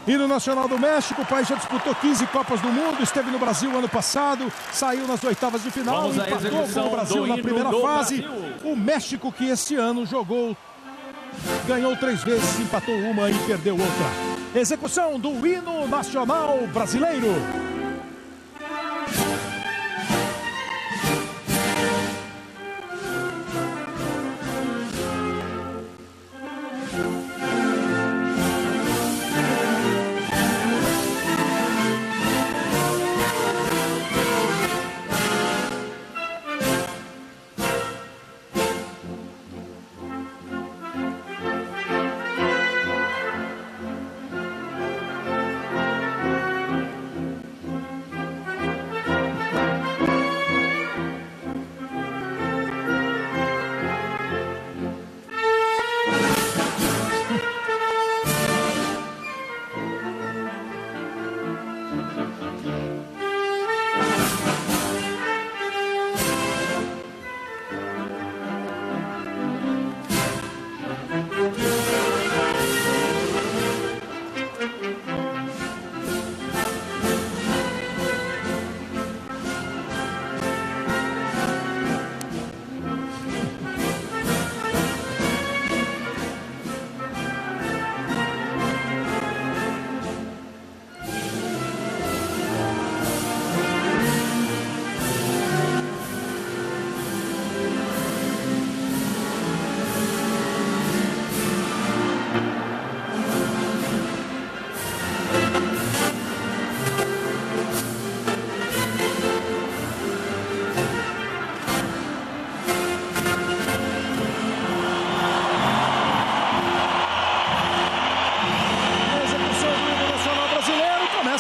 E no Nacional do México, o país já disputou 15 Copas do Mundo, esteve no Brasil ano passado, saiu nas oitavas de final, empatou com o Brasil na primeira fase. O México, que este ano ganhou 3 vezes, empatou uma e perdeu outra. Execução do hino nacional brasileiro.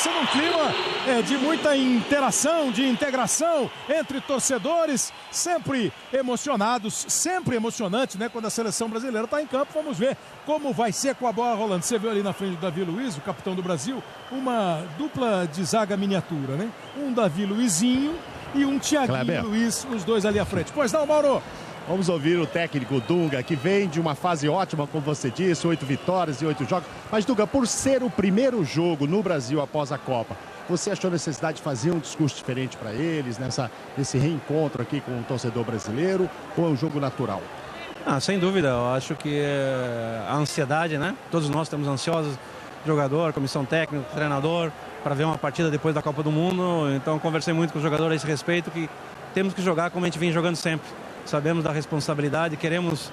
Num clima de muita interação, de integração entre torcedores, sempre emocionados, sempre emocionante, né? Quando a seleção brasileira está em campo. Vamos ver como vai ser com a bola rolando. Você viu ali na frente do Davi Luiz, o capitão do Brasil, uma dupla de zaga miniatura, né? Um Davi Luizinho e um Thiaguinho Luiz, os dois ali à frente. Pois não, Mauro? Vamos ouvir o técnico Dunga, que vem de uma fase ótima, como você disse, 8 vitórias e 8 jogos. Mas, Dunga, por ser o primeiro jogo no Brasil após a Copa, você achou necessidade de fazer um discurso diferente para eles, nesse reencontro aqui com o torcedor brasileiro, ou é um jogo natural? Sem dúvida, eu acho que a ansiedade, né? Todos nós estamos ansiosos, jogador, comissão técnica, treinador, para ver uma partida depois da Copa do Mundo. Então, conversei muito com os jogadores a esse respeito, que temos que jogar como a gente vem jogando sempre. Sabemos da responsabilidade, queremos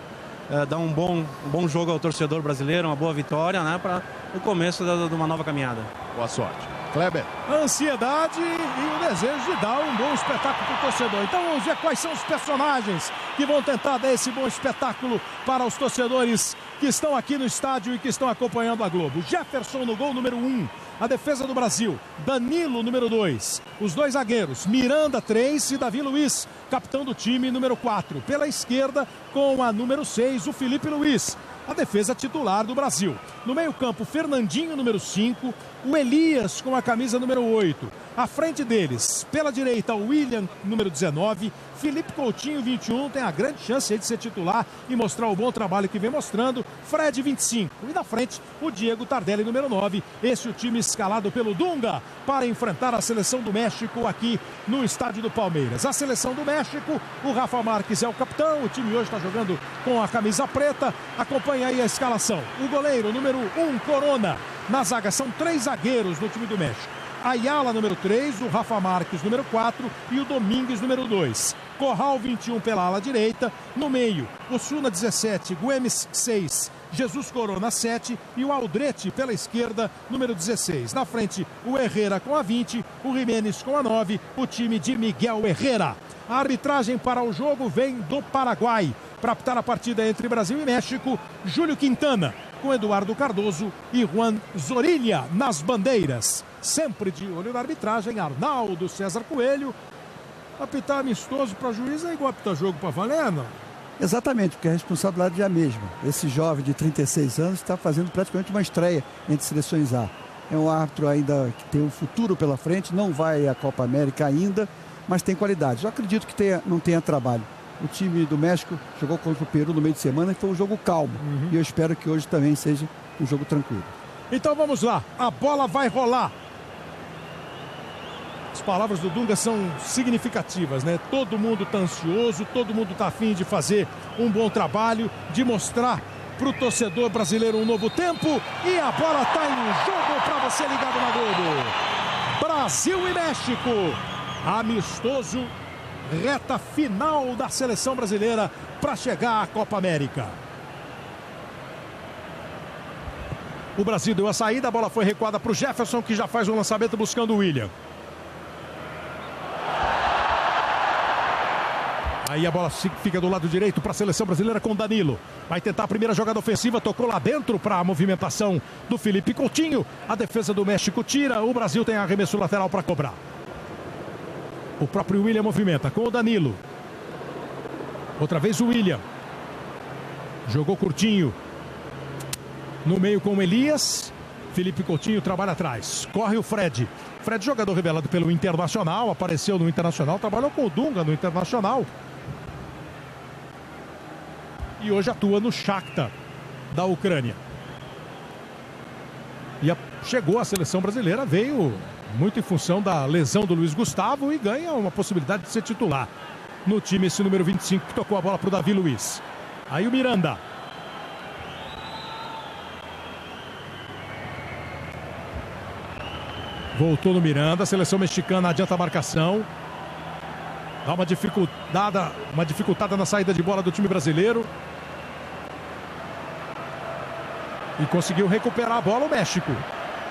dar um bom jogo ao torcedor brasileiro, uma boa vitória, né, para o começo de uma nova caminhada. Boa sorte. Kleber. Ansiedade e o desejo de dar um bom espetáculo para o torcedor. Então vamos ver quais são os personagens que vão tentar dar esse bom espetáculo para os torcedores que estão aqui no estádio e que estão acompanhando a Globo. Jefferson no gol número 1. A defesa do Brasil, Danilo, número 2. Os dois zagueiros, Miranda, 3 e Davi Luiz, capitão do time, número 4. Pela esquerda, com a número 6, o Felipe Luiz. A defesa titular do Brasil. No meio-campo, Fernandinho, número 5. O Elias, com a camisa número 8. À frente deles, pela direita, o William, número 19. Felipe Coutinho, 21, tem a grande chance de ser titular e mostrar o bom trabalho que vem mostrando. Fred, 25. E na frente, o Diego Tardelli, número 9. Esse é o time escalado pelo Dunga para enfrentar a seleção do México aqui no estádio do Palmeiras. A seleção do México, o Rafa Marques é o capitão. O time hoje está jogando com a camisa preta. Acompanha aí a escalação. O goleiro, número 1, Corona. Na zaga são 3 zagueiros no time do México. Ayala, número 3, o Rafa Marques, número 4 e o Domingues, número 2. Corral, 21, pela ala direita. No meio, Osuna, 17, Güemes, 6, Jesus Corona, 7 e o Aldrete pela esquerda, número 16. Na frente, o Herrera com a 20, o Jiménez com a 9, o time de Miguel Herrera. A arbitragem para o jogo vem do Paraguai. Para apitar a partida entre Brasil e México, Júlio Quintana, com Eduardo Cardoso e Juan Zorilha nas bandeiras. Sempre de olho na arbitragem, Arnaldo César Coelho. Apitar amistoso para juiz é igual apitar jogo para valer, não? Exatamente, porque a responsabilidade é a mesma. Esse jovem de 36 anos está fazendo praticamente uma estreia entre seleções A. É um árbitro ainda que tem um futuro pela frente, não vai à Copa América ainda, mas tem qualidade. Eu acredito que não tenha trabalho. O time do México jogou contra o Peru no meio de semana e foi um jogo calmo. E eu espero que hoje também seja um jogo tranquilo. Então vamos lá, a bola vai rolar. As palavras do Dunga são significativas, né? Todo mundo está ansioso, todo mundo está afim de fazer um bom trabalho, de mostrar para o torcedor brasileiro um novo tempo. E a bola está em jogo para você ligado na Globo. Brasil e México, amistoso, reta final da seleção brasileira para chegar à Copa América. O Brasil deu a saída, a bola foi recuada para o Jefferson, que já faz um lançamento buscando o William. Aí a bola fica do lado direito para a seleção brasileira com Danilo. Vai tentar a primeira jogada ofensiva, tocou lá dentro para a movimentação do Felipe Coutinho. A defesa do México tira, o Brasil tem arremesso lateral para cobrar. O próprio William movimenta com o Danilo. Outra vez o William. Jogou curtinho. No meio com o Elias. Felipe Coutinho trabalha atrás. Corre o Fred. Fred, jogador revelado pelo Internacional. Apareceu no Internacional. Trabalhou com o Dunga no Internacional. E hoje atua no Shakhtar da Ucrânia. E chegou à seleção brasileira. Veio muito em função da lesão do Luiz Gustavo. E ganha uma possibilidade de ser titular no time, esse número 25 que tocou a bola para o Davi Luiz. Aí o Miranda. Voltou no Miranda, a seleção mexicana adianta a marcação. Dá uma dificultada na saída de bola do time brasileiro. E conseguiu recuperar a bola o México.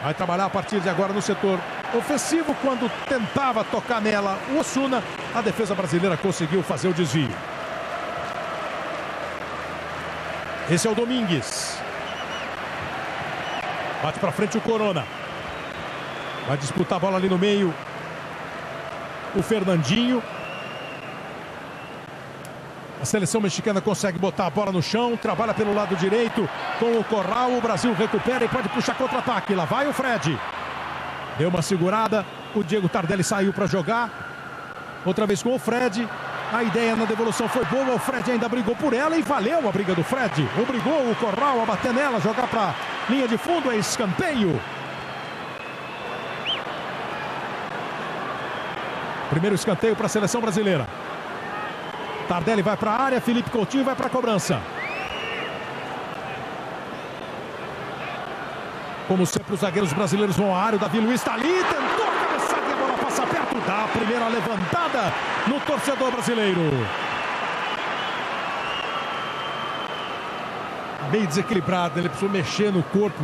Vai trabalhar a partir de agora no setor ofensivo. Quando tentava tocar nela o Osuna, a defesa brasileira conseguiu fazer o desvio. Esse é o Domingues. Bate para frente o Corona. Vai disputar a bola ali no meio o Fernandinho. A seleção mexicana consegue botar a bola no chão. Trabalha pelo lado direito com o Corral. O Brasil recupera e pode puxar contra-ataque. Lá vai o Fred. Deu uma segurada. O Diego Tardelli saiu para jogar. Outra vez com o Fred. A ideia na devolução foi boa. O Fred ainda brigou por ela e valeu a briga do Fred. Obrigou o Corral a bater nela, jogar para linha de fundo. É escanteio. Primeiro escanteio para a seleção brasileira. Tardelli vai para a área, Felipe Coutinho vai para a cobrança. Como sempre, os zagueiros brasileiros vão à área. O Davi Luiz está ali, tentou cabeçar e a bola passa perto da primeira levantada no torcedor brasileiro. Bem desequilibrado, ele precisou mexer no corpo,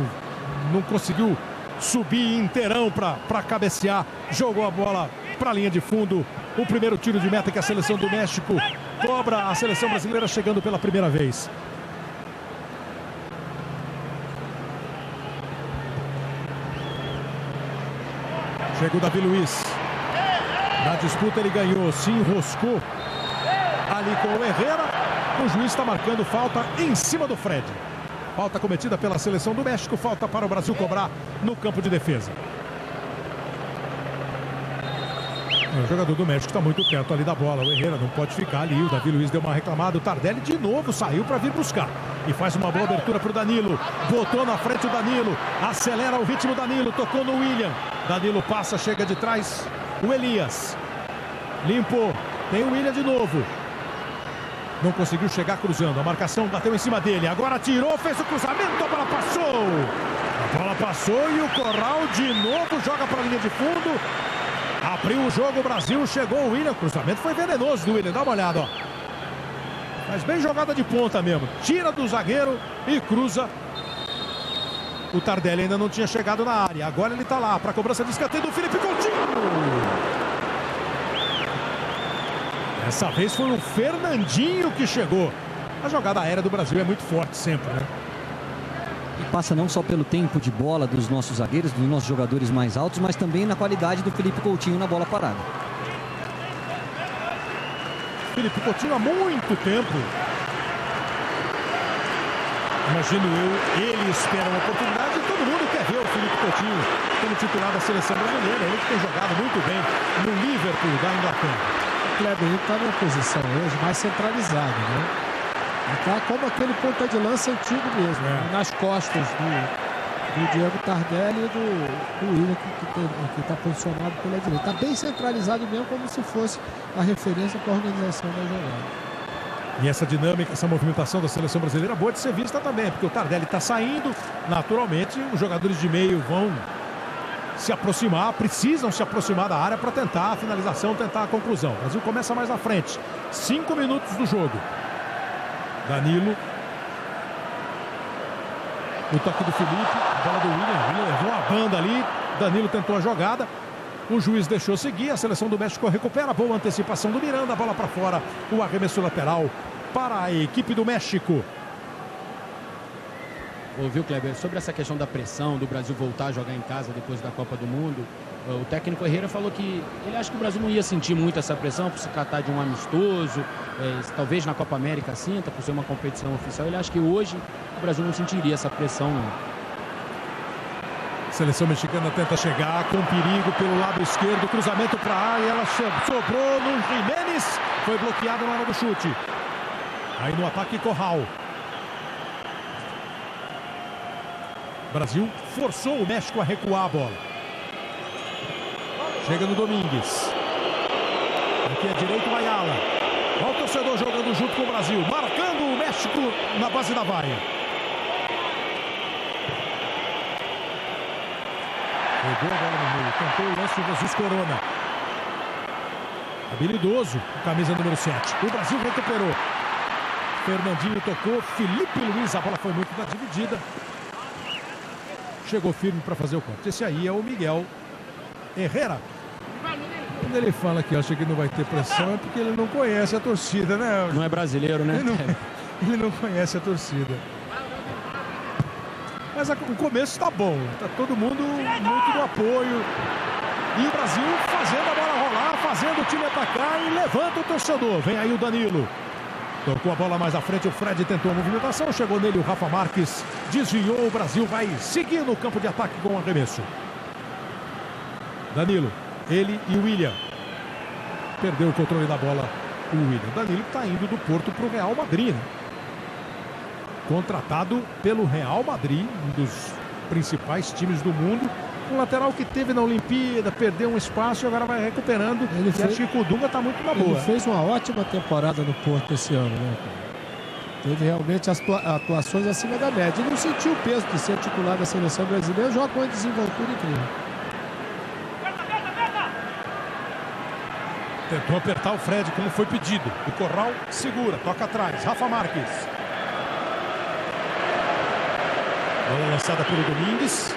não conseguiu subir inteirão para cabecear. Jogou a bola para a linha de fundo. O primeiro tiro de meta que a seleção do México cobra, a seleção brasileira chegando pela primeira vez. Chega o Davi Luiz. Na disputa ele ganhou, se enroscou ali com o Herrera. O juiz está marcando falta em cima do Fred. Falta cometida pela seleção do México. Falta para o Brasil cobrar no campo de defesa. O jogador do México está muito perto ali da bola. O Herrera não pode ficar ali. O Davi Luiz deu uma reclamada. O Tardelli de novo saiu para vir buscar. E faz uma boa abertura para o Danilo. Botou na frente o Danilo. Acelera o ritmo Danilo. Tocou no William. Danilo passa, chega de trás. O Elias. Limpou. Tem o William de novo. Não conseguiu chegar cruzando. A marcação bateu em cima dele. Agora tirou, fez o cruzamento. A bola passou. A bola passou e o Corral de novo joga para a linha de fundo. Abriu o jogo, o Brasil, chegou o William. O cruzamento foi venenoso do William, dá uma olhada, ó. Mas bem jogada de ponta mesmo. Tira do zagueiro e cruza. O Tardelli ainda não tinha chegado na área. Agora ele tá lá para a cobrança de escanteio do Felipe Coutinho. Dessa vez foi o Fernandinho que chegou. A jogada aérea do Brasil é muito forte sempre, né? E passa não só pelo tempo de bola dos nossos zagueiros, dos nossos jogadores mais altos, mas também na qualidade do Felipe Coutinho na bola parada. Felipe Coutinho há muito tempo, imagino eu, ele espera uma oportunidade e todo mundo quer ver o Felipe Coutinho como titular da seleção brasileira. Ele tem jogado muito bem no Liverpool da Inglaterra. O Kleber está numa posição hoje mais centralizada, né? Está como aquele ponta de lança antigo mesmo, nas costas do Diego Tardelli e do William, que está posicionado pela direita. Está bem centralizado mesmo, como se fosse a referência para a organização da jogada. E essa dinâmica, essa movimentação da seleção brasileira boa de ser vista também, porque o Tardelli está saindo, naturalmente os jogadores de meio vão se aproximar, precisam se aproximar da área para tentar a finalização, tentar a conclusão. O Brasil começa mais à frente. 5 minutos do jogo. Danilo. O toque do Felipe, a bola do William. William levou a banda ali. Danilo tentou a jogada. O juiz deixou seguir. A seleção do México recupera. Boa antecipação do Miranda. A bola para fora. O arremesso lateral para a equipe do México. Ouviu, Kleber, sobre essa questão da pressão do Brasil voltar a jogar em casa depois da Copa do Mundo. O técnico Herrera falou que ele acha que o Brasil não ia sentir muito essa pressão por se tratar de um amistoso, talvez na Copa América sinta, por ser uma competição oficial. Ele acha que hoje o Brasil não sentiria essa pressão, não. A seleção mexicana tenta chegar com perigo pelo lado esquerdo, cruzamento para a área, ela sobrou no Jiménez, foi bloqueado na hora do chute. Aí no ataque, Corral. O Brasil forçou o México a recuar a bola. Chega no Domingues. Aqui à direita o Ayala. Olha o torcedor jogando junto com o Brasil. Marcando o México na base da vaia. Pegou a bola no meio. Tentou o lance do Jesus Corona. Habilidoso. Camisa número 7. O Brasil recuperou. Fernandinho tocou. Felipe Luiz. A bola foi muito na dividida. Chegou firme para fazer o corte. Esse aí é o Miguel Herrera. Quando ele fala que acha que não vai ter pressão é porque ele não conhece a torcida, né? Não é brasileiro, né? Ele não conhece a torcida. Mas o começo está bom. Está todo mundo muito no apoio. E o Brasil fazendo a bola rolar, fazendo o time atacar e levanta o torcedor. Vem aí o Danilo. Tocou a bola mais à frente, o Fred tentou a movimentação, chegou nele o Rafa Marques, desviou, o Brasil vai seguir no campo de ataque com o arremesso. Danilo, ele e o William. Perdeu o controle da bola o William. Danilo está indo do Porto para o Real Madrid, né? Contratado pelo Real Madrid, um dos principais times do mundo. Um lateral que teve na Olimpíada, perdeu um espaço e agora vai recuperando. Acho que o Dunga está muito na boa. Ele fez uma ótima temporada no Porto esse ano, né? Teve realmente atuações acima da média. E não sentiu o peso de ser titular da seleção brasileira. Joga com uma desenvoltura incrível. Tentou apertar o Fred como foi pedido. O Corral segura, toca atrás. Rafa Marques. Bola lançada pelo Domingues.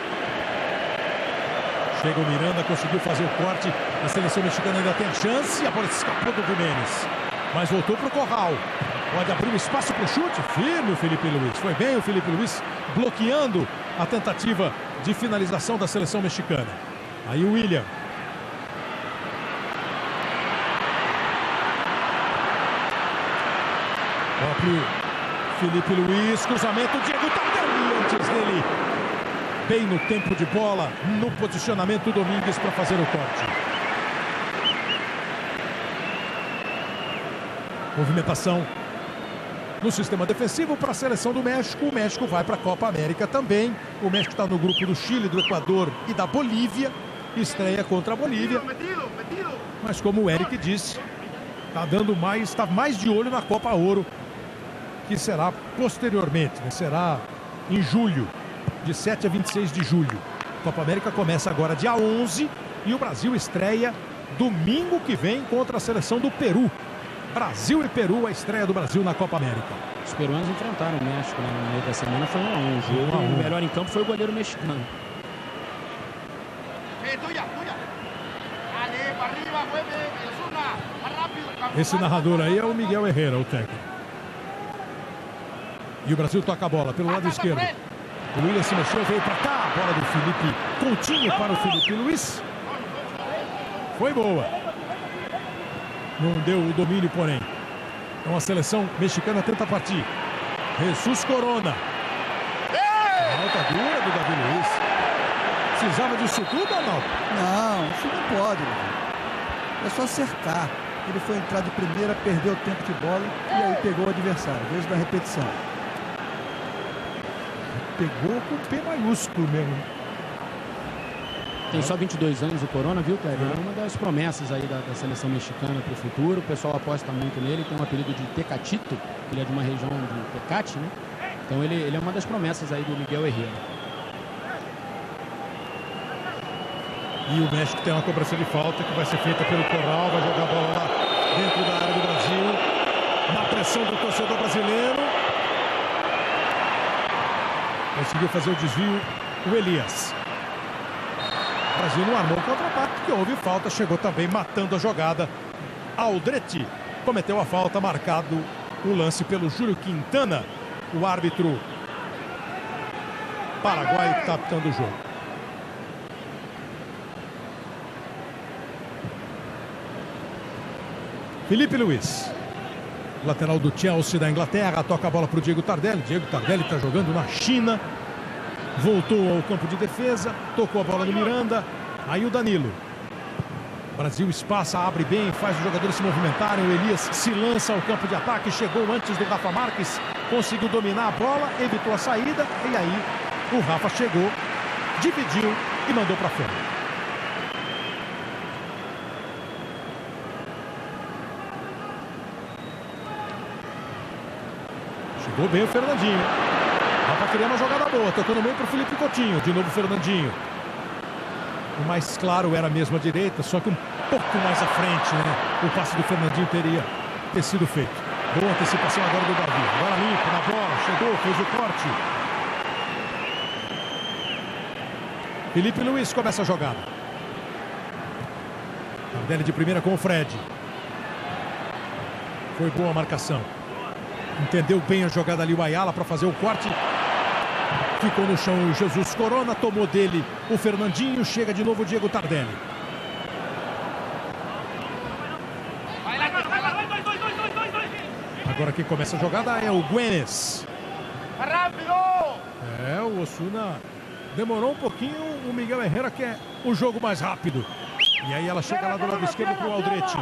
Chega o Miranda, conseguiu fazer o corte. A seleção mexicana ainda tem chance. A bola escapou do Jiménez. Mas voltou para o Corral. Pode abrir um espaço para o chute. Firme o Felipe Luiz. Foi bem o Felipe Luiz bloqueando a tentativa de finalização da seleção mexicana. Aí o William. Próprio Felipe Luiz. Cruzamento. Diego Tardelli antes dele. Bem no tempo de bola, no posicionamento Domingues para fazer o corte. Movimentação no sistema defensivo para a seleção do México. O México vai para a Copa América também. O México está no grupo do Chile, do Equador e da Bolívia. Estreia contra a Bolívia. Mas como o Eric disse, está mais de olho na Copa Ouro, que será posteriormente, né? Será em julho. De 7 a 26 de julho. A Copa América começa agora dia 11 e o Brasil estreia domingo que vem contra a seleção do Peru. Brasil e Peru, a estreia do Brasil na Copa América. Os peruanos enfrentaram o México no meio da semana, foi 1-1. O jogo, o melhor em campo foi o goleiro mexicano. Esse narrador aí é o Miguel Herrera, o técnico. E o Brasil toca a bola pelo lado esquerdo. O William se mexeu, veio para cá. A bola do Felipe Coutinho para o Felipe Luiz. Foi boa. Não deu o domínio, porém. Então a seleção mexicana tenta partir. Jesus Corona. Falta dura do Davi Luiz. Precisava disso tudo ou não? Não, isso não pode. É só cercar. Ele foi entrar de primeira, perdeu o tempo de bola e aí pegou o adversário. Veja da repetição. pegou com P maiúsculo mesmo. Tem só 22 anos o Corona, viu, Cleber? É uma das promessas aí da seleção mexicana para o futuro. O pessoal aposta muito nele, tem um apelido de Tecatito, ele é de uma região de Tecate, né? Então ele é uma das promessas aí do Miguel Herrera. E o México tem uma cobrança de falta que vai ser feita pelo Corral, vai jogar a bola lá dentro da área do Brasil. Na pressão do torcedor brasileiro. Conseguiu fazer o desvio o Elias. O Brasil não armou o contra-ataque, porque houve falta, chegou também matando a jogada. Aldrete cometeu a falta, marcado o lance pelo Júlio Quintana. O árbitro paraguaio está apitando o jogo. Felipe Luiz, lateral do Chelsea da Inglaterra, toca a bola para o Diego Tardelli. Diego Tardelli está jogando na China. Voltou ao campo de defesa, tocou a bola no Miranda. Aí o Danilo. O Brasil espaça, abre bem, faz os jogadores se movimentarem. O Elias se lança ao campo de ataque, chegou antes do Rafa Marques, conseguiu dominar a bola, evitou a saída. E aí o Rafa chegou, dividiu e mandou para fora. Chegou bem o Fernandinho. Rafa queria uma jogada boa, tocou no meio para o Felipe Coutinho. De novo o Fernandinho. O mais claro era mesmo a direita, só que um pouco mais à frente, né? O passe do Fernandinho teria ter sido feito. Boa antecipação agora do Davi. Agora limpo na bola, chegou, fez o corte. Felipe Luiz começa a jogada. Tardelli de primeira com o Fred. Foi boa a marcação. Entendeu bem a jogada ali o Ayala para fazer o corte. Ficou no chão o Jesus Corona, tomou dele o Fernandinho, chega de novo o Diego Tardelli. Agora quem começa a jogada é o Güemes. É, o Osuna demorou um pouquinho, o Miguel Herrera quer o jogo mais rápido. E aí ela chega lá do lado esquerdo para o Aldrete.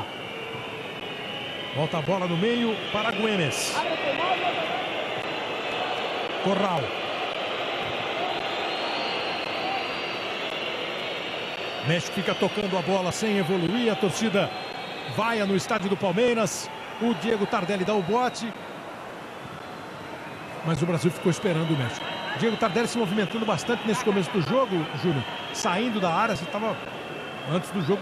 Volta a bola no meio para Güemes. Corral. México fica tocando a bola sem evoluir. A torcida vai no estádio do Palmeiras. O Diego Tardelli dá o bote. Mas o Brasil ficou esperando o México. Diego Tardelli se movimentando bastante nesse começo do jogo, Júnior. Saindo da área, você estava antes do jogo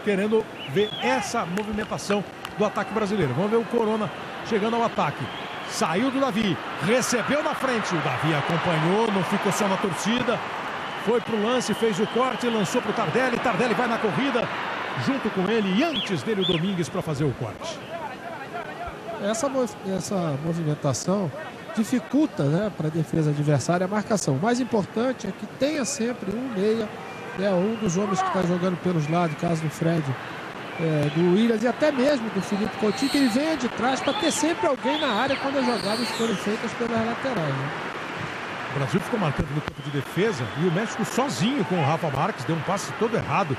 querendo ver essa movimentação do ataque brasileiro. Vamos ver o Corona chegando ao ataque. Saiu do Davi, recebeu na frente. O Davi acompanhou, não ficou só na torcida. Foi pro lance, fez o corte, lançou pro Tardelli. Tardelli vai na corrida, junto com ele e antes dele o Domingues para fazer o corte. Essa movimentação dificulta, né, para a defesa adversária a marcação. O mais importante é que tenha sempre um meia, um dos homens que está jogando pelos lados, caso do Fred, do Williams e até mesmo do Felipe Coutinho, que ele venha de trás para ter sempre alguém na área quando as jogadas forem feitas pelas laterais. Né? O Brasil ficou marcando no campo de defesa e o México sozinho com o Rafa Marques deu um passe todo errado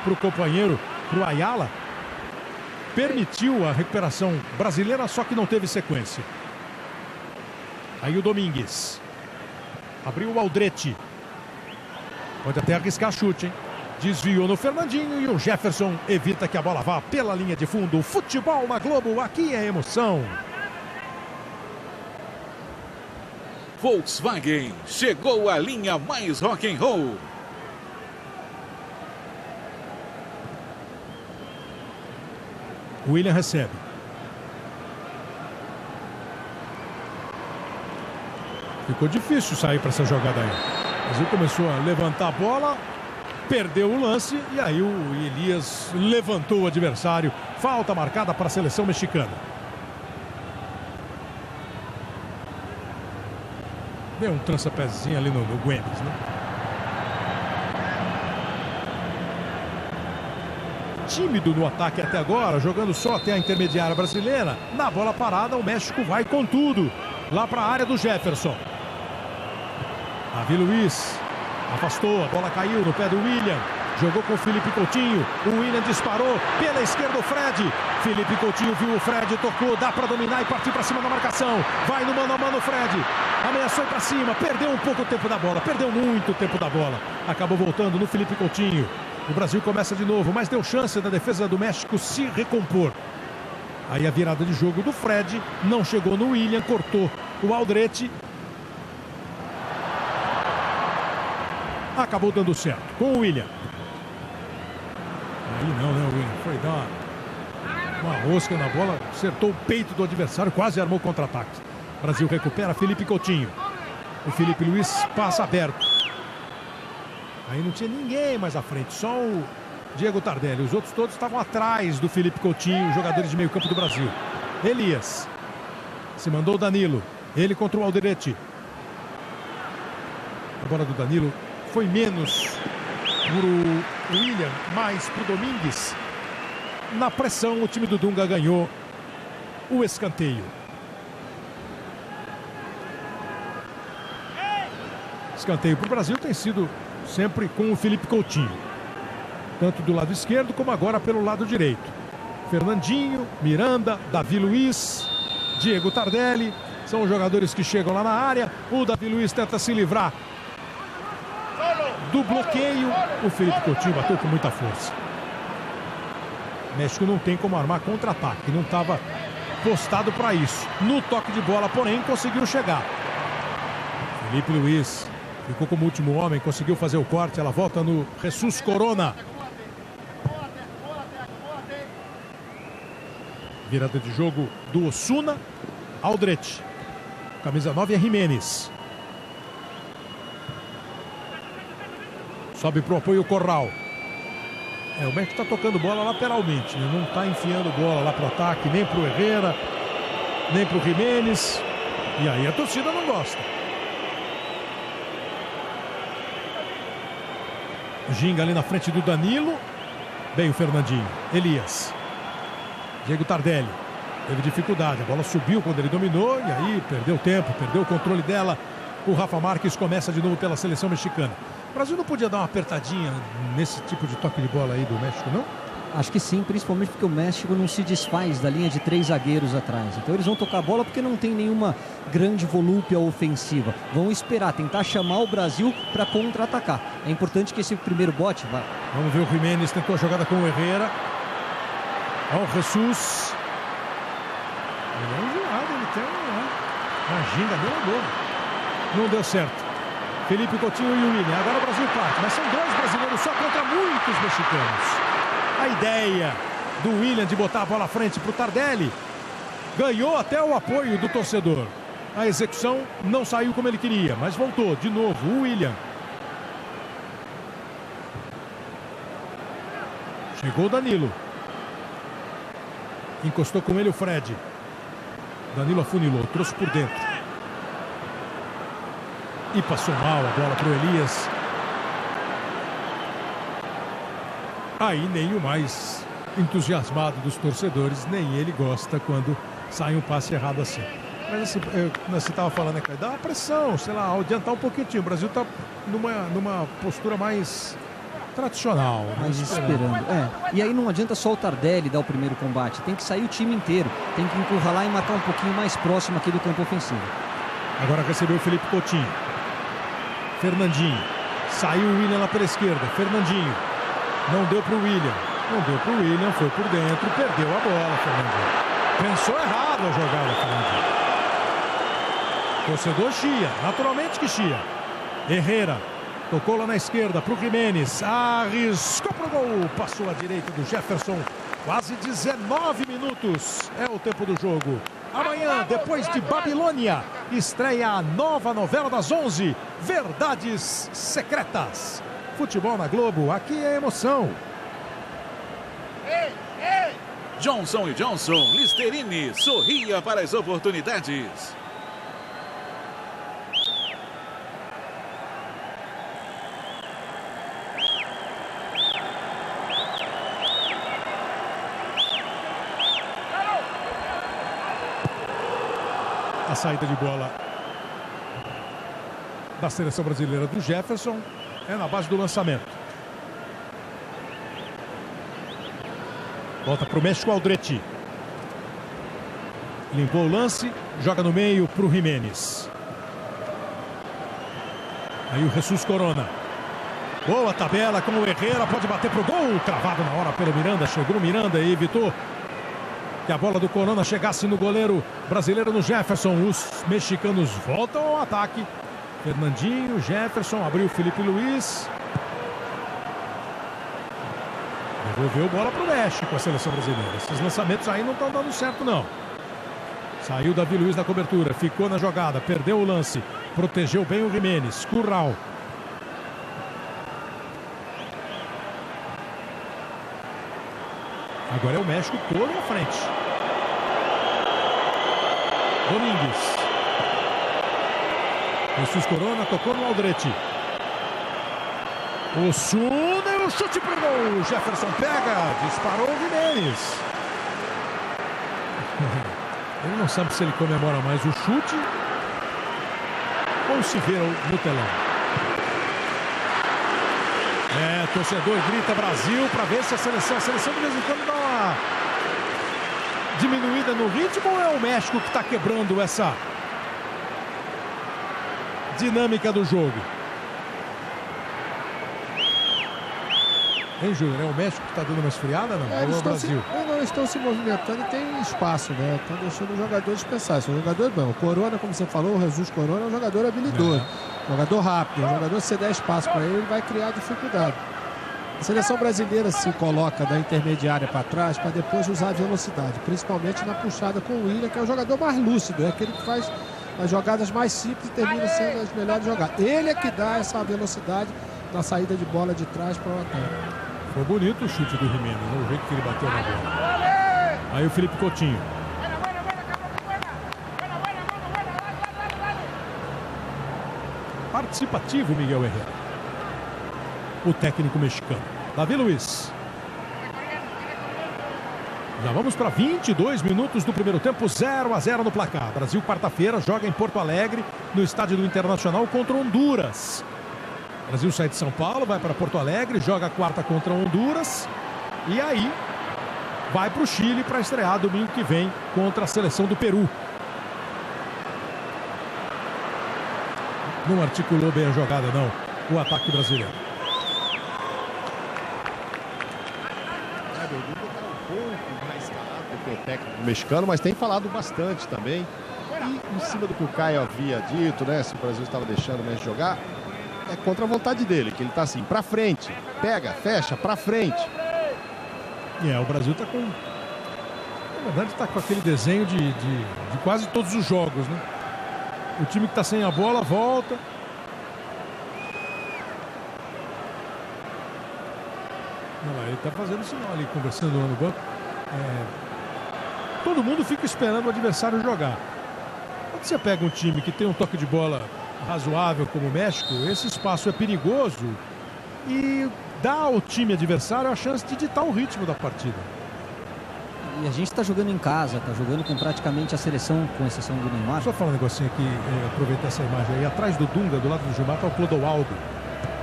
para o companheiro, para o Ayala. Permitiu a recuperação brasileira, só que não teve sequência. Aí o Domingues. Abriu o Aldrete. Pode até arriscar chute, hein? Desviou no Fernandinho e o Jefferson evita que a bola vá pela linha de fundo. Futebol na Globo, aqui é emoção. Volkswagen, chegou a linha mais rock and roll. O William recebe. Ficou difícil sair para essa jogada aí. O Brasil começou a levantar a bola, perdeu o lance e aí o Elias levantou o adversário. Falta marcada para a seleção mexicana. Deu um trança-pezinho ali no Güemes, né? Tímido no ataque até agora, jogando só até a intermediária brasileira. Na bola parada, o México vai com tudo. Lá para a área do Jefferson. Davi Luiz afastou, a bola caiu no pé do William. Jogou com o Felipe Coutinho. O William disparou pela esquerda o Fred. Felipe Coutinho viu o Fred, tocou, dá para dominar e partir para cima da marcação. Vai no mano a mano o Fred. Ameaçou para cima, perdeu um pouco o tempo da bola, perdeu muito o tempo da bola. Acabou voltando no Felipe Coutinho. O Brasil começa de novo, mas deu chance da defesa do México se recompor. Aí a virada de jogo do Fred, não chegou no William, cortou o Aldrete. Acabou dando certo com o William. Aí não, né, o William? Foi dar uma rosca na bola, acertou o peito do adversário, quase armou contra-ataque. Brasil recupera Felipe Coutinho. O Felipe Luiz passa aberto. Aí não tinha ninguém mais à frente, só o Diego Tardelli. Os outros todos estavam atrás do Felipe Coutinho, jogadores de meio campo do Brasil. Elias. Se mandou o Danilo. Ele contra o Alderete. A bola do Danilo foi menos pro William, mais pro Domingues. Na pressão, o time do Dunga ganhou o escanteio. Escanteio pro Brasil tem sido sempre com o Felipe Coutinho. Tanto do lado esquerdo como agora pelo lado direito. Fernandinho, Miranda, Davi Luiz, Diego Tardelli. São os jogadores que chegam lá na área. O Davi Luiz tenta se livrar do bloqueio. O Felipe Coutinho bateu com muita força. O México não tem como armar contra-ataque. Não estava postado para isso. No toque de bola, porém, conseguiu chegar. Felipe Luiz ficou como último homem. Conseguiu fazer o corte. Ela volta no Jesus Corona. Virada de jogo do Osuna. Aldrete. Camisa 9 é Jimenez. Sobe pro apoio o Corral. O México está tocando bola lateralmente, né? Não está enfiando bola lá pro ataque, nem pro Herrera, nem pro Jimenez. E aí a torcida não gosta. Ginga ali na frente do Danilo. Bem o Fernandinho. Elias. Diego Tardelli. Teve dificuldade, a bola subiu quando ele dominou e aí perdeu tempo, perdeu o controle dela. O Rafa Marques começa de novo pela seleção mexicana. O Brasil não podia dar uma apertadinha nesse tipo de toque de bola aí do México, não? Acho que sim, principalmente porque o México não se desfaz da linha de 3 zagueiros atrás. Então eles vão tocar a bola porque não tem nenhuma grande volúpia ofensiva. Vão esperar, tentar chamar o Brasil para contra-atacar. É importante que esse primeiro bote vá. Vamos ver o Jimenez, tentou a jogada com o Herrera. Olha o Jesus. Ele é enjoado, ele tem uma ginga dele boa. Não deu certo. Felipe Coutinho e o William. Agora o Brasil parte, mas são 2 brasileiros só contra muitos mexicanos. A ideia do William de botar a bola à frente para o Tardelli ganhou até o apoio do torcedor. A execução não saiu como ele queria, mas voltou de novo o William. Chegou o Danilo. Encostou com ele o Fred. Danilo afunilou, trouxe por dentro. E passou mal a bola para o Elias. Aí nem o mais entusiasmado dos torcedores, nem ele gosta quando sai um passe errado assim. Mas assim, você estava falando, né, dá uma pressão, sei lá, adiantar um pouquinho. O Brasil está numa postura mais tradicional. Mais esperando. E aí não adianta só o Tardelli dar o primeiro combate. Tem que sair o time inteiro. Tem que encurralar e marcar um pouquinho mais próximo aqui do campo ofensivo. Agora recebeu o Felipe Coutinho. Fernandinho. Saiu o William lá pela esquerda. Fernandinho. Não deu para o William. Não deu para o William. Foi por dentro. Perdeu a bola, Fernandinho. Pensou errado a jogada, Fernandinho. Torcedor chia. Naturalmente que chia. Herrera. Tocou lá na esquerda para o Jimenez. Arriscou para o gol. Passou à direita do Jefferson. Quase 19 minutos é o tempo do jogo. Amanhã, depois de Babilônia, estreia a nova novela das 11, Verdades Secretas. Futebol na Globo, aqui é emoção. Johnson & Johnson, Listerine, sorria para as oportunidades. A saída de bola da seleção brasileira do Jefferson é na base do lançamento. Volta para o México, Aldrete. Limpou o lance, joga no meio para o Jiménez. Aí o Jesus Corona. Boa tabela com o Herrera, pode bater pro gol. Cravado na hora pelo Miranda, chegou o Miranda e evitou que a bola do Corona chegasse no goleiro brasileiro, no Jefferson. Os mexicanos voltam ao ataque. Fernandinho, Jefferson, abriu o Felipe Luiz. Devolveu bola pro México, a seleção brasileira. Esses lançamentos aí não estão dando certo, não. Saiu Davi Luiz na cobertura, ficou na jogada, perdeu o lance. Protegeu bem o Jiménez. Curral. Agora é o México todo na frente. Domingues. Jesus Corona tocou no Aldrete. Osuna e o chute pro gol. Jefferson pega, disparou o Jiménez. Ele não sabe se ele comemora mais o chute ou se vê no telão. Torcedor grita Brasil para ver se a seleção de vez em quando dá uma diminuída no ritmo, ou é o México que está quebrando essa dinâmica do jogo? Hein, Júnior? É o México que está dando uma esfriada, não? Ou é o Brasil? Eles estão se movimentando e tem espaço, né? Estão deixando os jogadores pensar. São jogadores bons. O Corona, como você falou, o Jesus Corona é um jogador habilidoso. Jogador rápido. Um jogador, se der espaço para ele vai criar dificuldade. A seleção brasileira se coloca da intermediária para trás para depois usar a velocidade, principalmente na puxada com o Willian, que é o jogador mais lúcido, é aquele que faz as jogadas mais simples e termina sendo as melhores jogadas. Ele é que dá essa velocidade na saída de bola de trás para o ataque. Foi bonito o chute do Jiménez, né? O jeito que ele bateu na bola. Aí o Felipe Coutinho. Participativo Miguel Herrera. O técnico mexicano. Davi Luiz. Já vamos para 22 minutos do primeiro tempo, 0-0 no placar. Brasil, quarta-feira, joga em Porto Alegre, no estádio do Internacional, contra Honduras. Brasil sai de São Paulo, vai para Porto Alegre, joga a quarta contra Honduras. E aí, vai para o Chile para estrear domingo que vem contra a seleção do Peru. Não articulou bem a jogada, não, o ataque brasileiro. O técnico mexicano, mas tem falado bastante também. E em cima do que o Caio havia dito, né? Se o Brasil estava deixando o México jogar, é contra a vontade dele, que ele tá assim, pra frente, pega, fecha, pra frente. O Brasil tá com, na verdade, tá com aquele desenho de quase todos os jogos, né? O time que tá sem a bola volta. Olha lá, ele tá fazendo sinal ali, conversando lá no banco. Todo mundo fica esperando o adversário jogar. Quando você pega um time que tem um toque de bola razoável como o México, esse espaço é perigoso e dá ao time adversário a chance de ditar o ritmo da partida. E a gente está jogando em casa, está jogando com praticamente a seleção, com exceção do Neymar. Só falar um negocinho aqui, aproveitar essa imagem aí. Atrás do Dunga, do lado do Gilmar, está o Clodoaldo.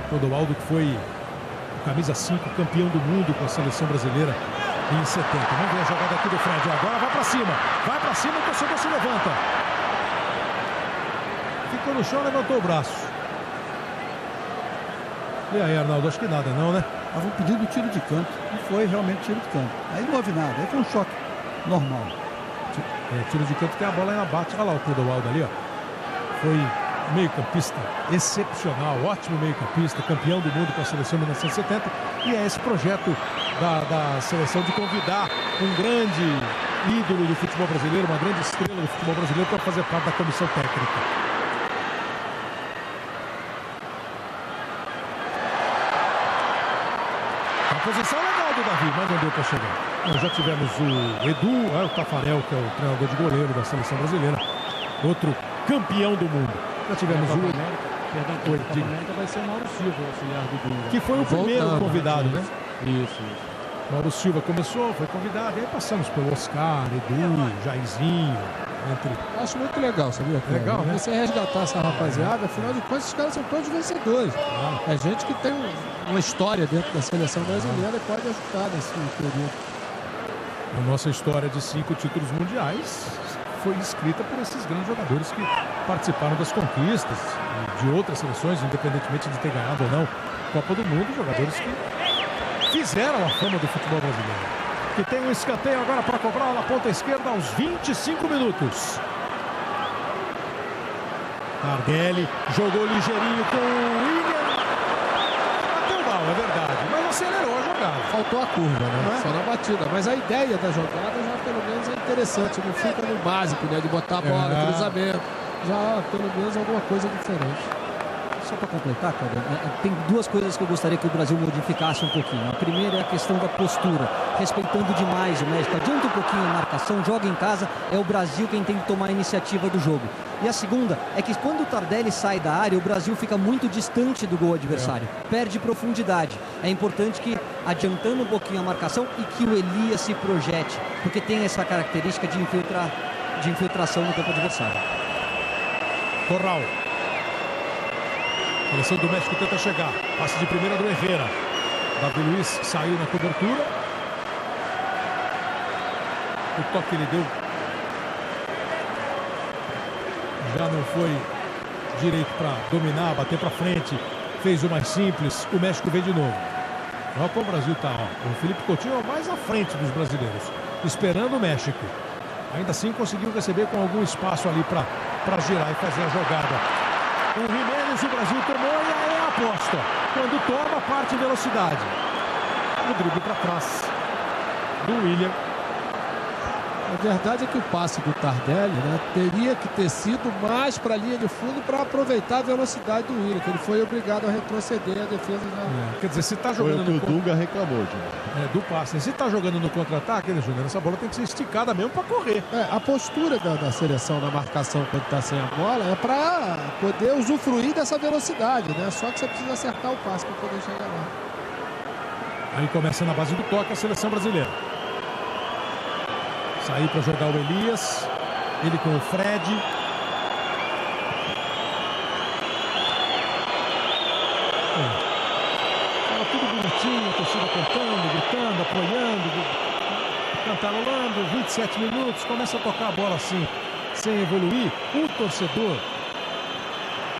Clodoaldo que foi o camisa 5, campeão do mundo com a seleção brasileira em 70. Vamos ver a jogada aqui do Fred. Agora vai para cima, o torcedor se levanta. Ficou no chão, levantou o braço. E aí, Arnaldo, acho que nada não, né? Estavam pedindo tiro de canto. Não foi realmente tiro de canto. Aí não houve nada. Aí foi um choque normal. Tiro de canto que a bola ainda bate. Olha lá o Clodoaldo ali, ó. Foi meio-campista excepcional, ótimo meio-campista, campeão do mundo com a seleção de 1970. E é esse projeto da seleção de convidar um grande ídolo do futebol brasileiro, uma grande estrela do futebol brasileiro para fazer parte da comissão técnica. Posição legal do Davi, mas não deu para chegar. Nós já tivemos o Edu, o Tafarel, que é o treinador de goleiro da seleção brasileira, outro campeão do mundo. Já tivemos o América vai ser o Mauro Silva, o auxiliar do Dunga. Que foi o primeiro convidado, né? Isso. Mauro Silva começou, foi convidado, e aí passamos pelo Oscar, Edu, Jairzinho. Acho muito legal, sabia? Legal, né? Você resgatar essa rapaziada, afinal de contas, esses caras são todos vencedores. É gente que tem uma história dentro da seleção brasileira e pode ajudar nesse período. A nossa história de 5 títulos mundiais foi escrita por esses grandes jogadores que participaram das conquistas de outras seleções, independentemente de ter ganhado ou não Copa do Mundo, jogadores que fizeram a fama do futebol brasileiro. Que tem um escanteio agora para cobrar na ponta esquerda aos 25 minutos. Tardelli jogou ligeirinho com o William. Bateu mal, é verdade, mas acelerou a jogada. Faltou a curva, né? Só na batida. Mas a ideia da jogada já pelo menos é interessante. Não fica no básico, né? De botar a bola, cruzamento. Já pelo menos alguma coisa diferente. Só para completar, Cláudio, tem duas coisas que eu gostaria que o Brasil modificasse um pouquinho. A primeira é a questão da postura, respeitando demais o México. Adianta um pouquinho a marcação, joga em casa, é o Brasil quem tem que tomar a iniciativa do jogo. E a segunda é que quando o Tardelli sai da área, o Brasil fica muito distante do gol adversário, perde profundidade. É importante que, adiantando um pouquinho a marcação, e que o Elias se projete, porque tem essa característica de infiltração no campo adversário. Corral. A seleção do México tenta chegar. Passe de primeira do Herrera. Davi Luiz saiu na cobertura. O toque que ele deu já não foi direito para dominar, bater para frente. Fez o mais simples. O México vem de novo. Olha como o Brasil está. O Felipe Coutinho é mais à frente dos brasileiros, esperando o México. Ainda assim conseguiu receber com algum espaço ali para girar e fazer a jogada. O Jiménez, o Brasil tomou e aí é a aposta. Quando toma, parte em velocidade. O drible para trás do William. A verdade é que o passe do Tardelli, né, teria que ter sido mais para a linha de fundo para aproveitar a velocidade do William, que ele foi obrigado a retroceder a defesa. Quer dizer, se está jogando foi o que o Dunga reclamou, Júnior. Do passe. Se está jogando no contra-ataque, né, Júnior? Essa bola tem que ser esticada mesmo para correr. A postura da seleção na marcação quando está sem a bola é para poder usufruir dessa velocidade, né? Só que você precisa acertar o passe para poder chegar lá. Aí começa na base do toque a seleção brasileira. Sair para jogar o Elias. Ele com o Fred. Tava tudo bonitinho, a torcida cantando, gritando, apoiando, cantarolando. 27 minutos, começa a tocar a bola assim, sem evoluir. O torcedor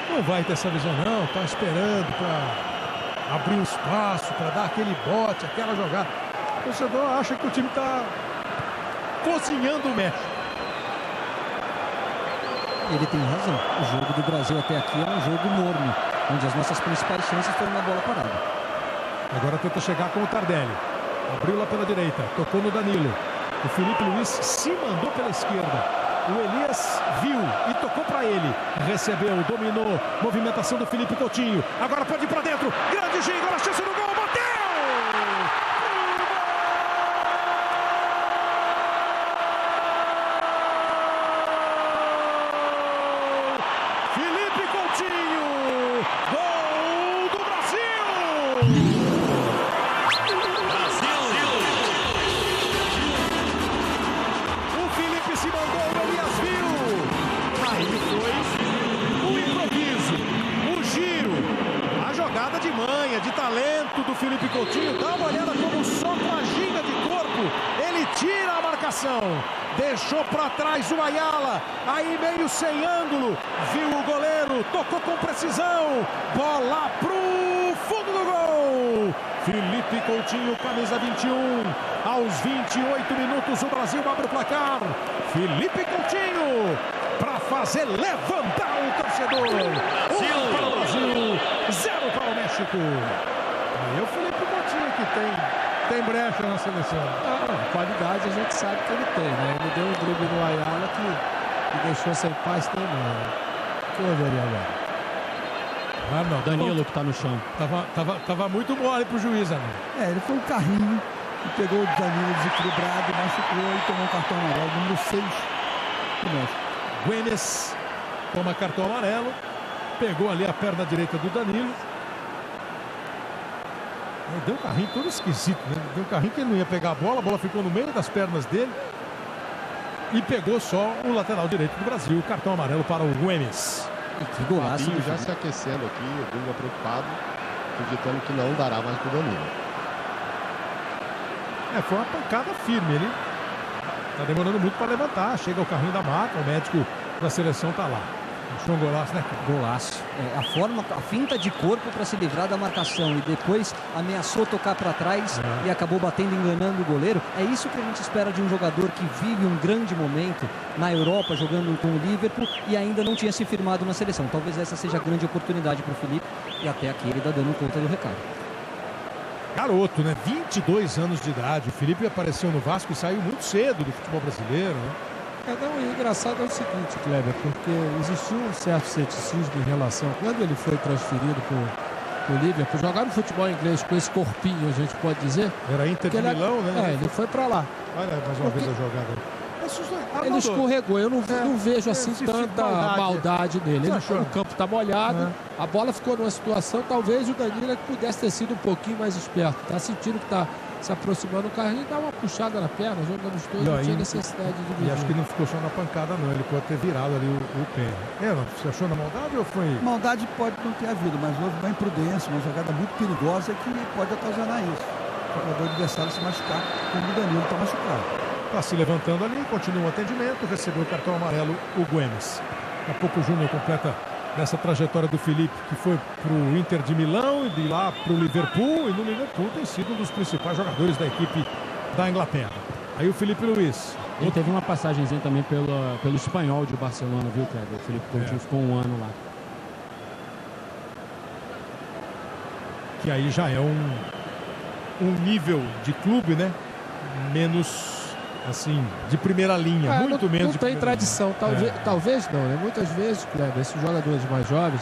não vai ter essa visão não, tá esperando para abrir um espaço, para dar aquele bote, aquela jogada. O torcedor acha que o time tá cozinhando o México. Ele tem razão. O jogo do Brasil até aqui é um jogo morno, onde as nossas principais chances foram na bola parada. Agora tenta chegar com o Tardelli. Abriu lá pela direita, tocou no Danilo. O Felipe Luiz se mandou pela esquerda. O Elias viu e tocou para ele. Recebeu, dominou. Movimentação do Felipe Coutinho. Agora pode ir para dentro. Grande Ginho, agora a chance do gol. Bateu! Felipe Coutinho, gol do Brasil! O Felipe se mandou, o Elias viu. Aí foi o improviso, o giro, a jogada de manha, de talento do Felipe Coutinho. Dá uma olhada como só com a ginga de corpo ele tira a marcação. Deixou para trás o Ayala, aí meio sem ângulo, viu o goleiro, tocou com precisão, bola pro fundo do gol. Felipe Coutinho, camisa 21, aos 28 minutos o Brasil abre o placar. Felipe Coutinho para fazer levantar o torcedor. 1 para o Brasil, 0 para o México. Aí é o Felipe Coutinho que tem brecha na seleção. Qualidade a gente sabe que ele tem, né? Ele deu um drible no Ayala que deixou sem paz também. O que houve ali agora? Não, Danilo que tá no chão. Tava muito mole pro juiz, né? Ele foi um carrinho que pegou o Danilo desequilibrado, machucou e tomou um cartão amarelo, número 6 do México. Güemes toma cartão amarelo, pegou ali a perna direita do Danilo. Deu um carrinho todo esquisito, né? Deu um carrinho que ele não ia pegar a bola ficou no meio das pernas dele e pegou só o lateral direito do Brasil. Cartão amarelo para o Güemes. E que golaço. Fabinho já se aquecendo aqui, o Dunga preocupado, acreditando que não dará mais pro Danilo. Foi uma pancada firme. Ele Tá demorando muito para levantar. Chega o carrinho da maca, o médico da seleção tá lá. Achou um golaço, né? Golaço. A finta de corpo para se livrar da marcação e depois ameaçou tocar para trás e acabou batendo, enganando o goleiro. É isso que a gente espera de um jogador que vive um grande momento na Europa, jogando com o Liverpool e ainda não tinha se firmado na seleção. Talvez essa seja a grande oportunidade para o Felipe e até aqui ele está dando conta do recado. Garoto, né? 22 anos de idade. O Felipe apareceu no Vasco e saiu muito cedo do futebol brasileiro, né? O engraçado é o seguinte, Kleber, porque existiu um certo ceticismo em relação, quando ele foi transferido para o Liverpool, jogar no futebol inglês com esse corpinho, a gente pode dizer. Era Inter de Milão, né? Ele foi para lá. Olha mais uma vez a jogada. Ele escorregou, eu não vejo assim tanta maldade nele. O campo está molhado, a bola ficou numa situação, talvez o Danilo pudesse ter sido um pouquinho mais esperto. Está sentindo que está se aproximando do carrinho, dá uma puxada na perna, jogando os dois, não tinha necessidade de dividir. E acho que não ficou só na pancada, não. Ele pode ter virado ali o pé. Você achou na maldade ou foi... Maldade pode não ter havido, mas houve uma imprudência, uma jogada muito perigosa que pode ocasionar isso. O jogador adversário se machucar, como o Danilo está machucado. Está se levantando ali, continua o atendimento, recebeu o cartão amarelo o Güemes. Daqui a pouco o Júnior completa nessa trajetória do Felipe, que foi para o Inter de Milão e de lá para o Liverpool, e no Liverpool tem sido um dos principais jogadores da equipe da Inglaterra. Aí o Felipe Luiz. Ele teve uma passagenzinha também pelo Espanhol de Barcelona, viu, Kleber? O Felipe Coutinho ficou um ano lá. Que aí já é um nível de clube, né? Menos... assim, de primeira linha, muito menos. Não tem tradição, talvez não, né? Muitas vezes, Kleber, esses jogadores mais jovens,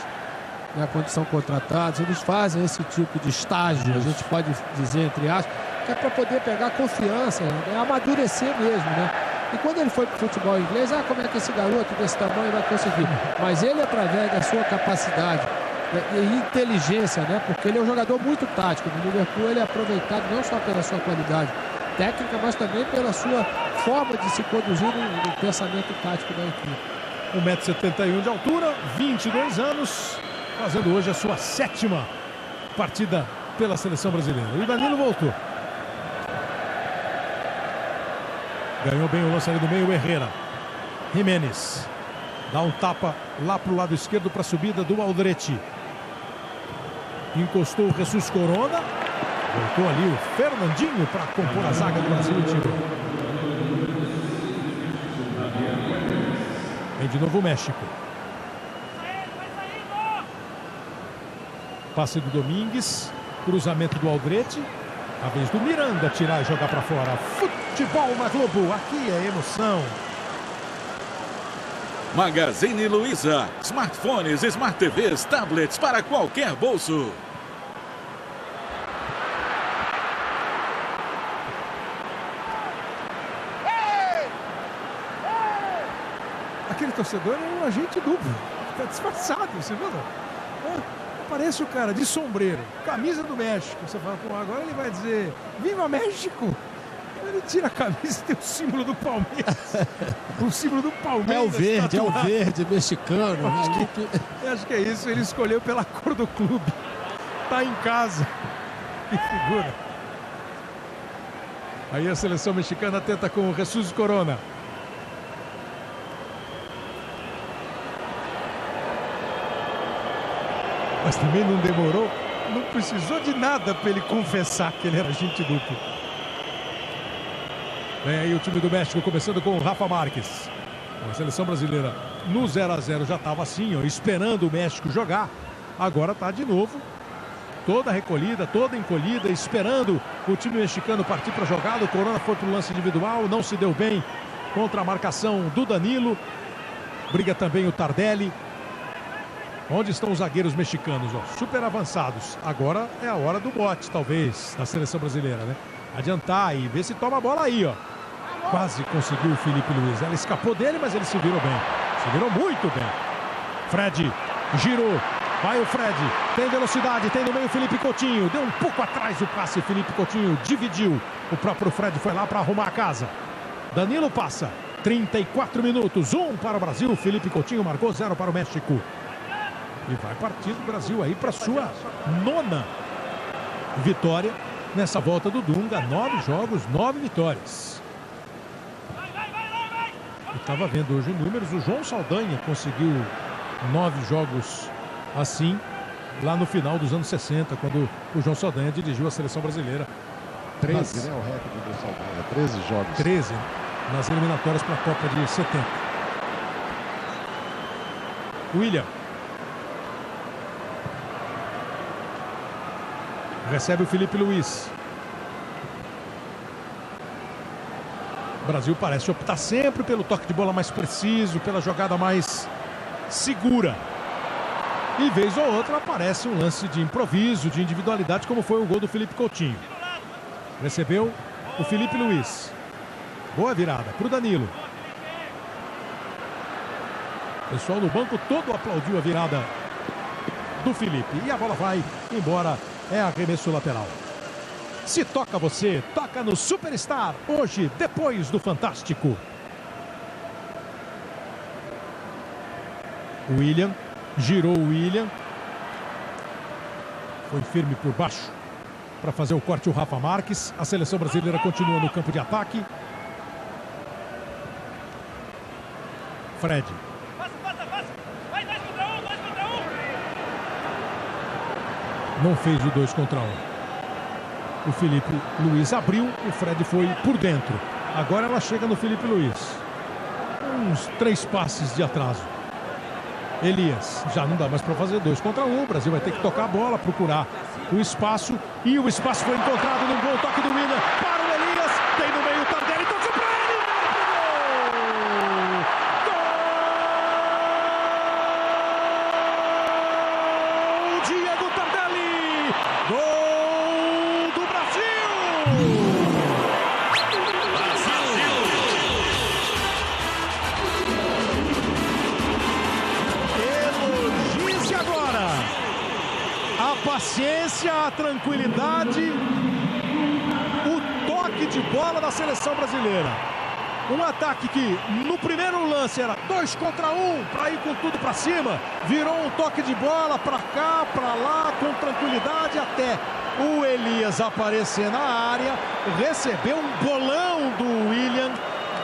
né, quando são contratados, eles fazem esse tipo de estágio, a gente pode dizer, entre aspas, que é para poder pegar confiança, né, amadurecer mesmo, né? E quando ele foi para o futebol inglês, como é que esse garoto desse tamanho vai conseguir? Mas ele, através da sua capacidade e inteligência, né? Porque ele é um jogador muito tático. No Liverpool ele é aproveitado não só pela sua qualidade técnica, mas também pela sua forma de se conduzir no pensamento tático da equipe. 1,71 m de altura, 22 anos, fazendo hoje a sua 7ª partida pela seleção brasileira. E o Danilo voltou. Ganhou bem o lance ali do meio, o Herrera. Jimenez dá um tapa lá para o lado esquerdo para a subida do Aldrete. Encostou o Jesus Corona. Voltou ali o Fernandinho para compor a zaga do Brasil. Vem de novo o México. Passe do Domingues. Cruzamento do Aldrete. A vez do Miranda tirar e jogar para fora. Futebol na Globo. Aqui é emoção. Magazine Luiza. Smartphones, Smart TVs, tablets para qualquer bolso. Aquele torcedor é um agente duplo. Está disfarçado, você viu? Aparece o cara de sombreiro, camisa do México. Você fala, agora ele vai dizer, viva México! Ele tira a camisa e tem o símbolo do Palmeiras. O símbolo do Palmeiras. É o verde mexicano. Acho que é isso, ele escolheu pela cor do clube. Tá em casa. Que figura. Aí a seleção mexicana tenta com o Jesus Corona. Mas também não demorou, não precisou de nada para ele confessar que ele era agente duplo. Vem aí o time do México começando com o Rafa Marques. A seleção brasileira no 0-0 já estava assim, esperando o México jogar. Agora está de novo, toda recolhida, toda encolhida, esperando o time mexicano partir para a jogada. O Corona foi para o lance individual, não se deu bem contra a marcação do Danilo. Briga também o Tardelli. Onde estão os zagueiros mexicanos? Super avançados. Agora é a hora do bote, talvez, da seleção brasileira, né? Adiantar e ver se toma a bola aí, Quase conseguiu o Felipe Luiz. Ela escapou dele, mas ele se virou bem. Se virou muito bem. Fred girou. Vai o Fred. Tem velocidade, tem no meio o Felipe Coutinho. Deu um pouco atrás o passe. Felipe Coutinho dividiu. O próprio Fred foi lá para arrumar a casa. Danilo passa. 34 minutos. 1 para o Brasil. Felipe Coutinho marcou 0 para o México. E vai partir do Brasil aí para sua 9ª vitória nessa volta do Dunga. 9 jogos, 9 vitórias. Eu estava vendo hoje números, o João Saldanha conseguiu 9 jogos assim, lá no final dos anos 60, quando o João Saldanha dirigiu a seleção brasileira. 13, né? O recorde do Saldanha, 13 jogos. 13 nas eliminatórias para a Copa de 70. William. Recebe o Felipe Luiz. O Brasil parece optar sempre pelo toque de bola mais preciso, pela jogada mais segura. E vez ou outra aparece um lance de improviso, de individualidade, como foi o gol do Felipe Coutinho. Recebeu o Felipe Luiz. Boa virada para o Danilo. O pessoal no banco todo aplaudiu a virada do Felipe. E a bola vai embora. É arremesso lateral. Se toca você, toca no Superstar. Hoje, depois do Fantástico. William. Girou o William. Foi firme por baixo para fazer o corte o Rafa Marques. A seleção brasileira continua no campo de ataque. Fred. Não fez o 2 contra 1. O Felipe Luiz abriu, o Fred foi por dentro. Agora ela chega no Felipe Luiz. Uns 3 passes de atraso. Elias, já não dá mais para fazer 2 contra 1. O Brasil vai ter que tocar a bola, procurar o espaço. E o espaço foi encontrado no gol, toque do William para o Elias. Tem no meio o Tardelli, toque para ele. Gol! Diego Tardelli. Gol do Brasil! Elogie-se agora a paciência, a tranquilidade, o toque de bola da seleção brasileira. Um ataque que no primeiro lance era 2 contra 1 para ir com tudo para cima. Virou um toque de bola para cá, para lá, com tranquilidade, até o Elias aparecer na área. Recebeu um bolão do William.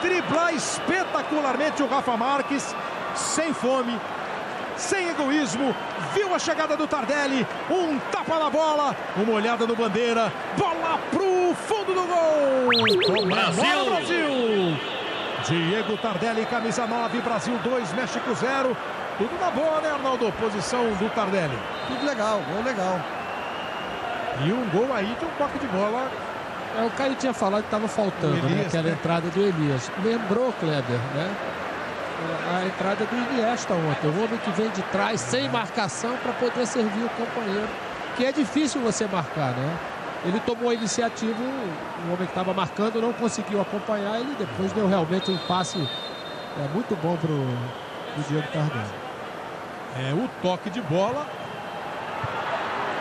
Driblar espetacularmente o Rafa Marques. Sem fome, sem egoísmo. Viu a chegada do Tardelli. Um tapa na bola. Uma olhada no Bandeira. Bola pro fundo do gol. Brasil! Diego Tardelli, camisa 9, Brasil 2, México 0. Tudo na boa, né, Arnaldo? Posição do Tardelli. Tudo legal, gol legal. E um gol aí de um toque de bola. O Caio tinha falado que estava faltando, Elias, né? Aquela entrada do Elias. Lembrou, Kleber, né? A entrada do Iniesta ontem. O homem que vem de trás, sem marcação, para poder servir o companheiro. Que é difícil você marcar, né? Ele tomou a iniciativa, o homem que estava marcando não conseguiu acompanhar. Ele depois deu realmente um passe muito bom pro Diego Tardelli. É o toque de bola.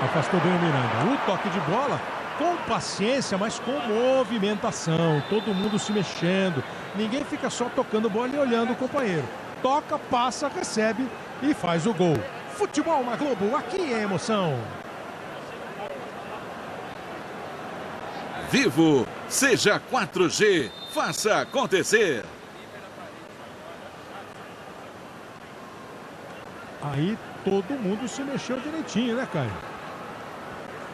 Afastou bem o Miranda. O toque de bola com paciência, mas com movimentação. Todo mundo se mexendo. Ninguém fica só tocando bola e olhando o companheiro. Toca, passa, recebe e faz o gol. Futebol na Globo, aqui é emoção. Vivo, seja 4G, faça acontecer. Aí todo mundo se mexeu direitinho, né, Caio?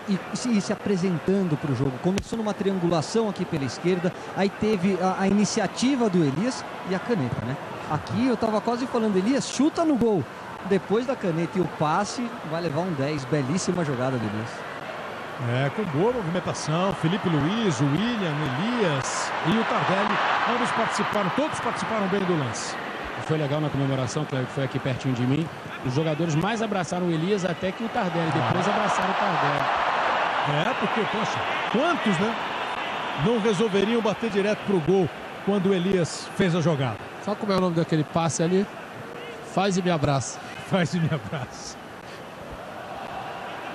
E se apresentando para o jogo. Começou numa triangulação aqui pela esquerda, aí teve a iniciativa do Elias e a caneta, né? Aqui eu estava quase falando, Elias, chuta no gol. Depois da caneta e o passe, vai levar um 10. Belíssima jogada do Elias. Com boa movimentação, Felipe Luiz, o William, Elias e o Tardelli, todos participaram bem do lance. Foi legal na comemoração, que foi aqui pertinho de mim. Os jogadores mais abraçaram o Elias até que o Tardelli, depois abraçaram o Tardelli. Porque, poxa, quantos, né, não resolveriam bater direto pro gol quando o Elias fez a jogada? Sabe como é o nome daquele passe ali? Faz e me abraça. Faz e me abraça.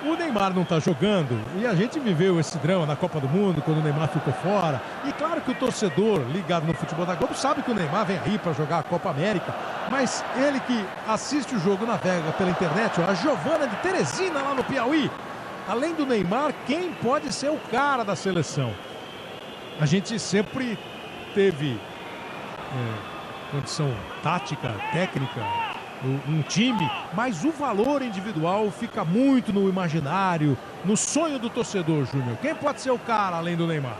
O Neymar não está jogando e a gente viveu esse drama na Copa do Mundo quando o Neymar ficou fora. E claro que o torcedor ligado no futebol da Globo sabe que o Neymar vem aí para jogar a Copa América. Mas ele que assiste o jogo, navega pela internet, a Giovana de Teresina lá no Piauí. Além do Neymar, quem pode ser o cara da seleção? A gente sempre teve condição tática, técnica, um time, mas o valor individual fica muito no imaginário, no sonho do torcedor, Júnior. Quem pode ser o cara além do Neymar?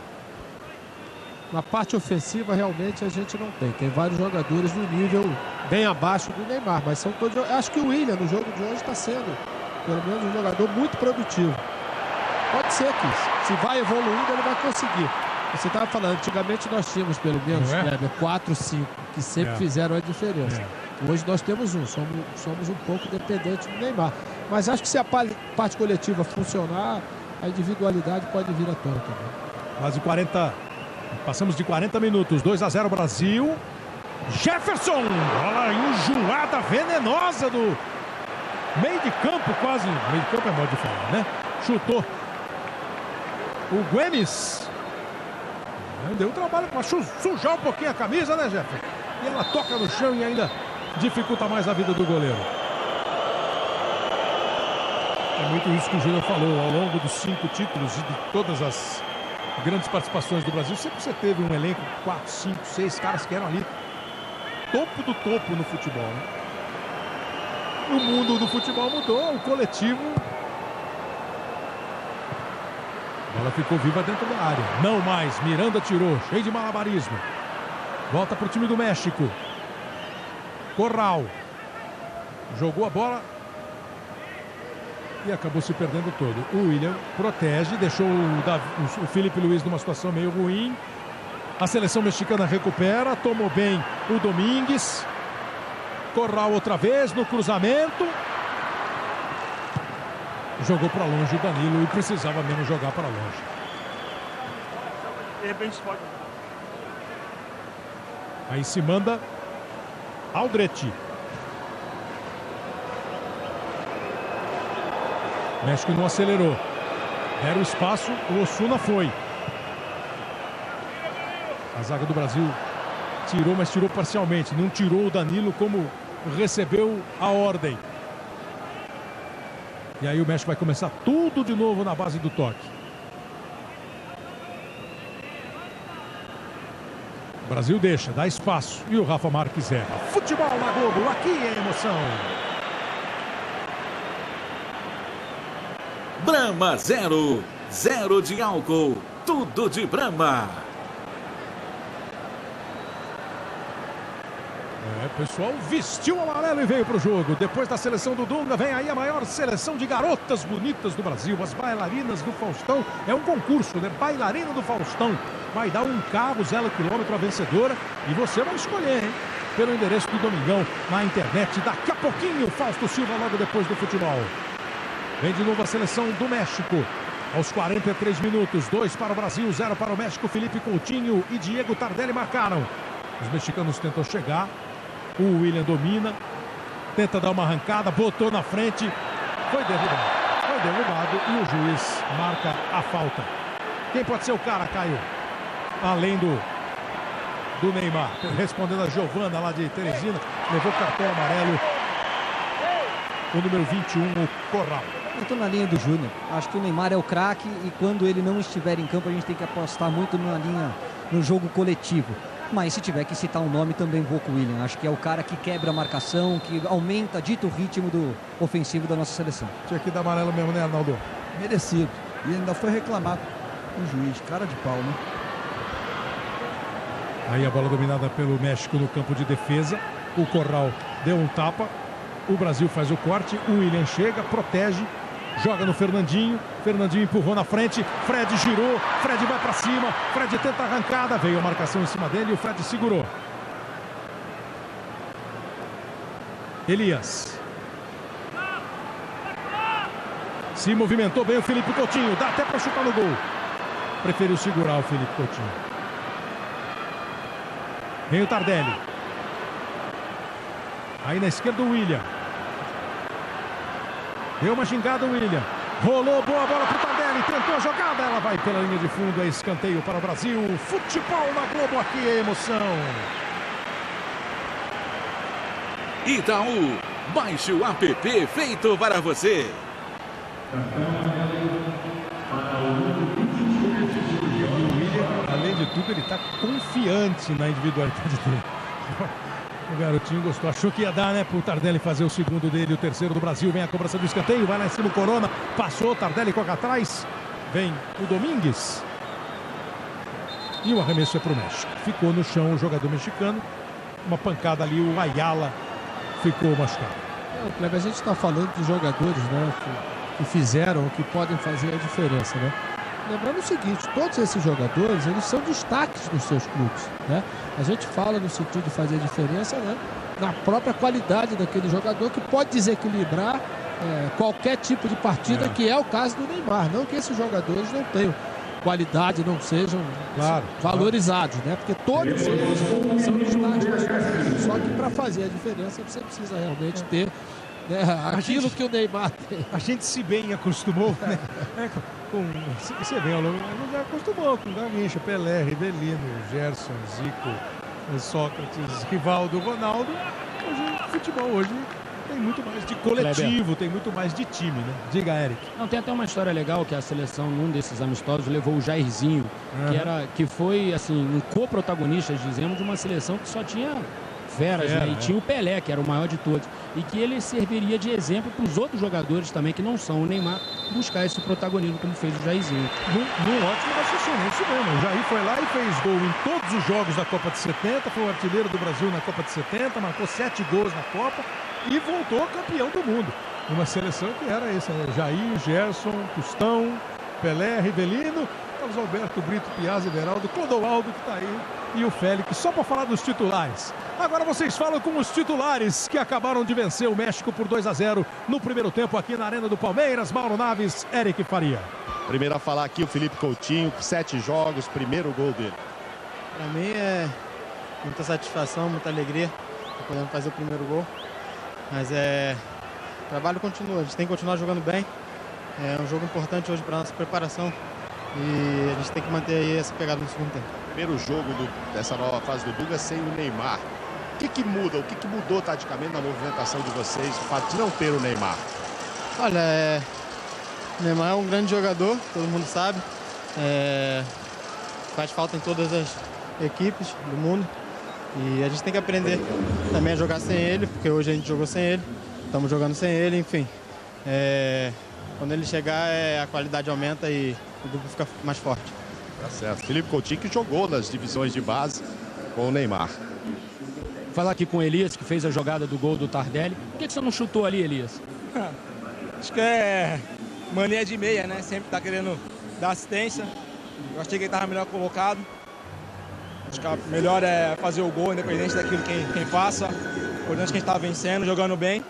Na parte ofensiva, realmente, a gente não tem. Tem vários jogadores no nível bem abaixo do Neymar, mas são todos... Acho que o William, no jogo de hoje, está sendo, pelo menos, um jogador muito produtivo. Pode ser que, se vai evoluindo, ele vai conseguir. Você estava falando, antigamente nós tínhamos, pelo menos, 4, 5, que sempre fizeram a diferença. Hoje nós temos um, somos um pouco dependentes do Neymar. Mas acho que se a parte coletiva funcionar, a individualidade pode vir à tona também. Quase 40... Passamos de 40 minutos, 2-0 Brasil. Jefferson, bola enjoada venenosa do meio de campo, quase. Meio de campo é modo de falar, né? Chutou o Gomes. Deu trabalho para sujar um pouquinho a camisa, né, Jefferson? E ela toca no chão e ainda dificulta mais a vida do goleiro. É muito isso que o Júnior falou. Ao longo dos 5 títulos e de todas as grandes participações do Brasil, sempre você teve um elenco, 4, 5, 6 caras que eram ali topo do topo no futebol, né? O mundo do futebol mudou, o coletivo. A bola ficou viva dentro da área. Não mais, Miranda tirou, cheio de malabarismo. Volta para o time do México. Corral jogou a bola e acabou se perdendo todo. O William protege, deixou o Felipe Luiz numa situação meio ruim. A seleção mexicana recupera, tomou bem o Domingues. Corral outra vez no cruzamento. Jogou para longe o Danilo e precisava mesmo jogar para longe. De repente pode. Aí se manda Aldrete. México não acelerou. Era o espaço, o Osuna foi. A zaga do Brasil tirou, mas tirou parcialmente. Não tirou o Danilo como recebeu a ordem. E aí o México vai começar tudo de novo na base do toque. O Brasil deixa, dá espaço. E o Rafa Marques erra. Futebol na Globo, aqui é emoção. Brahma 0, 0 de álcool, tudo de Brahma. O pessoal vestiu o amarelo e veio para o jogo. Depois da seleção do Dunga, vem aí a maior seleção de garotas bonitas do Brasil. As bailarinas do Faustão. É um concurso, né? Bailarina do Faustão. Vai dar um carro 0 km a vencedora. E você vai escolher, hein? Pelo endereço do Domingão na internet. Daqui a pouquinho, Fausto Silva, logo depois do futebol. Vem de novo a seleção do México. Aos 43 minutos, 2 para o Brasil, 0 para o México. Felipe Coutinho e Diego Tardelli marcaram. Os mexicanos tentam chegar. O William domina. Tenta dar uma arrancada, botou na frente. Foi derrubado e o juiz marca a falta. Quem pode ser o cara, Caio? Além do Neymar. Respondendo a Giovana lá de Teresina. Levou cartão amarelo. O número 21, o Corral. Eu estou na linha do Júnior. Acho que o Neymar é o craque e quando ele não estiver em campo a gente tem que apostar muito na linha, no jogo coletivo. Mas se tiver que citar um nome também vou com o William. Acho que é o cara que quebra a marcação, que aumenta dito o ritmo do ofensivo da nossa seleção. Tinha que dar amarelo mesmo, né, Arnaldo? Merecido. E ainda foi reclamado o juiz. Cara de pau, né? Aí a bola dominada pelo México no campo de defesa. O Corral deu um tapa. O Brasil faz o corte. O William chega, protege. Joga no Fernandinho. Fernandinho empurrou na frente. Fred girou. Fred vai para cima. Fred tenta a arrancada. Veio a marcação em cima dele e o Fred segurou. Elias. Se movimentou bem o Felipe Coutinho. Dá até para chutar no gol. Preferiu segurar o Felipe Coutinho. Vem o Tardelli. Aí na esquerda o William. Deu uma gingada o William. Rolou, boa bola pro Tardelli. Tentou a jogada. Ela vai pela linha de fundo. É escanteio para o Brasil. Futebol na Globo. Aqui é emoção. Itaú. Baixe o app feito para você. O William, além de tudo, ele está confiante na individualidade dele. O garotinho gostou, achou que ia dar, né, pro Tardelli fazer o segundo dele, o terceiro do Brasil. Vem a cobrança do escanteio, vai lá em cima o Corona, passou, Tardelli corre atrás, vem o Domingues. E o arremesso é pro México. Ficou no chão o jogador mexicano, uma pancada ali, o Ayala ficou machucado. A gente está falando de jogadores, né, que fizeram, que podem fazer a diferença, né? Lembrando o seguinte, todos esses jogadores, eles são destaques nos seus clubes, né? A gente fala no sentido de fazer diferença, né, na própria qualidade daquele jogador, que pode desequilibrar qualquer tipo de partida, que é o caso do Neymar. Não que esses jogadores não tenham qualidade, não sejam valorizados, né? Porque todos eles são destaques. Só que para fazer a diferença, você precisa realmente ter, né, aquilo que o Neymar tem. A gente se bem acostumou, né? Você bem ao longo, já acostumou com Garrincha, Pelé, Rivelino, Gerson, Zico, Sócrates, Rivaldo, Ronaldo. Hoje, futebol hoje tem muito mais de coletivo, tem muito mais de time, né? Diga, Eric. Não, tem até uma história legal que a seleção, num desses amistosos, levou o que que foi, assim, um co-protagonista, dizemos, de uma seleção que só tinha feras, né? E tinha o Pelé, que era o maior de todos. E que ele serviria de exemplo para os outros jogadores também, que não são o Neymar, buscar esse protagonismo, como fez o Jairzinho. Num ótimo raciocínio, isso mesmo. O Jair foi lá e fez gol em todos os jogos da Copa de 70, foi o artilheiro do Brasil na Copa de 70, marcou 7 gols na Copa e voltou campeão do mundo. Uma seleção que era essa, né? Jair, Gerson, Tostão, Pelé, Rivelino, Carlos Alberto, Brito, Piazza, Everaldo, Clodoaldo, que está aí, e o Félix, só para falar dos titulares. Agora vocês falam com os titulares que acabaram de vencer o México por 2-0 no primeiro tempo aqui na Arena do Palmeiras. Mauro Naves, Eric Faria. Primeiro a falar aqui o Felipe Coutinho, 7 jogos, primeiro gol dele. Para mim é muita satisfação, muita alegria podendo fazer o primeiro gol. Mas o trabalho continua, a gente tem que continuar jogando bem. É um jogo importante hoje para a nossa preparação e a gente tem que manter aí essa pegada no segundo tempo. Primeiro jogo dessa nova fase do Dunga sem o Neymar. O que muda? O que mudou taticamente na movimentação de vocês, o fato de não ter o Neymar? Olha, o Neymar é um grande jogador, todo mundo sabe. Faz falta em todas as equipes do mundo. E a gente tem que aprender também a jogar sem ele, porque hoje a gente jogou sem ele, estamos jogando sem ele, enfim. Quando ele chegar, a qualidade aumenta e o grupo fica mais forte. Tá certo. Felipe Coutinho que jogou nas divisões de base com o Neymar. Vou falar aqui com o Elias, que fez a jogada do gol do Tardelli. Por que você não chutou ali, Elias? Acho que é mania de meia, né? Sempre tá querendo dar assistência. Eu achei que ele estava melhor colocado. Acho que o melhor é fazer o gol, independente daquilo quem faça. O importante é que a gente está vencendo, jogando bem.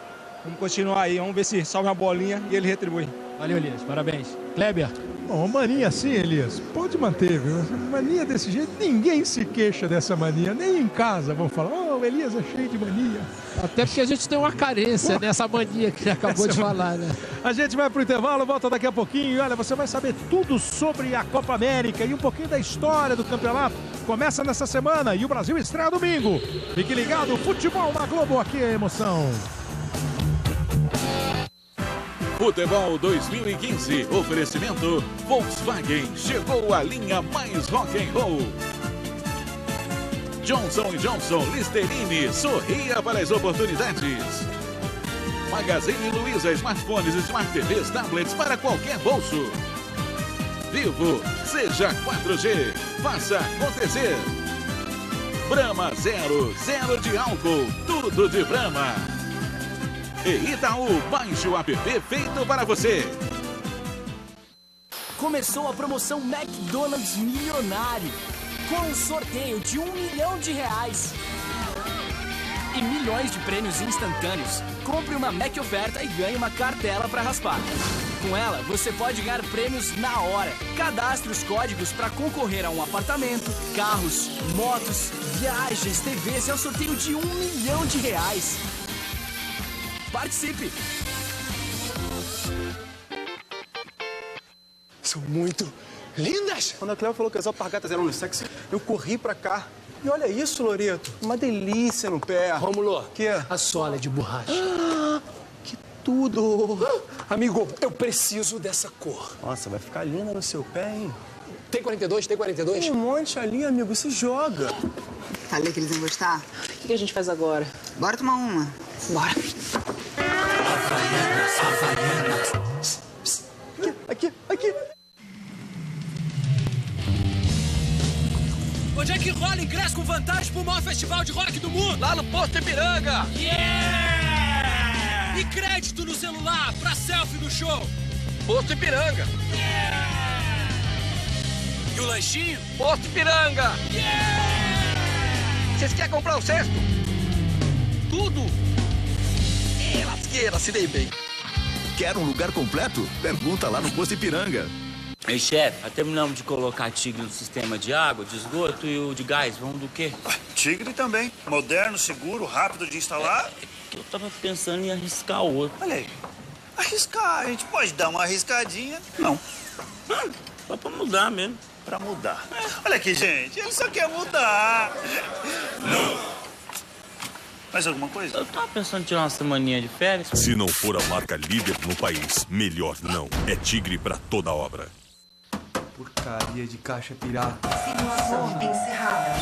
Vamos continuar aí, vamos ver se sobe uma bolinha e ele retribui. Valeu, Elias, parabéns. Kleber. Bom, mania assim, Elias, pode manter, viu? Mania desse jeito, ninguém se queixa dessa mania, nem em casa vão falar, o Elias é cheio de mania. Até porque a gente tem uma carência nessa mania que acabou de falar, né? A gente vai pro intervalo, volta daqui a pouquinho e olha, você vai saber tudo sobre a Copa América e um pouquinho da história do campeonato. Começa nessa semana e o Brasil estreia domingo. Fique ligado, futebol na Globo, aqui é emoção. Futebol 2015, oferecimento Volkswagen, chegou a linha mais rock and roll. Johnson & Johnson, Listerine, sorria para as oportunidades. Magazine Luiza, smartphones, smart TVs, tablets para qualquer bolso. Vivo, seja 4G, faça acontecer. Brahma 0, 0 de álcool, tudo de Brahma. E Itaú, baixe o app feito para você. Começou a promoção McDonald's Milionário, com um sorteio de R$1 milhão. E milhões de prêmios instantâneos. Compre uma Mac Oferta e ganhe uma cartela para raspar. Com ela, você pode ganhar prêmios na hora. Cadastre os códigos para concorrer a um apartamento, carros, motos, viagens, TVs e ao sorteio de R$1 milhão. Participe! São muito lindas! Quando a Cleo falou que as alpargatas eram unissex, eu corri pra cá. E olha isso, Loreto. Uma delícia no pé. Rômulo, que? A sola é de borracha. Que tudo! Amigo, eu preciso dessa cor. Nossa, vai ficar linda no seu pé, hein? Tem 42? Tem 42? Tem um monte ali, amigo. Se joga. Falei que eles iam gostar? O que a gente faz agora? Bora tomar uma. Bora. Aqui. Onde é que rola ingresso com vantagem pro maior festival de rock do mundo? Lá no Posto Ipiranga! Yeah! E crédito no celular pra selfie do show? Posto Ipiranga! Yeah! E o lanchinho? Posto Ipiranga! Yeah! Vocês querem comprar o cesto? Tudo! Lasqueira, se dei bem. Quer um lugar completo? Pergunta lá no Posto Ipiranga. Ei, chefe, terminamos de colocar Tigre no sistema de água, de esgoto e o de gás. Vamos do quê? Tigre também. Moderno, seguro, rápido de instalar. Eu tava pensando em arriscar outro. Olha aí. Arriscar. A gente pode dar uma arriscadinha. Não. Só pra mudar mesmo. Pra mudar. Olha aqui, gente. Ele só quer mudar. Não. Mais alguma coisa? Eu tava pensando em tirar uma semaninha de férias. Se não for a marca líder no país, melhor não. É Tigre pra toda obra. Porcaria de caixa pirata. Simulação encerrada.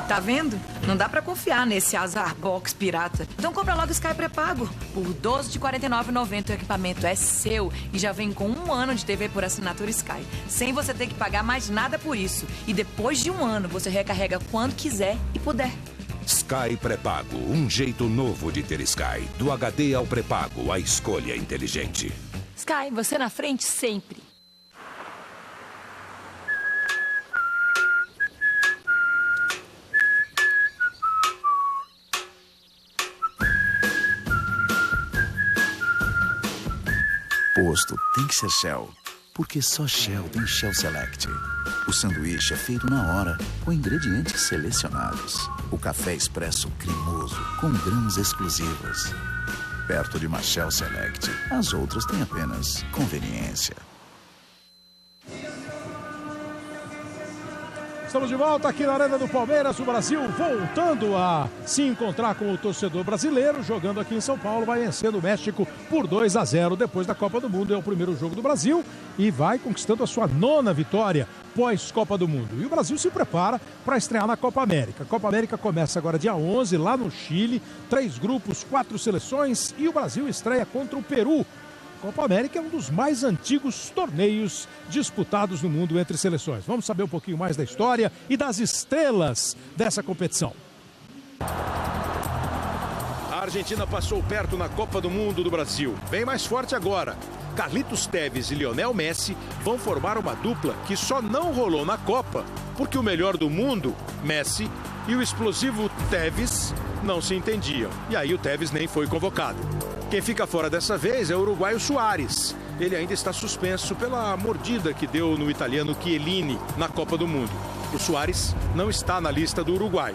Tá vendo? Não dá pra confiar nesse Azar Box pirata. Então compra logo Sky pré-pago. Por R$12 de R$ 49,90 o equipamento é seu e já vem com 1 ano de TV por assinatura Sky. Sem você ter que pagar mais nada por isso. E depois de 1 ano você recarrega quando quiser e puder. Sky pré-pago, um jeito novo de ter Sky. Do HD ao pré-pago, a escolha inteligente. Sky, você na frente sempre. Posto tem que ser Shell, porque só Shell tem Shell Select. O sanduíche é feito na hora, com ingredientes selecionados. O café expresso cremoso, com grãos exclusivos. Perto de uma Shell Select, as outras têm apenas conveniência. Estamos de volta aqui na Arena do Palmeiras, o Brasil voltando a se encontrar com o torcedor brasileiro, jogando aqui em São Paulo, vai vencendo o México por 2-0 depois da Copa do Mundo. É o primeiro jogo do Brasil e vai conquistando a sua 9ª vitória pós-Copa do Mundo. E o Brasil se prepara para estrear na Copa América. A Copa América começa agora dia 11, lá no Chile, 3 grupos, 4 seleções e o Brasil estreia contra o Peru. Copa América é um dos mais antigos torneios disputados no mundo entre seleções. Vamos saber um pouquinho mais da história e das estrelas dessa competição. A Argentina passou perto na Copa do Mundo do Brasil. Vem mais forte agora. Carlitos Tevez e Lionel Messi vão formar uma dupla que só não rolou na Copa porque o melhor do mundo, Messi, e o explosivo Tevez não se entendiam. E aí o Tevez nem foi convocado. Quem fica fora dessa vez é o uruguaio Suárez. Ele ainda está suspenso pela mordida que deu no italiano Chiellini na Copa do Mundo. O Suárez não está na lista do Uruguai.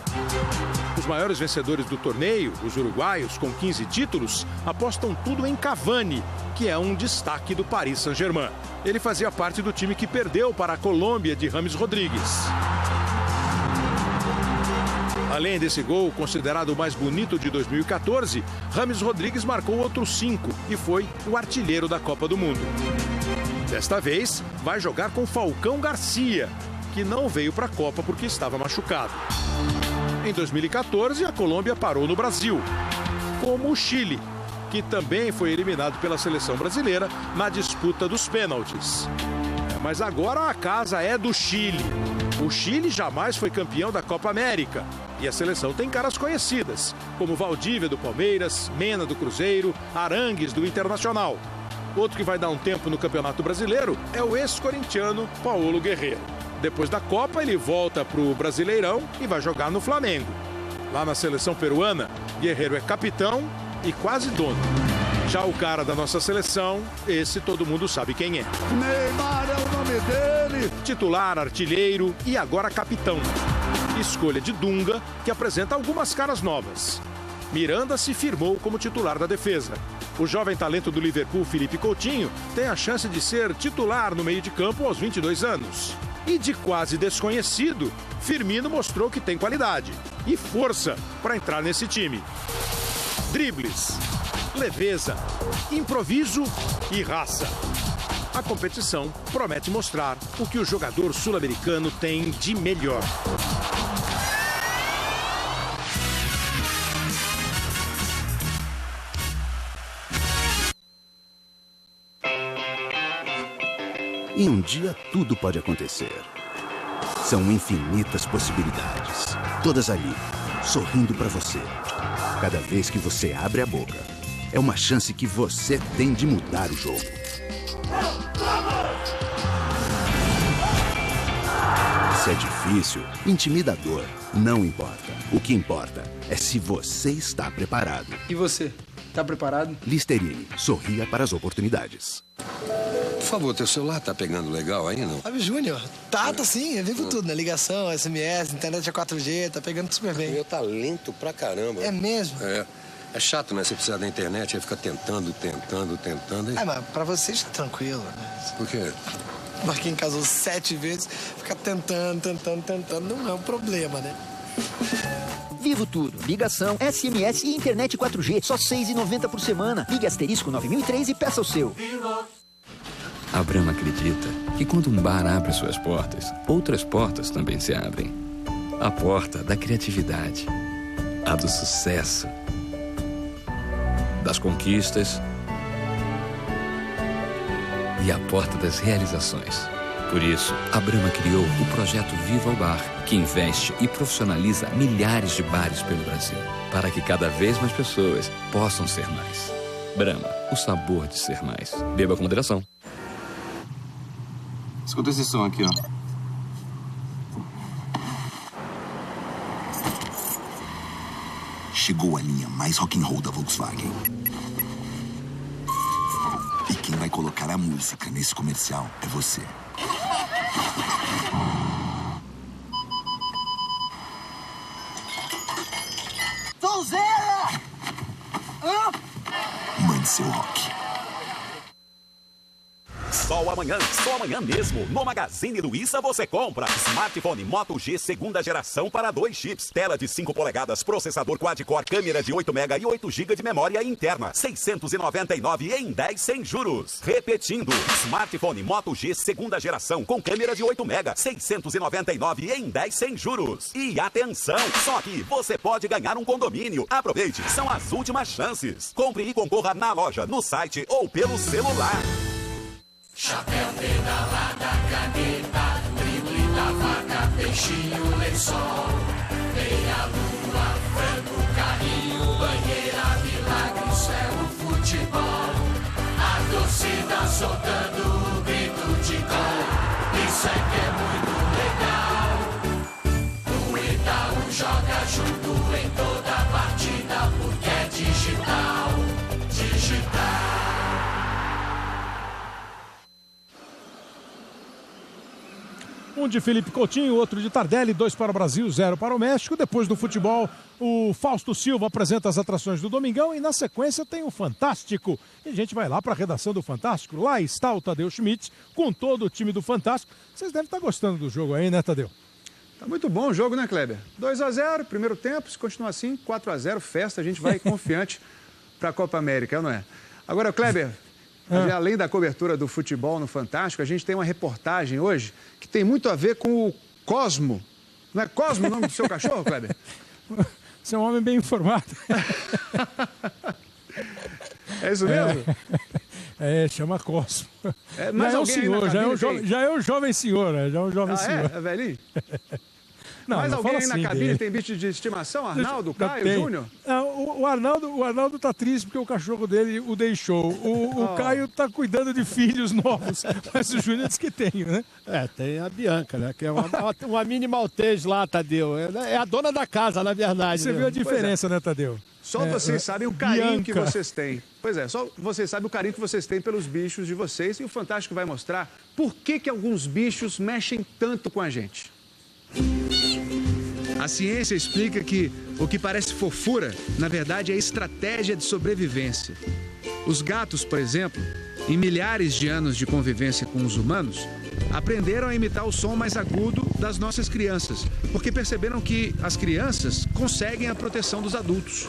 Os maiores vencedores do torneio, os uruguaios, com 15 títulos, apostam tudo em Cavani, que é um destaque do Paris Saint-Germain. Ele fazia parte do time que perdeu para a Colômbia de James Rodríguez. Além desse gol, considerado o mais bonito de 2014, James Rodríguez marcou outros 5 e foi o artilheiro da Copa do Mundo. Desta vez, vai jogar com Falcão Garcia, que não veio para a Copa porque estava machucado. Em 2014, a Colômbia parou no Brasil, como o Chile, que também foi eliminado pela seleção brasileira na disputa dos pênaltis. Mas agora a casa é do Chile. O Chile jamais foi campeão da Copa América. E a seleção tem caras conhecidas, como Valdívia do Palmeiras, Mena do Cruzeiro, Arangues do Internacional. Outro que vai dar um tempo no Campeonato Brasileiro é o ex-corintiano Paulo Guerreiro. Depois da Copa, ele volta para o Brasileirão e vai jogar no Flamengo. Lá na seleção peruana, Guerreiro é capitão e quase dono. Já o cara da nossa seleção, esse todo mundo sabe quem é. Neymar é o nome dele. Titular, artilheiro e agora capitão. Escolha de Dunga, que apresenta algumas caras novas. Miranda se firmou como titular da defesa. O jovem talento do Liverpool, Felipe Coutinho, tem a chance de ser titular no meio de campo aos 22 anos. E de quase desconhecido, Firmino mostrou que tem qualidade e força para entrar nesse time. Dribles, leveza, improviso e raça. A competição promete mostrar o que o jogador sul-americano tem de melhor. Em um dia, tudo pode acontecer. São infinitas possibilidades. Todas ali, sorrindo para você. Cada vez que você abre a boca, é uma chance que você tem de mudar o jogo. Se é difícil, intimidador, não importa. O que importa é se você está preparado. E você, está preparado? Listerine, sorria para as oportunidades. Por favor, teu celular tá pegando legal aí, não? Fábio Júnior, tá sim, vem com tudo, né? Ligação, SMS, internet a 4G, tá pegando super bem. O meu tá lento pra caramba. É mesmo? É chato, né? Você precisar da internet, aí fica tentando. E... mas pra você está tranquilo, né? Por quê? Pra quem casou 7 vezes, fica tentando, não é um problema, né? Vivo Tudo. Ligação, SMS e internet 4G. Só R$ 6,90 por semana. Ligue asterisco 9003 e peça o seu. A Brahma acredita que quando um bar abre suas portas, outras portas também se abrem. A porta da criatividade, a do sucesso, das conquistas e a porta das realizações. Por isso, a Brahma criou o projeto Viva o Bar, que investe e profissionaliza milhares de bares pelo Brasil, para que cada vez mais pessoas possam ser mais. Brahma, o sabor de ser mais. Beba com moderação. Escuta esse som aqui, ó. Chegou a linha mais rock'n'roll da Volkswagen. E quem vai colocar a música nesse comercial é você. Sonzeira! Mande seu rock. Só amanhã mesmo, no Magazine Luiza você compra smartphone Moto G segunda geração para 2 chips, tela de 5 polegadas, processador quad-core, câmera de 8 MB e 8 GB de memória interna, 699 em 10 sem juros. Repetindo, smartphone Moto G segunda geração com câmera de 8 MB, 699 em 10 sem juros. E atenção, só que você pode ganhar um condomínio. Aproveite, são as últimas chances. Compre e concorra na loja, no site ou pelo celular. Chapéu, pedalada, caneta, drible da vaca, peixinho, lençol, meia lua, frango, carrinho, banheira, milagre, isso é o futebol. A torcida soltando o grito de gol, isso é que é muito legal. O Itaú joga junto em toda a partida, porque é digital. Um de Felipe Coutinho, outro de Tardelli, 2 para o Brasil, 0 para o México. Depois do futebol, o Fausto Silva apresenta as atrações do Domingão e na sequência tem o Fantástico. E a gente vai lá para a redação do Fantástico. Lá está o Tadeu Schmidt com todo o time do Fantástico. Vocês devem estar gostando do jogo aí, né, Tadeu? Tá muito bom o jogo, né, Kleber? 2-0, primeiro tempo, se continuar assim, 4-0, festa, a gente vai confiante para a Copa América, não é? Agora, Kleber... Além da cobertura do futebol no Fantástico, a gente tem uma reportagem hoje que tem muito a ver com o Cosmo. Não é Cosmo o nome do seu cachorro, Kleber? Você é um homem bem informado. É isso mesmo? Chama Cosmo. Mas já é um senhor, já é um jovem senhor, já é um jovem senhor. É velhinho? Não, mas não alguém aí assim na cabine dele. tem bicho de estimação? Arnaldo, Caio, Júnior? O Arnaldo tá triste porque o cachorro dele o deixou. O Caio tá cuidando de filhos novos, mas o Júnior diz que tem, né? Tem a Bianca, né? Que é uma mini maltês lá, Tadeu. É a dona da casa, na verdade. Você viu a diferença, né, Tadeu? Só vocês sabem o carinho que Bianca. vocês têm. Pois é, só vocês sabem o carinho que vocês têm pelos bichos de vocês. E o Fantástico vai mostrar por que alguns bichos mexem tanto com a gente. A ciência explica que o que parece fofura, na verdade, é estratégia de sobrevivência. Os gatos, por exemplo, em milhares de anos de convivência com os humanos, aprenderam a imitar o som mais agudo das nossas crianças, porque perceberam que as crianças conseguem a proteção dos adultos.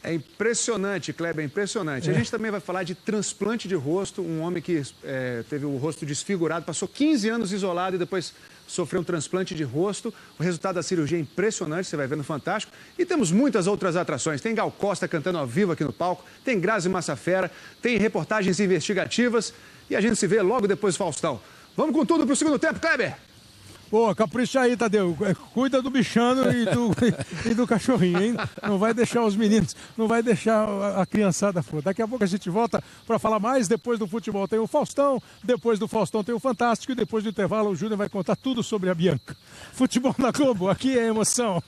É É impressionante, Kleber, é impressionante. A gente também vai falar de transplante de rosto, um homem que teve o rosto desfigurado, passou 15 anos isolado e depois sofreu um transplante de rosto. O resultado da cirurgia é impressionante, você vai ver no Fantástico. E temos muitas outras atrações. Tem Gal Costa cantando ao vivo aqui no palco, tem Grazi Massafera, tem reportagens investigativas e a gente se vê logo depois do Faustão. Vamos com tudo pro segundo tempo, Kleber! Pô, capricha aí, Tadeu. Cuida do bichano e do cachorrinho, hein? Não vai deixar os meninos, não vai deixar a criançada fora. Daqui a pouco a gente volta para falar mais. Depois do futebol tem o Faustão, depois do Faustão tem o Fantástico e depois do intervalo o Júnior vai contar tudo sobre a Bianca. Futebol na Globo, aqui é emoção.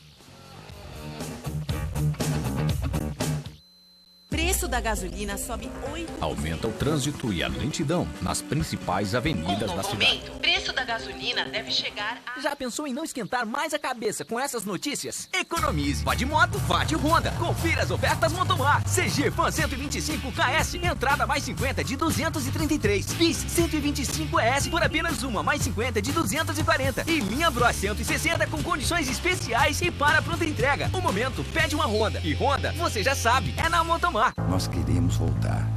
Preço da gasolina sobe 8%. Aumenta o trânsito e a lentidão nas principais avenidas da cidade. O preço da gasolina deve chegar a... Já pensou em não esquentar mais a cabeça com essas notícias? Economize. Vá de moto, vá de Honda. Confira as ofertas Motomar. CG Fan 125 KS, entrada mais 50 de 233. Bis 125 ES por apenas uma, mais 50 de 240. E linha Bro 160 com condições especiais e para pronta entrega. O momento pede uma Honda. E Honda, você já sabe, é na Motomar. Nós queremos voltar.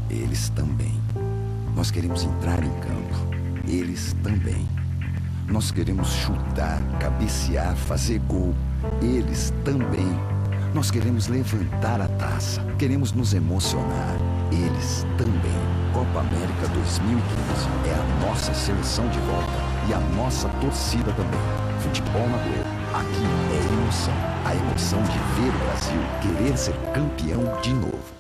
Eles também. Nós queremos entrar em campo. Eles também. Nós queremos chutar, cabecear, fazer gol. Eles também. Nós queremos levantar a taça. Queremos nos emocionar. Eles também. Copa América 2015 é a nossa seleção de volta e a nossa torcida também. Futebol na Globo. Aqui é emoção. A emoção de ver o Brasil querer ser campeão de novo.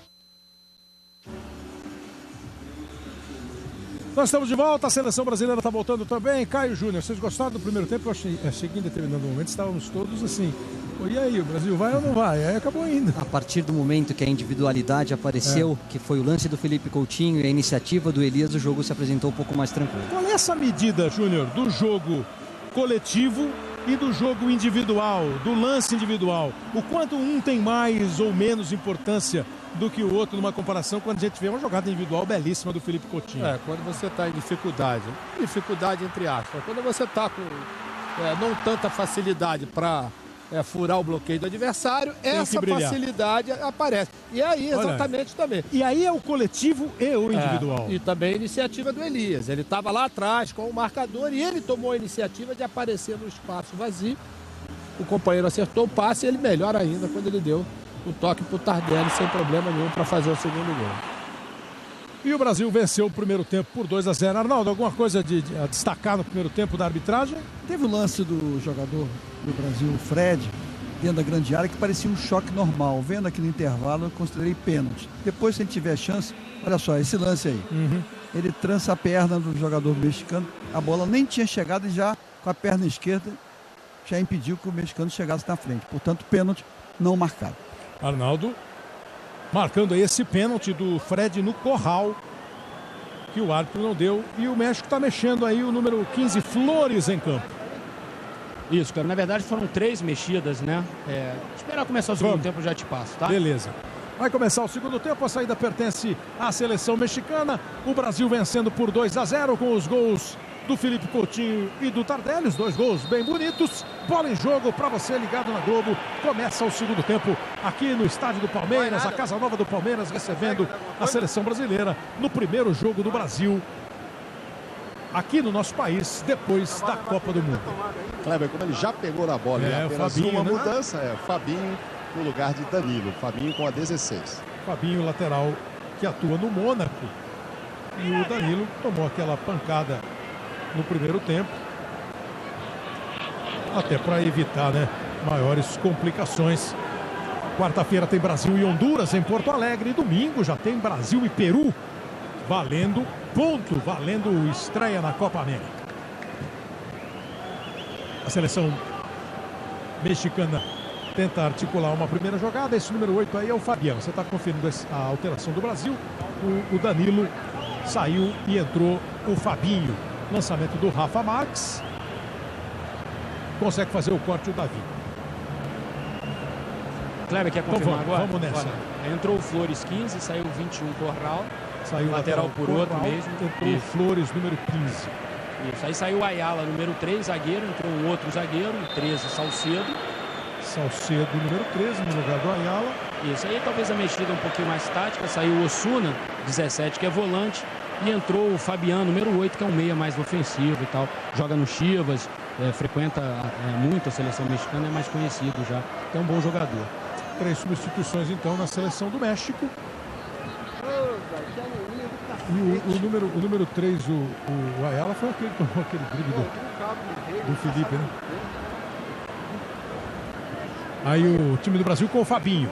Nós estamos de volta, a seleção brasileira está voltando também. Caio Júnior, vocês gostaram do primeiro tempo? Eu achei que em determinado momento estávamos todos assim. E aí, o Brasil vai ou não vai? Aí acabou indo. A partir do momento que a individualidade apareceu, que foi o lance do Felipe Coutinho e a iniciativa do Elias, o jogo se apresentou um pouco mais tranquilo. Qual é essa medida, Júnior, do jogo coletivo e do jogo individual, do lance individual? O quanto um tem mais ou menos importância do que o outro numa comparação quando a gente vê uma jogada individual belíssima do Felipe Coutinho? Quando você está em dificuldade entre aspas, quando você está com não tanta facilidade para furar o bloqueio do adversário, essa facilidade aparece. E aí, exatamente também. E aí é o coletivo e o individual. E também a iniciativa do Elias. Ele estava lá atrás com o marcador e ele tomou a iniciativa de aparecer no espaço vazio. O companheiro acertou o passe e ele melhor ainda quando ele deu o toque para o Tardelli sem problema nenhum para fazer o segundo gol. E o Brasil venceu o primeiro tempo por 2-0. Arnaldo, alguma coisa a destacar no primeiro tempo da arbitragem? Teve o lance do jogador do Brasil, o Fred, dentro da grande área, que parecia um choque normal. Vendo aqui no intervalo, eu considerei pênalti. Depois, se a gente tiver chance, olha só, esse lance aí. Ele trança a perna do jogador mexicano. A bola nem tinha chegado e já, com a perna esquerda, já impediu que o mexicano chegasse na frente. Portanto, pênalti não marcado. Arnaldo marcando aí esse pênalti do Fred no corral, que o árbitro não deu. E o México está mexendo aí o número 15, Flores, em campo. Isso, cara. Na verdade foram 3 mexidas, né? Esperar começar o segundo tempo, já te passo, tá? Beleza. Vai começar o segundo tempo, a saída pertence à seleção mexicana. O Brasil vencendo por 2-0 com os gols do Felipe Coutinho e do Tardelli, os 2 gols bem bonitos. Bola em jogo para você ligado na Globo. Começa o segundo tempo aqui no estádio do Palmeiras, a Casa Nova do Palmeiras recebendo a seleção brasileira no primeiro jogo do Brasil aqui no nosso país, depois da Copa do Mundo. Kleber, como ele já pegou na bola, apenas Fabinho, uma mudança, Fabinho no lugar de Danilo, Fabinho com a 16. Fabinho, lateral que atua no Mônaco, e o Danilo tomou aquela pancada no primeiro tempo, até para evitar, maiores complicações. Quarta-feira tem Brasil e Honduras em Porto Alegre, e domingo já tem Brasil e Peru, valendo ponto, valendo estreia na Copa América. A seleção mexicana tenta articular uma primeira jogada. Esse número 8 aí é o Fabião. Você está conferindo a alteração do Brasil. O Danilo saiu e entrou o Fabinho. Lançamento do Rafa Marques. Consegue fazer o corte o Davi. Kleber, quer confirmar agora? Vamos nessa. Entrou o Flores 15, saiu 21 Corral. Saiu lateral por outro mesmo. Entrou o Flores, número 15. Isso, aí saiu o Ayala, número 3, zagueiro. Entrou um outro zagueiro, 13, Salcedo. Salcedo, número 13, no lugar do Ayala. Isso aí, talvez a mexida um pouquinho mais tática. Saiu o Osuna, 17, que é volante. E entrou o Fabiano, número 8, que é um meia mais ofensivo e tal. Joga no Chivas, frequenta muito a seleção mexicana, é mais conhecido já. É um bom jogador. 3 substituições, então, na seleção do México. E o número 3, o Ayala, foi aquele que tomou aquele drible do Felipe, né? Aí o time do Brasil com o Fabinho.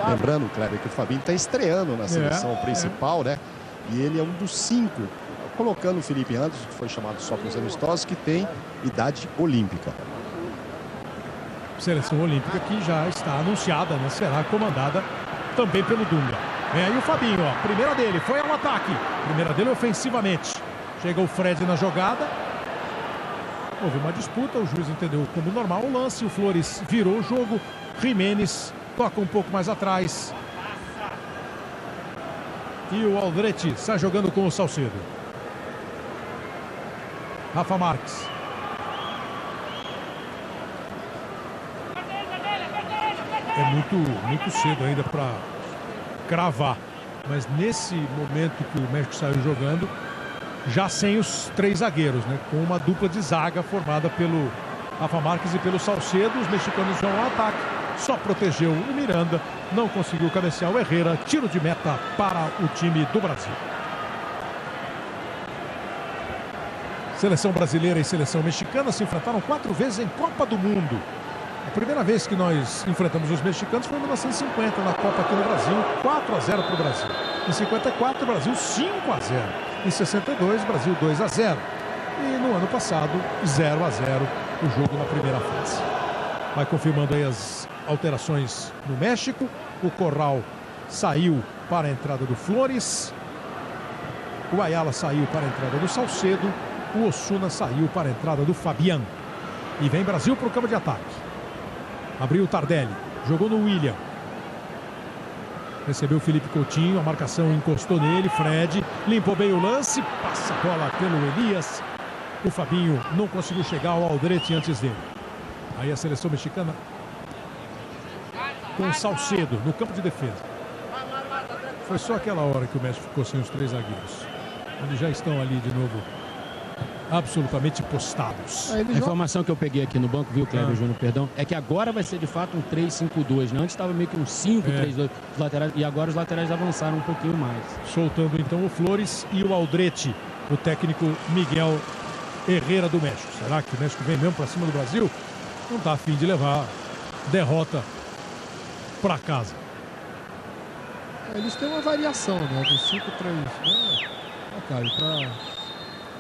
Lembrando, Kleber, que o Fabinho está estreando na seleção principal, né? E ele é um dos 5, colocando o Felipe Anderson, que foi chamado só para os amistosos, que tem idade olímpica. Seleção olímpica que já está anunciada, né? Será comandada também pelo Dunga. Vem aí o Fabinho, ó. Primeira dele, foi ao ataque. Primeira dele ofensivamente. Chega o Fred na jogada. Houve uma disputa, o juiz entendeu como normal o lance. O Flores virou o jogo. Jiménez toca um pouco mais atrás. E o Aldrete está jogando com o Salcedo. Rafa Marques. É muito cedo ainda para cravar. Mas nesse momento que o México saiu jogando, já sem os 3 zagueiros, né? Com uma dupla de zaga formada pelo Rafa Marques e pelo Salcedo. Os mexicanos vão ao ataque. Só protegeu o Miranda. Não conseguiu cabecear o Herrera. Tiro de meta para o time do Brasil. Seleção brasileira e seleção mexicana se enfrentaram 4 vezes em Copa do Mundo. A primeira vez que nós enfrentamos os mexicanos foi em 1950, na Copa aqui no Brasil, 4-0 para o Brasil. Em 54, o Brasil 5-0. Em 62, Brasil 2-0. E no ano passado, 0-0 o jogo na primeira fase. Vai confirmando aí as alterações no México. O Corral saiu para a entrada do Flores. O Ayala saiu para a entrada do Salcedo. O Osuna saiu para a entrada do Fabian. E vem Brasil para o campo de ataque. Abriu o Tardelli, jogou no William. Recebeu o Felipe Coutinho, a marcação encostou nele. Fred limpou bem o lance, passa a bola pelo Elias. O Fabinho não conseguiu chegar ao Aldrete antes dele. Aí a seleção mexicana com o Salcedo no campo de defesa. Foi só aquela hora que o México ficou sem os 3 zagueiros. Eles já estão ali de novo absolutamente postados. A informação que eu peguei aqui no banco, viu, Cléber Júnior, perdão, é que agora vai ser de fato um 3-5-2, né? Antes estava meio que um 5-3-2 laterais, e agora os laterais avançaram um pouquinho mais. Soltando então o Flores e o Aldrete, o técnico Miguel Herrera do México. Será que o México vem mesmo para cima do Brasil? Não está a fim de levar derrota para casa. Eles têm uma variação, né? Do 5-3, né? Caio,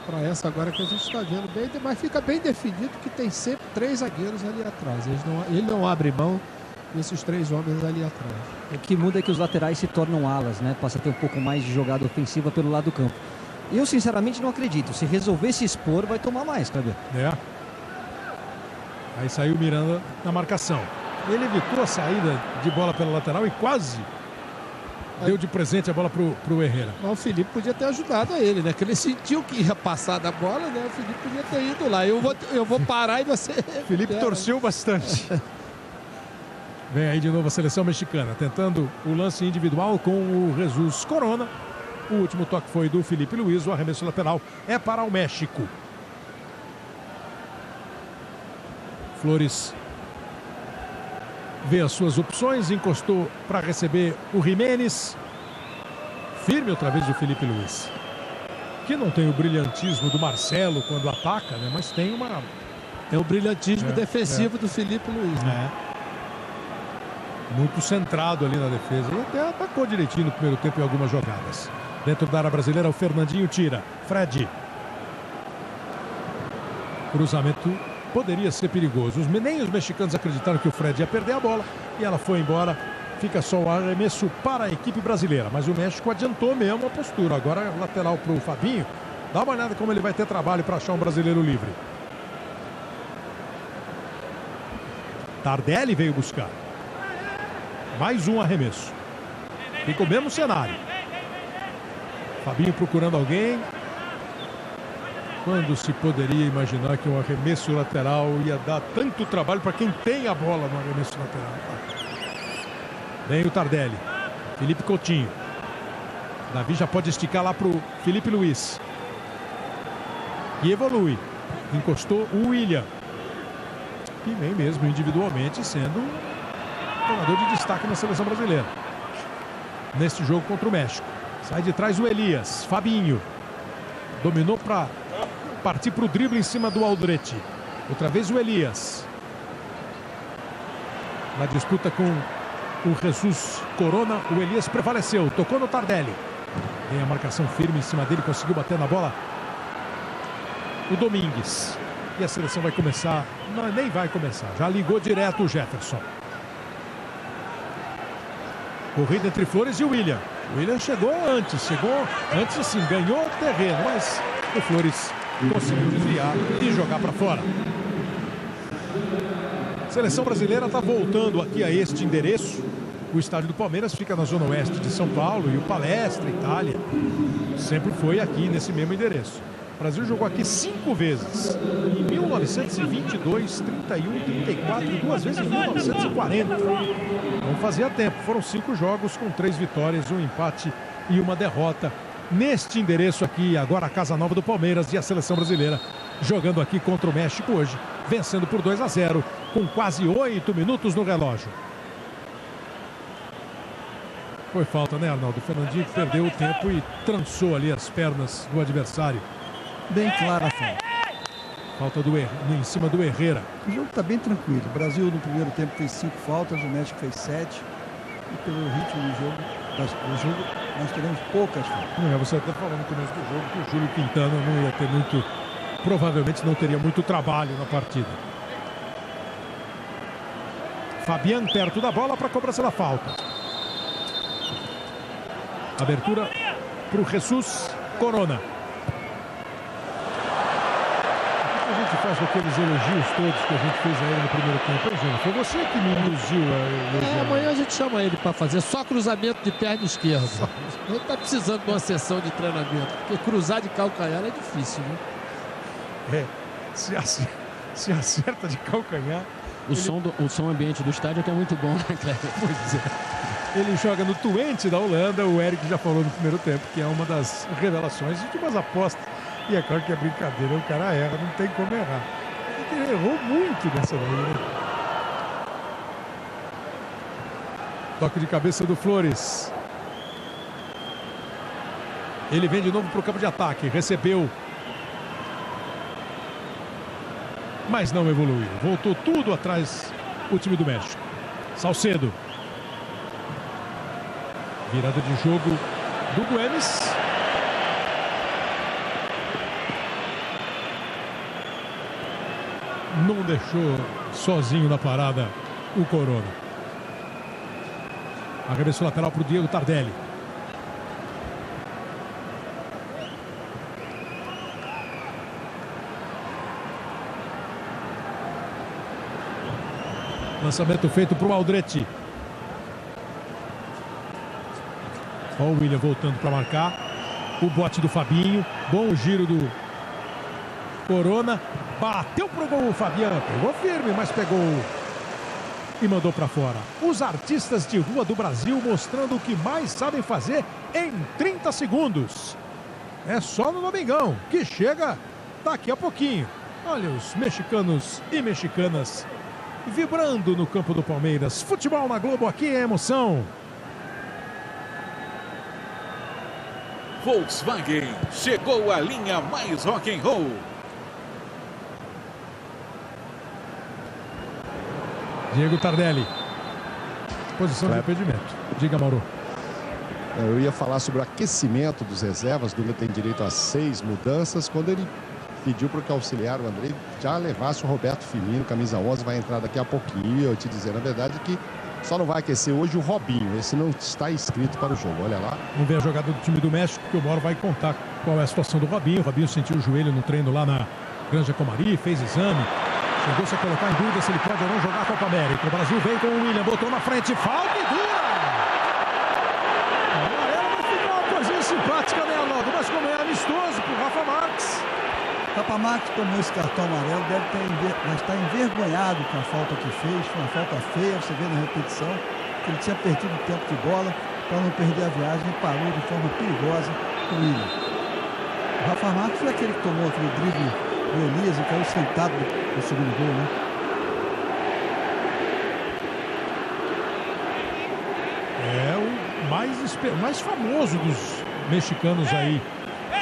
para essa agora que a gente está vendo bem, mas fica bem definido que tem sempre 3 zagueiros ali atrás. Ele não abre mão desses 3 homens ali atrás. O que muda é que os laterais se tornam alas, né? Passa a ter um pouco mais de jogada ofensiva pelo lado do campo. Eu sinceramente não acredito. Se resolver se expor, vai tomar mais, Cláudio. Aí saiu o Miranda na marcação. Ele evitou a saída de bola pela lateral e quase deu de presente a bola pro Herrera. Mas o Felipe podia ter ajudado a ele, né? Que ele sentiu que ia passar da bola, né? O Felipe podia ter ido lá. Eu vou parar e você... Felipe torceu bastante. Vem aí de novo a seleção mexicana, tentando o lance individual com o Jesus Corona. O último toque foi do Felipe Luiz. O arremesso lateral é para o México. Flores vê as suas opções, encostou para receber o Jiménez. Firme outra vez o Felipe Luiz, que não tem o brilhantismo do Marcelo quando ataca, né? Mas tem uma... É o brilhantismo defensivo do Felipe Luiz, né? Muito centrado ali na defesa. E até atacou direitinho no primeiro tempo em algumas jogadas. Dentro da área brasileira, o Fernandinho tira. Fred. Cruzamento poderia ser perigoso. Nem os mexicanos acreditaram que o Fred ia perder a bola e ela foi embora. Fica só o arremesso para a equipe brasileira, mas o México adiantou mesmo a postura. Agora lateral para o Fabinho. Dá uma olhada como ele vai ter trabalho para achar um brasileiro livre. Tardelli veio buscar. Mais um arremesso. Fica o mesmo cenário. Fabinho procurando alguém. Quando se poderia imaginar que um arremesso lateral ia dar tanto trabalho para quem tem a bola no arremesso lateral. Vem o Tardelli. Felipe Coutinho. Davi já pode esticar lá pro Felipe Luiz. E evolui. Encostou o William. Que vem mesmo individualmente sendo um jogador de destaque na seleção brasileira. Neste jogo contra o México. Sai de trás o Elias. Fabinho. Dominou para partir para o drible em cima do Aldrete. Outra vez o Elias. Na disputa com o Jesus Corona, o Elias prevaleceu. Tocou no Tardelli. Tem a marcação firme em cima dele. Conseguiu bater na bola o Domingues. E a seleção vai começar. Não, nem vai começar. Já ligou direto o Jefferson. Corrida entre Flores e o William. O William chegou antes sim, ganhou o terreno, mas o Flores conseguiu desviar e jogar para fora. A seleção brasileira está voltando aqui a este endereço. O estádio do Palmeiras fica na zona oeste de São Paulo e o Palestra, Itália, sempre foi aqui nesse mesmo endereço. O Brasil jogou aqui 5 vezes. Em 1922, 31, 34 e 2 vezes em 1940. Não fazia tempo. Foram 5 jogos com 3 vitórias, 1 empate e 1 derrota. Neste endereço aqui, agora a Casa Nova do Palmeiras e a seleção brasileira jogando aqui contra o México hoje, vencendo por 2-0, com quase 8 minutos no relógio. Foi falta, né, Arnaldo? O Fernandinho perdeu o tempo e trançou ali as pernas do adversário. Bem clara a falta. Falta em cima do Herrera. O jogo está bem tranquilo. O Brasil no primeiro tempo fez 5 faltas, o México fez 7. E pelo ritmo do jogo, nós teremos poucas faltas. Você até falou no começo do jogo que o Júlio Quintana não ia ter muito, provavelmente não teria muito trabalho na partida. Fabian perto da bola para a cobrança da falta. Abertura para o Jesus Corona. O que a gente faz com aqueles elogios todos que a gente fez a ele no primeiro tempo? Gente, foi você que me induziu a elogiar. Amanhã a gente chama ele para fazer só cruzamento de perna esquerda. Ele está precisando de uma sessão de treinamento, porque cruzar de calcanhar é difícil, né? Se acerta de calcanhar. O som ambiente do estádio é muito bom, né, Cleber? Pois é. Ele joga no Twente da Holanda. O Eric já falou no primeiro tempo que é uma das revelações de umas apostas. E é claro que é brincadeira, o cara erra, não tem como errar. Ele errou muito nessa vez. Toque de cabeça do Flores. Ele vem de novo para o campo de ataque. Recebeu. Mas não evoluiu. Voltou tudo atrás o time do México. Salcedo. Virada de jogo do Güemes. Não deixou sozinho na parada o Corona. Arremesso lateral para o Diego Tardelli. Lançamento feito para o Aldrete. Olha o William voltando para marcar. O bote do Fabinho. Bom giro do Corona. Bateu pro gol o Fabiano. Pegou firme, mas pegou e mandou para fora. Os artistas de rua do Brasil mostrando o que mais sabem fazer em 30 segundos. É só no Domingão, que chega daqui a pouquinho. Olha os mexicanos e mexicanas vibrando no campo do Palmeiras. Futebol na Globo, aqui é emoção. Volkswagen, chegou a linha mais rock and roll. Diego Tardelli. Posição de impedimento. Diga, Mauro. Eu ia falar sobre o aquecimento dos reservas. Dunga tem direito a 6 mudanças. Quando ele pediu para que o auxiliar, o Andrei, já levasse o Roberto Firmino, camisa 11, vai entrar daqui a pouquinho. Eu te dizer, na verdade, que só não vai aquecer hoje o Robinho. Esse não está inscrito para o jogo. Olha lá. Vamos ver a jogada do time do México, que o Mauro vai contar qual é a situação do Robinho. O Robinho sentiu o joelho no treino lá na Granja Comari, fez exame. Chegou-se a colocar em dúvida se ele pode ou não jogar a Copa América. O Brasil vem com o William, botou na frente, falta e dura! Amarelo vai ficar uma coisinha simpática, né, Arnaldo? Mas como é amistoso pro Rafa Marques, Rafa Marques tomou esse cartão amarelo, deve estar envergonhado com a falta que fez. Foi uma falta feia, você vê na repetição, que ele tinha perdido o tempo de bola para não perder a viagem e parou de forma perigosa com o William. O Rafa Marques foi aquele que tomou aquele drible do Elias e caiu sentado no segundo gol, né? É o mais famoso dos mexicanos aí.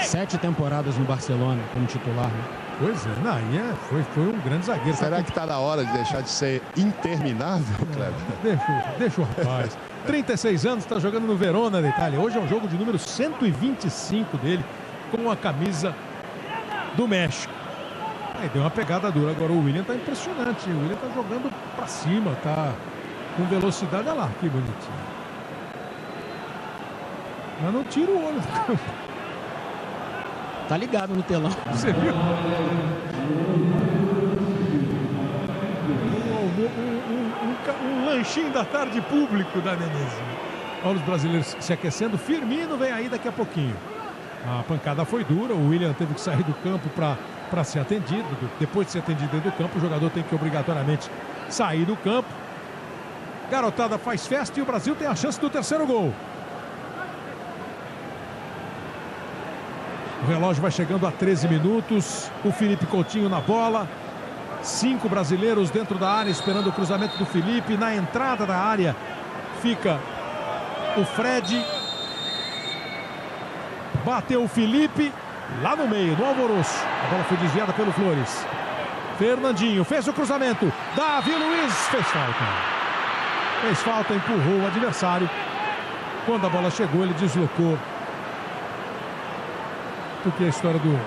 7 temporadas no Barcelona como titular, né? Pois é, não, foi um grande zagueiro. Será que está na hora de deixar de ser interminável, Cleber? Deixa o rapaz. 36 anos, está jogando no Verona da Itália. Hoje é um jogo de número 125 dele, com a camisa do México. Aí deu uma pegada dura. Agora o William está impressionante. O William está jogando para cima, tá com velocidade. Olha lá, que bonitinho. Mas não tira o olho do campo. Tá ligado no telão. Você viu? Um lanchinho da tarde público da Nenezinha. Olha os brasileiros se aquecendo. Firmino vem aí daqui a pouquinho. A pancada foi dura. O William teve que sair do campo para ser atendido. Depois de ser atendido dentro do campo, o jogador tem que obrigatoriamente sair do campo. Garotada faz festa e o Brasil tem a chance do terceiro gol. O relógio vai chegando a 13 minutos. O Felipe Coutinho na bola. 5 brasileiros dentro da área esperando o cruzamento do Felipe. Na entrada da área fica o Fred. Bateu o Felipe lá no meio, no alvoroço. A bola foi desviada pelo Flores. Fernandinho fez o cruzamento. Davi Luiz fez falta. Fez falta, empurrou o adversário. Quando a bola chegou, ele deslocou. Porque a história do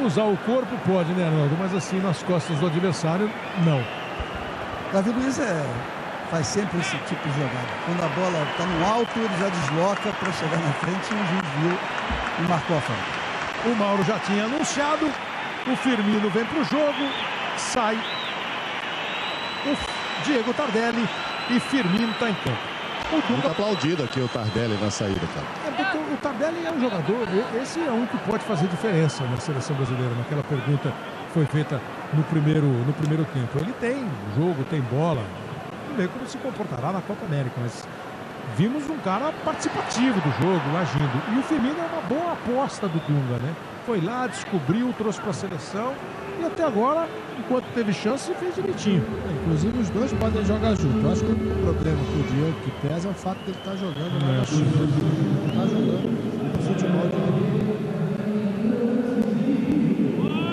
usar o corpo pode, né, Arnaldo? Mas assim, nas costas do adversário, não. Davi Luiz faz sempre esse tipo de jogada. Quando a bola está no alto, ele já desloca para chegar na frente e o juiz viu e marcou a falta. O Mauro já tinha anunciado. O Firmino vem para o jogo. Sai o Diego Tardelli e Firmino está em campo. Muito aplaudido aqui o Tardelli na saída, cara. Porque o Tardelli é um jogador, esse é um que pode fazer diferença na seleção brasileira. Naquela pergunta que foi feita no primeiro tempo. Ele tem jogo, tem bola. Não sei como se comportará na Copa América, mas vimos um cara participativo do jogo, agindo. E o Firmino é uma boa aposta do Dunga, né? Foi lá, descobriu, trouxe para a seleção e até agora, enquanto teve chance, fez direitinho. Inclusive os dois podem jogar junto. Eu acho que o problema pro Diego que pesa é o fato de ele estar jogando lá na China. Ele está jogando futebol de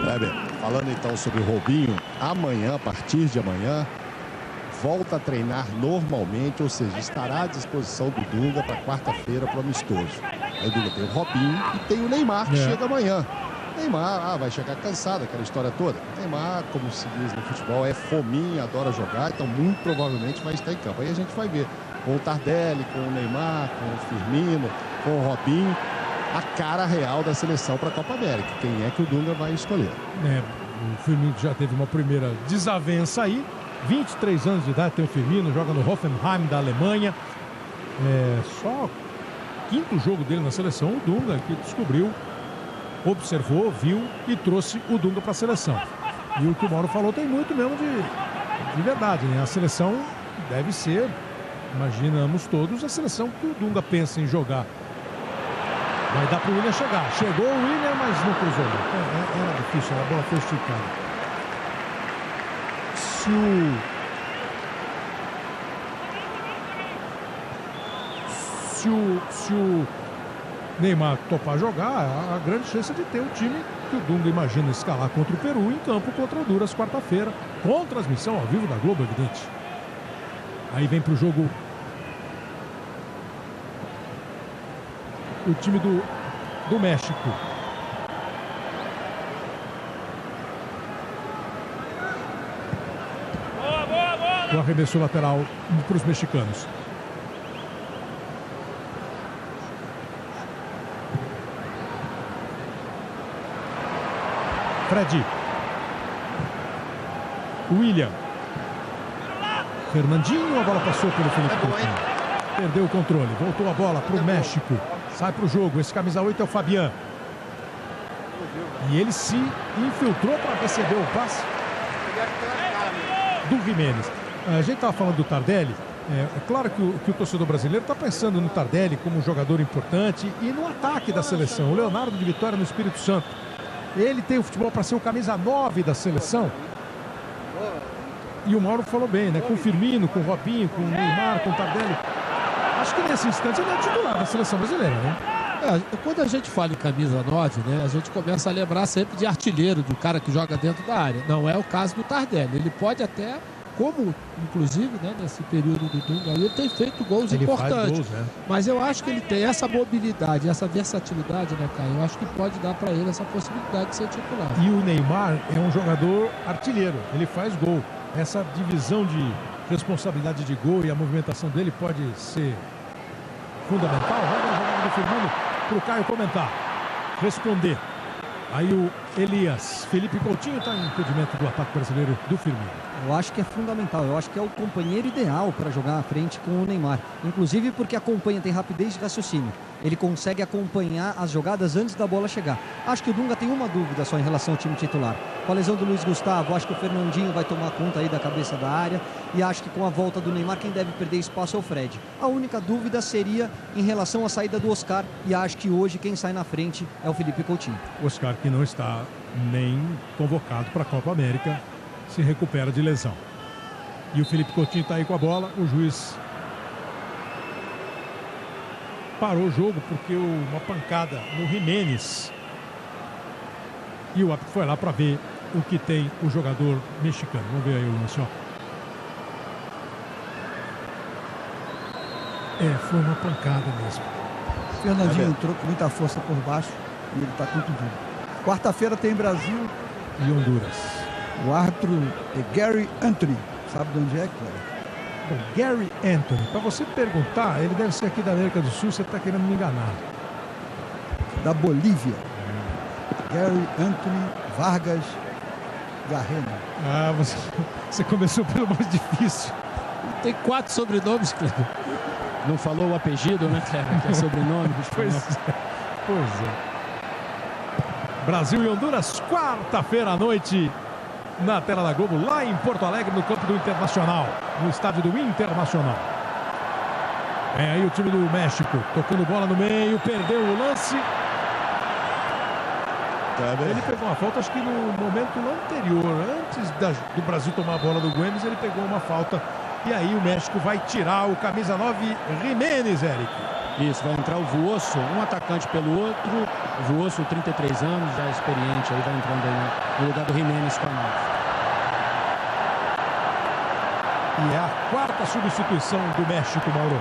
Kleber, falando então sobre o Robinho, amanhã, a partir de amanhã, volta a treinar normalmente, ou seja, estará à disposição do Dunga para quarta-feira para o amistoso. Aí o Dunga tem o Robinho e tem o Neymar, que chega amanhã. Neymar, vai chegar cansado, aquela história toda. Neymar, como se diz no futebol, é fominha, adora jogar, então muito provavelmente vai estar em campo. Aí a gente vai ver com o Tardelli, com o Neymar, com o Firmino, com o Robinho, a cara real da seleção para a Copa América. Quem é que o Dunga vai escolher? O Firmino já teve uma primeira desavença aí. 23 anos de idade tem o Firmino, joga no Hoffenheim da Alemanha. Só quinto jogo dele na seleção, o Dunga que descobriu, observou, viu e trouxe o Dunga para a seleção. E o que o Mauro falou tem muito mesmo de verdade, né? A seleção deve ser, imaginamos todos, a seleção que o Dunga pensa em jogar. Vai dar para o William chegar. Chegou o William, mas não cruzou. Era difícil, a bola foi esticada. Se o Neymar topar jogar, a grande chance de ter um time que o Dunga imagina escalar contra o Peru em campo contra o Honduras quarta-feira, com transmissão ao vivo da Globo, evidente. Aí vem para o jogo o time do México. O arremesso lateral para os mexicanos. Fred. William. Fernandinho, a bola passou pelo Felipe Coutinho. Perdeu o controle, voltou a bola para o México. Sai para o jogo, esse camisa 8 é o Fabián. E ele se infiltrou para receber o passe do Giménez. A gente estava falando do Tardelli. É claro que o torcedor brasileiro está pensando no Tardelli como um jogador importante e no ataque da seleção. O Leonardo de Vitória no Espírito Santo. Ele tem o futebol para ser o camisa 9 da seleção. E o Mauro falou bem, né? Com o Firmino, com o Robinho, com o Neymar, com o Tardelli. Acho que nesse instante ele é titular da seleção brasileira, né? Quando a gente fala em camisa 9, né, a gente começa a lembrar sempre de artilheiro, do cara que joga dentro da área. Não é o caso do Tardelli. Ele pode até, como inclusive, né, nesse período do Dunga, ele tem feito gols importantes. Gols, né? Mas eu acho que ele tem essa mobilidade, essa versatilidade, né, Caio? Eu acho que pode dar para ele essa possibilidade de ser titular. E o Neymar é um jogador artilheiro. Ele faz gol. Essa divisão de responsabilidade de gol e a movimentação dele pode ser fundamental. Vamos a jogada do Firmino para o Caio comentar, responder. Aí o Elias, Felipe Coutinho está em impedimento do ataque brasileiro do Firmino. Eu acho que é fundamental, eu acho que é o companheiro ideal para jogar à frente com o Neymar. Inclusive porque acompanha, tem rapidez de raciocínio. Ele consegue acompanhar as jogadas antes da bola chegar. Acho que o Dunga tem uma dúvida só em relação ao time titular. Com a lesão do Luiz Gustavo, acho que o Fernandinho vai tomar conta aí da cabeça da área. E acho que com a volta do Neymar, quem deve perder espaço é o Fred. A única dúvida seria em relação à saída do Oscar. E acho que hoje quem sai na frente é o Felipe Coutinho. Oscar, que não está nem convocado para a Copa América, se recupera de lesão. E o Felipe Coutinho está aí com a bola. O juiz parou o jogo porque uma pancada no Giménez. E o árbitro foi lá para ver o que tem o jogador mexicano. Vamos ver aí o lance, ó. Foi uma pancada mesmo. Fernandinho entrou com muita força por baixo e ele está contundido. Quarta-feira tem Brasil e Honduras. O árbitro é Gary Anthony. Sabe de onde é, Cléber? Bom, Gary Anthony, para você perguntar, ele deve ser aqui da América do Sul, você está querendo me enganar. Da Bolívia. Gary Anthony Vargas Garreno. Você começou pelo mais difícil. Tem 4 sobrenomes, Cleber. Não falou o apelido, né, Cleber? Que é sobrenome. Pois é. Brasil e Honduras, quarta-feira à noite, na tela da Globo, lá em Porto Alegre, no campo do Internacional, no estádio do Internacional. É aí o time do México, tocando bola no meio, perdeu o lance. Ele pegou uma falta, acho que no momento anterior, antes do Brasil tomar a bola do Güemes, ele pegou uma falta. E aí o México vai tirar o camisa 9, Giménez, Eric. Isso, vai entrar o Vuoso, um atacante pelo outro. O Vuoso, 33 anos, já experiente, aí vai entrando aí no lugar do Giménez com a 9. E é a quarta substituição do México, Mauro.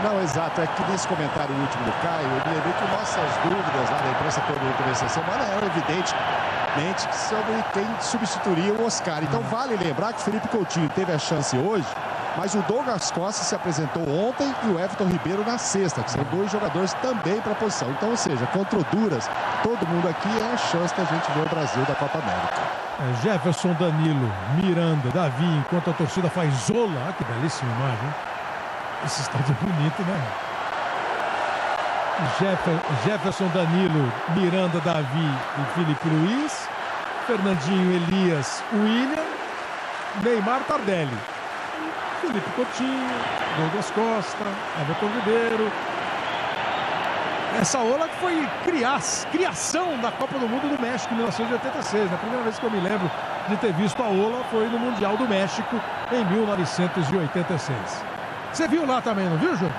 Não, exato. É que nesse comentário último do Caio, eu me lembrei que nossas dúvidas lá na imprensa toda no começo da semana eram evidentemente sobre quem substituiria o Oscar. Então vale lembrar que o Felipe Coutinho teve a chance hoje, mas o Douglas Costa se apresentou ontem e o Everton Ribeiro na sexta, que são 2 jogadores também para a posição. Então, ou seja, contra o Honduras, todo mundo aqui é a chance da gente ver o Brasil da Copa América. Jefferson, Danilo, Miranda, Davi, enquanto a torcida faz zola. Ah, que belíssima imagem. Esse estádio é bonito, né? Jefferson, Danilo, Miranda, Davi e Felipe Luiz. Fernandinho, Elias, William. Neymar, Tardelli. Felipe Coutinho, Douglas Costa, Everton Ribeiro. Essa ola que foi criação da Copa do Mundo do México em 1986. A primeira vez que eu me lembro de ter visto a ola foi no Mundial do México em 1986. Você viu lá também, não viu, Júnior?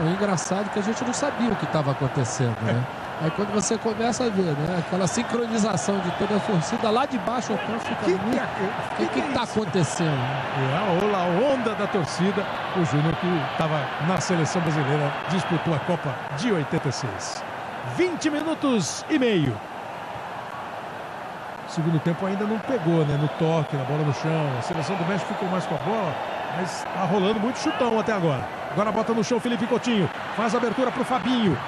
O engraçado é que a gente não sabia o que estava acontecendo, né? Aí quando você começa a ver, né? Aquela sincronização de toda a torcida lá de baixo, então fica o que está acontecendo? A onda da torcida. O Júnior, que estava na seleção brasileira, disputou a Copa de 86. 20 minutos e meio. Segundo tempo ainda não pegou, né? No toque, na bola no chão. A seleção do México ficou mais com a bola, mas tá rolando muito chutão até agora. Agora bota no chão Felipe Coutinho. Faz a abertura para o Fabinho.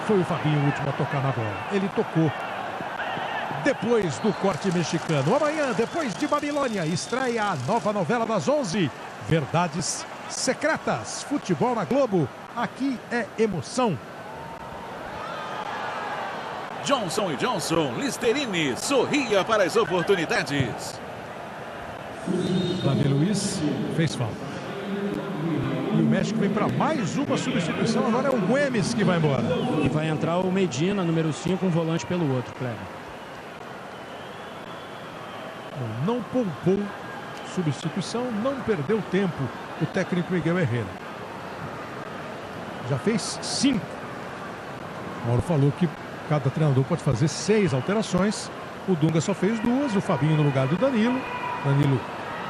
Foi o Fabinho o último a tocar na bola. Ele tocou depois do corte mexicano. Amanhã, depois de Babilônia, estreia a nova novela das 11. Verdades Secretas. Futebol na Globo. Aqui é emoção. Johnson & Johnson, Listerine, sorria para as oportunidades. Davi Luiz fez falta. E o México vem para mais uma substituição. Agora é o Güemes que vai embora. E vai entrar o Medina, número 5, um volante pelo outro, Kleber. Não poupou substituição, não perdeu tempo o técnico Miguel Herrera. Já fez 5. Mauro falou que cada treinador pode fazer 6 alterações. O Dunga só fez 2, o Fabinho no lugar do Danilo. Danilo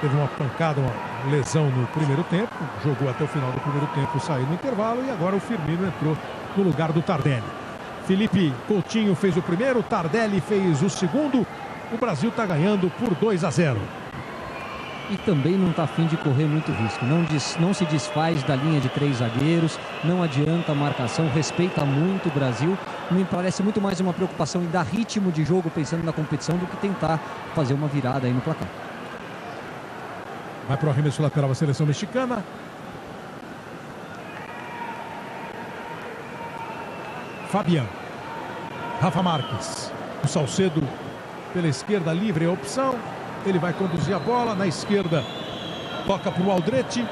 teve uma pancada, uma lesão no primeiro tempo, jogou até o final do primeiro tempo, saiu no intervalo e agora o Firmino entrou no lugar do Tardelli. Felipe Coutinho fez o primeiro, Tardelli fez o segundo. O Brasil está ganhando por 2-0. E também não está afim de correr muito risco. Não se desfaz da linha de 3 zagueiros, não adianta a marcação, respeita muito o Brasil. Me parece muito mais uma preocupação em dar ritmo de jogo pensando na competição do que tentar fazer uma virada aí no placar. Vai para o arremesso lateral a seleção mexicana. Fabián. Rafa Marques. O Salcedo pela esquerda, livre a opção. Ele vai conduzir a bola na esquerda. Toca para o Aldrete.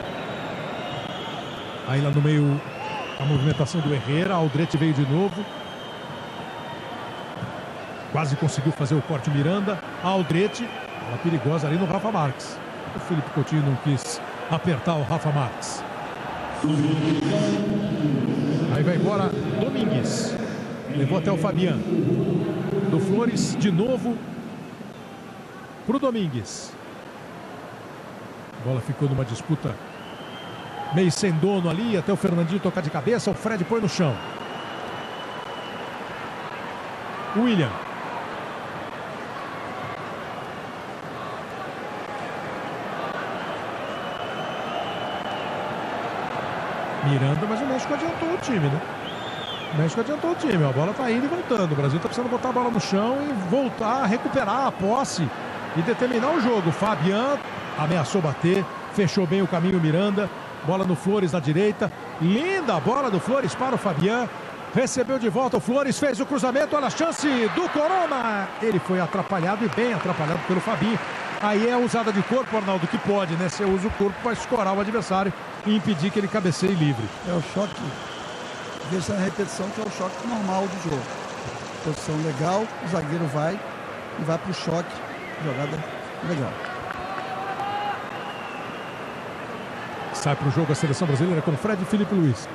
Aí lá no meio a movimentação do Herrera. Aldrete veio de novo. Quase conseguiu fazer o corte Miranda. Aldrete. Bola perigosa ali no Rafa Marques. O Felipe Coutinho não quis apertar o Rafa Marques. Aí vai embora Domingues. Levou até o Fabián. Do Flores de novo pro Domingues. A bola ficou numa disputa meio sem dono ali, até o Fernandinho tocar de cabeça, o Fred põe no chão. William. Miranda, mas o México adiantou o time, né? O México adiantou o time, a bola tá indo e voltando. O Brasil tá precisando botar a bola no chão e voltar a recuperar a posse e determinar o jogo. Fabián ameaçou bater, fechou bem o caminho Miranda. Bola no Flores na direita. Linda a bola do Flores para o Fabián. Recebeu de volta o Flores, fez o cruzamento, olha a chance do Corona. Ele foi atrapalhado e bem atrapalhado pelo Fabinho. Aí é a usada de corpo, Arnaldo, que pode, né? Você usa o corpo para escorar o adversário e impedir que ele cabeceie livre. É o choque, veja na repetição, que é o choque normal do jogo. Posição legal, o zagueiro vai e vai para o choque. Jogada legal. Sai para o jogo a seleção brasileira com Fred e Felipe Luiz.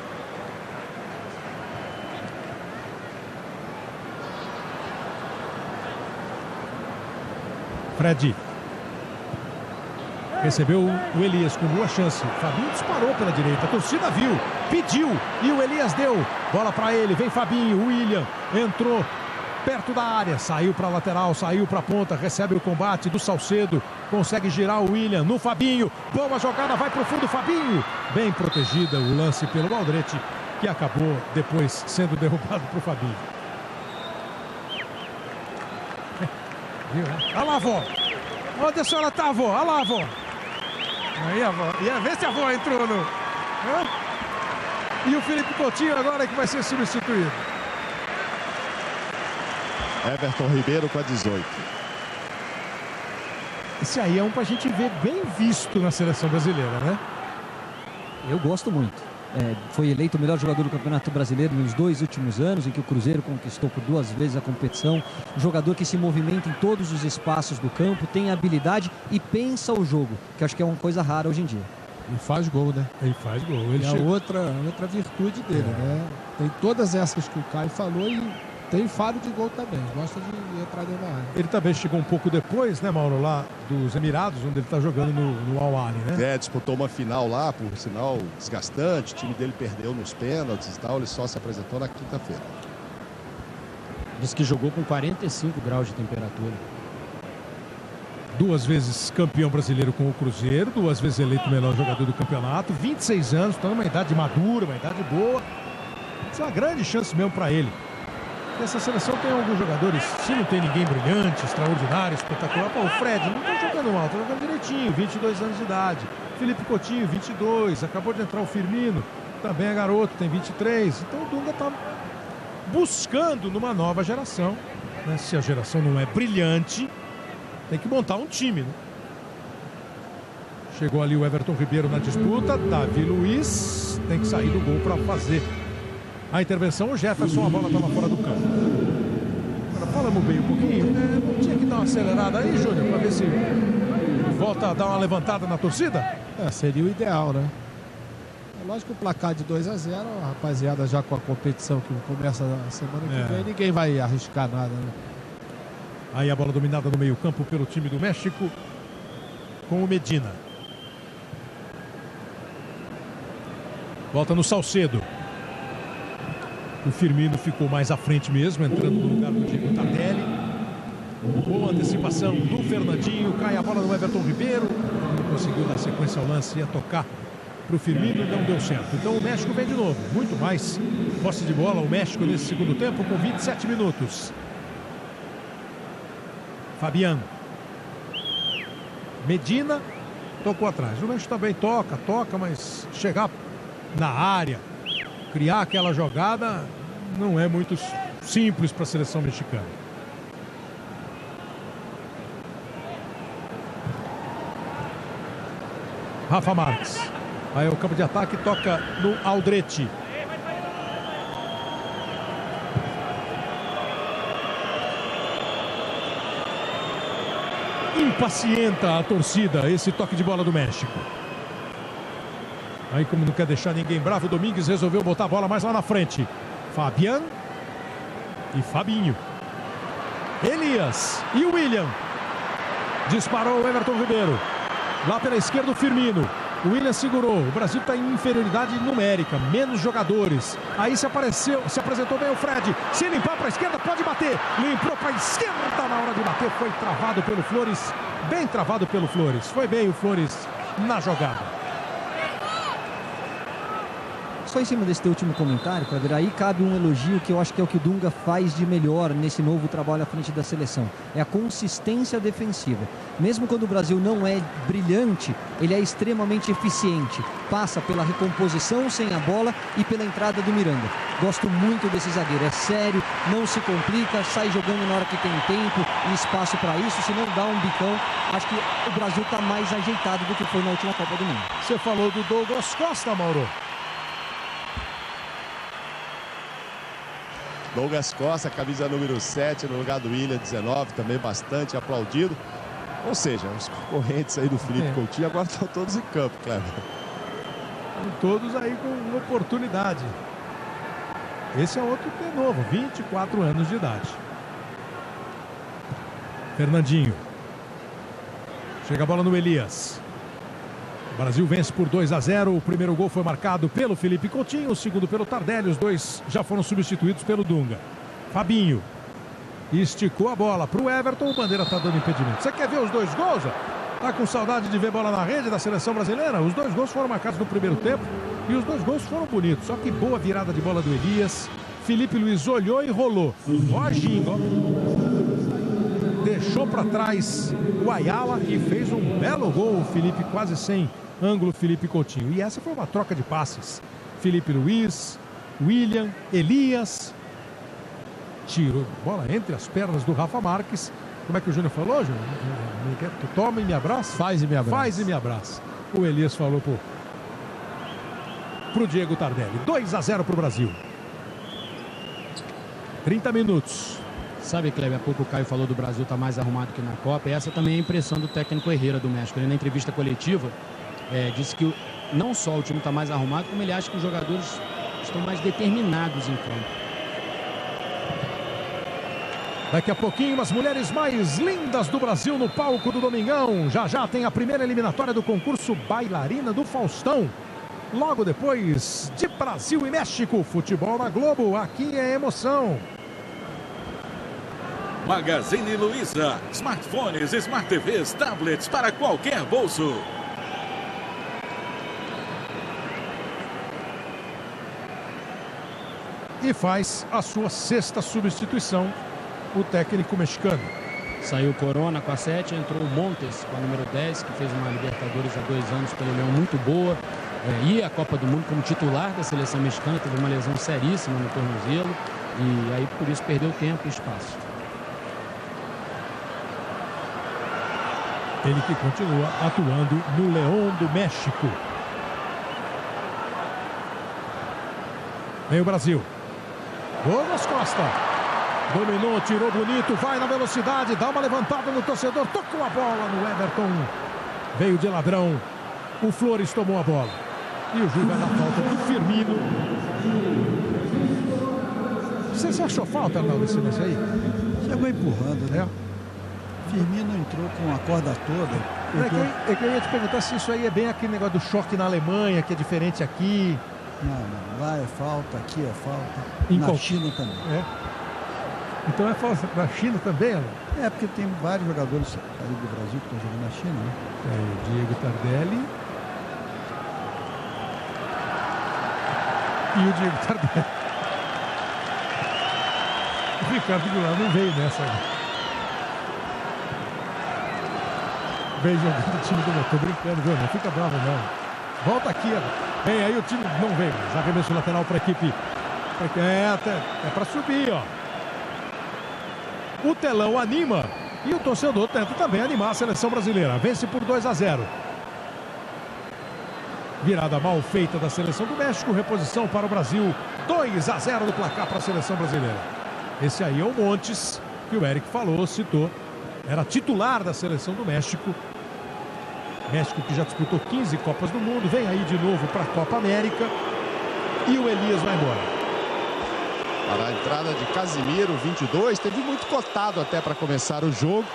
Fred. Recebeu o Elias com boa chance. Fabinho disparou pela direita. A torcida viu, pediu e o Elias deu. Bola para ele. Vem Fabinho. William entrou perto da área. Saiu para a lateral, saiu para a ponta. Recebe o combate do Salcedo. Consegue girar o William no Fabinho. Boa jogada, vai para o fundo. Fabinho. Bem protegida o lance pelo Aldrete, que acabou depois sendo derrubado para o Fabinho. Viu, né? Olha lá, avó. Onde a senhora tá, avó? Olha lá, avó. Aí, avó. Ia ver se a avó entrou no... E o Felipe Coutinho agora que vai ser substituído. Everton Ribeiro com a 18. Esse aí é um pra gente ver bem visto na seleção brasileira, né? Eu gosto muito. Foi eleito o melhor jogador do Campeonato Brasileiro nos 2 últimos anos, em que o Cruzeiro conquistou por 2 vezes a competição. Jogador que se movimenta em todos os espaços do campo, tem habilidade e pensa o jogo, que acho que é uma coisa rara hoje em dia. E faz gol, né? Ele faz gol. Ele é a outra virtude dele, né? Tem todas essas que o Caio falou e tem faro de gol também. Gosta de entrar dentro da área. Ele também chegou um pouco depois, né, Mauro, lá dos Emirados, onde ele está jogando no Al Ahly, né? Disputou uma final lá, por sinal desgastante. O time dele perdeu nos pênaltis e tal. Ele só se apresentou na quinta-feira. Diz que jogou com 45 graus de temperatura. 2 vezes campeão brasileiro com o Cruzeiro, 2 vezes eleito o melhor jogador do campeonato, 26 anos, está numa idade madura, uma idade boa. Isso é uma grande chance mesmo para ele. Essa seleção tem alguns jogadores, se não tem ninguém brilhante, extraordinário, espetacular. Pô, o Fred não está jogando mal, está jogando direitinho, 22 anos de idade. Felipe Coutinho, 22, acabou de entrar o Firmino, também é garoto, tem 23. Então o Dunga está buscando numa nova geração, né? Se a geração não é brilhante, tem que montar um time, né? Chegou ali o Everton Ribeiro na disputa, Davi Luiz tem que sair do gol para fazer a intervenção. O Jefferson, a bola estava fora do campo. Agora falamos bem um pouquinho, né? Tinha que dar uma acelerada aí, Júnior, para ver se volta a dar uma levantada na torcida. Seria o ideal, né? É lógico que o placar de 2-0, a rapaziada já com a competição que começa na semana que vem, ninguém vai arriscar nada, né? Aí a bola dominada no meio campo pelo time do México com o Medina. Volta no Salcedo. O Firmino ficou mais à frente mesmo, entrando no lugar do Diego Tardelli. Boa antecipação do Fernandinho. Cai a bola no Everton Ribeiro. Não conseguiu dar sequência ao lance, ia tocar para o Firmino, não deu certo. Então o México vem de novo. Muito mais posse de bola o México nesse segundo tempo com 27 minutos. Fabian. Medina tocou atrás. O México também toca, mas chegar na área, criar aquela jogada não é muito simples para a seleção mexicana. Rafa Marques. Aí é o campo de ataque, toca no Aldrete. Impacienta a torcida esse toque de bola do México. Aí, como não quer deixar ninguém bravo, o Domingues resolveu botar a bola mais lá na frente. Fabian e Fabinho. Elias e William. Disparou o Everton Ribeiro. Lá pela esquerda o Firmino. O William segurou. O Brasil está em inferioridade numérica. Menos jogadores. Aí se apresentou bem o Fred. Se limpar para a esquerda, pode bater. Limpou para a esquerda na hora de bater. Foi travado pelo Flores. Bem travado pelo Flores. Foi bem o Flores na jogada. Só em cima desse teu último comentário, Cláudio, aí cabe um elogio que eu acho que é o que o Dunga faz de melhor nesse novo trabalho à frente da seleção. É a consistência defensiva. Mesmo quando o Brasil não é brilhante, ele é extremamente eficiente. Passa pela recomposição sem a bola e pela entrada do Miranda. Gosto muito desse zagueiro. É sério, não se complica, sai jogando na hora que tem tempo e espaço para isso. Se não dá um bicão, acho que o Brasil está mais ajeitado do que foi na última Copa do Mundo. Você falou do Douglas Costa, Mauro. Douglas Costa, camisa número 7, no lugar do William, 19, também bastante aplaudido. Ou seja, os concorrentes aí do Felipe Coutinho agora estão todos em campo, Cleber. Estão todos aí com oportunidade. Esse é outro que é novo, 24 anos de idade. Fernandinho. Chega a bola no Elias. O Brasil vence por 2-0. O primeiro gol foi marcado pelo Felipe Coutinho, o segundo pelo Tardelli. Os dois já foram substituídos pelo Dunga. Fabinho esticou a bola para o Everton. O Bandeira está dando impedimento. Você quer ver os dois gols? Tá com saudade de ver bola na rede da seleção brasileira? Os dois gols foram marcados no primeiro tempo e os dois gols foram bonitos. Só que boa virada de bola do Elias. Felipe Luiz olhou e rolou. Gingo deixou para trás o Ayala e fez um belo gol. O Felipe quase sem ângulo, Felipe Coutinho. E essa foi uma troca de passes. Felipe Luiz, William, Elias. Tirou bola entre as pernas do Rafa Marques. Como é que o Júnior falou, Júnior? Tu toma e me abraça? Faz e me abraça. Faz e me abraça. O Elias falou pro Diego Tardelli. 2-0 pro Brasil. 30 minutos. Sabe, Cleber, há pouco o Caio falou do Brasil tá mais arrumado que na Copa. E essa também é a impressão do técnico Herrera do México. Ele, na entrevista coletiva, disse que não só o time está mais arrumado, como ele acha que os jogadores estão mais determinados em campo. Daqui a pouquinho, as mulheres mais lindas do Brasil no palco do Domingão. Já tem a primeira eliminatória do concurso Bailarina do Faustão. Logo depois de Brasil e México. Futebol na Globo, aqui é emoção. Magazine Luiza. Smartphones, Smart TVs, tablets para qualquer bolso. E faz a sua sexta substituição o técnico mexicano. Saiu Corona com a 7, entrou o Montes com a número 10, que fez uma Libertadores há 2 anos pelo Leão muito boa. E a Copa do Mundo como titular da seleção mexicana, teve uma lesão seríssima no tornozelo. E aí, por isso, perdeu tempo e espaço. Ele que continua atuando no León do México. Vem o Brasil. Douglas Costa. Dominou, tirou bonito, vai na velocidade, dá uma levantada no torcedor, tocou a bola no Everton. Veio de ladrão. O Flores tomou a bola. E o juiz vai dar falta do Firmino. Você achou falta, Arnaldo, nesse lance aí? Chegou empurrando, né? Firmino entrou com a corda toda. Eu queria te perguntar se isso aí é bem aquele negócio do choque na Alemanha, que é diferente aqui. Não. Lá é falta, aqui é falta. Na China também. É. Então é falta na China também, Alan? É, porque tem vários jogadores ali do Brasil que estão jogando na China, né? O Diego Tardelli. E o Diego Tardelli. O Ricardo Goulart não veio nessa. Veio jogando o time do meu. Tô brincando, viu? Não fica bravo, não. Volta aqui, ó. Vem aí, o time não veio. Arremesso lateral para a equipe. É para subir, ó. O telão anima e o torcedor tenta também animar a seleção brasileira. Vence por 2-0. Virada mal feita da seleção do México. Reposição para o Brasil. 2-0 no placar para a seleção brasileira. Esse aí é o Montes, que o Eric falou, citou. Era titular da seleção do México. México que já disputou 15 Copas do Mundo. Vem aí de novo para a Copa América. E o Elias vai embora. Para a entrada de Casimiro, 22, teve muito cotado até para começar o jogo.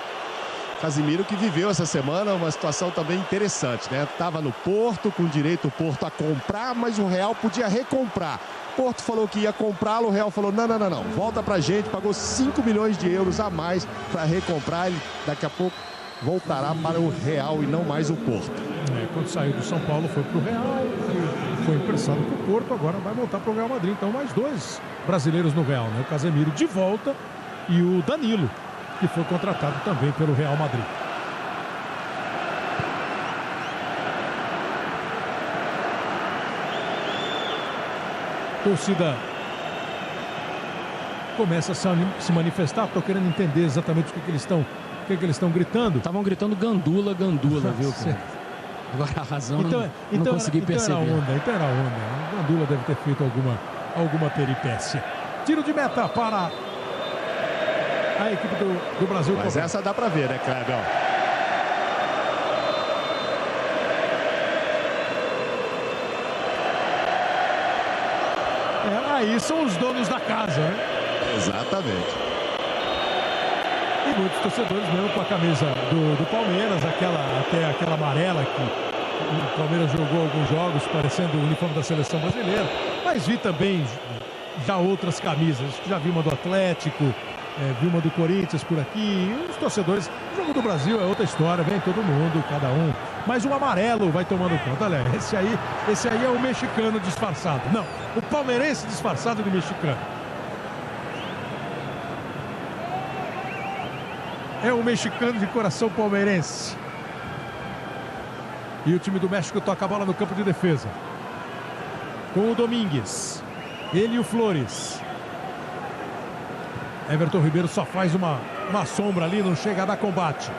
Casimiro que viveu essa semana uma situação também interessante, né? Estava no Porto, com direito o Porto a comprar, mas o Real podia recomprar. O Porto falou que ia comprá-lo, o Real falou, não, volta pra gente, pagou 5 milhões de euros a mais para recomprar. Ele daqui a pouco voltará para o Real e não mais o Porto. Quando saiu do São Paulo foi para o Real, foi emprestado para o Porto, agora vai voltar para o Real Madrid. Então mais dois brasileiros no Real, né? O Casemiro de volta e o Danilo, que foi contratado também pelo Real Madrid. Torcida começa a se manifestar. Estou querendo entender exatamente o que eles estão gritando. Estavam gritando gandula, viu? Agora a razão não consegui perceber. Então era onda. O Gandula deve ter feito alguma peripécia. Tiro de meta para a equipe do Brasil. Mas essa dá para ver, né, Cleber? Aí são os donos da casa, né? Exatamente. E muitos torcedores mesmo com a camisa do Palmeiras, até aquela amarela que o Palmeiras jogou alguns jogos parecendo o uniforme da seleção brasileira. Mas vi também já outras camisas. Já vi uma do Atlético, vi uma do Corinthians por aqui. E os torcedores, o jogo do Brasil é outra história, vem todo mundo, cada um. Mas o amarelo vai tomando conta. Olha, esse aí é o mexicano disfarçado. Não, o palmeirense disfarçado de mexicano. É o mexicano de coração palmeirense. E o time do México toca a bola no campo de defesa. Com o Domingues. Ele e o Flores. Everton Ribeiro só faz uma sombra ali, não chega a dar combate.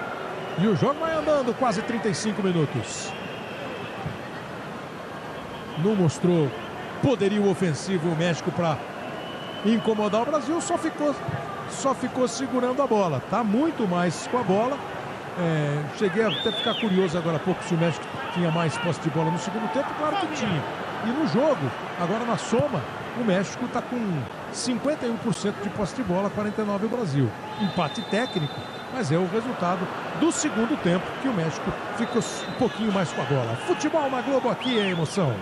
E o jogo vai andando quase 35 minutos. Não mostrou poderio ofensivo o México para incomodar o Brasil, só ficou segurando a bola. Tá muito mais com a bola. Cheguei a até ficar curioso agora há pouco se o México tinha mais posse de bola no segundo tempo. Claro que tinha. E no jogo, agora na soma, o México está com 51% de posse de bola, 49% o Brasil. Empate técnico, mas é o resultado do segundo tempo que o México ficou um pouquinho mais com a bola. Futebol na Globo, aqui é emoção.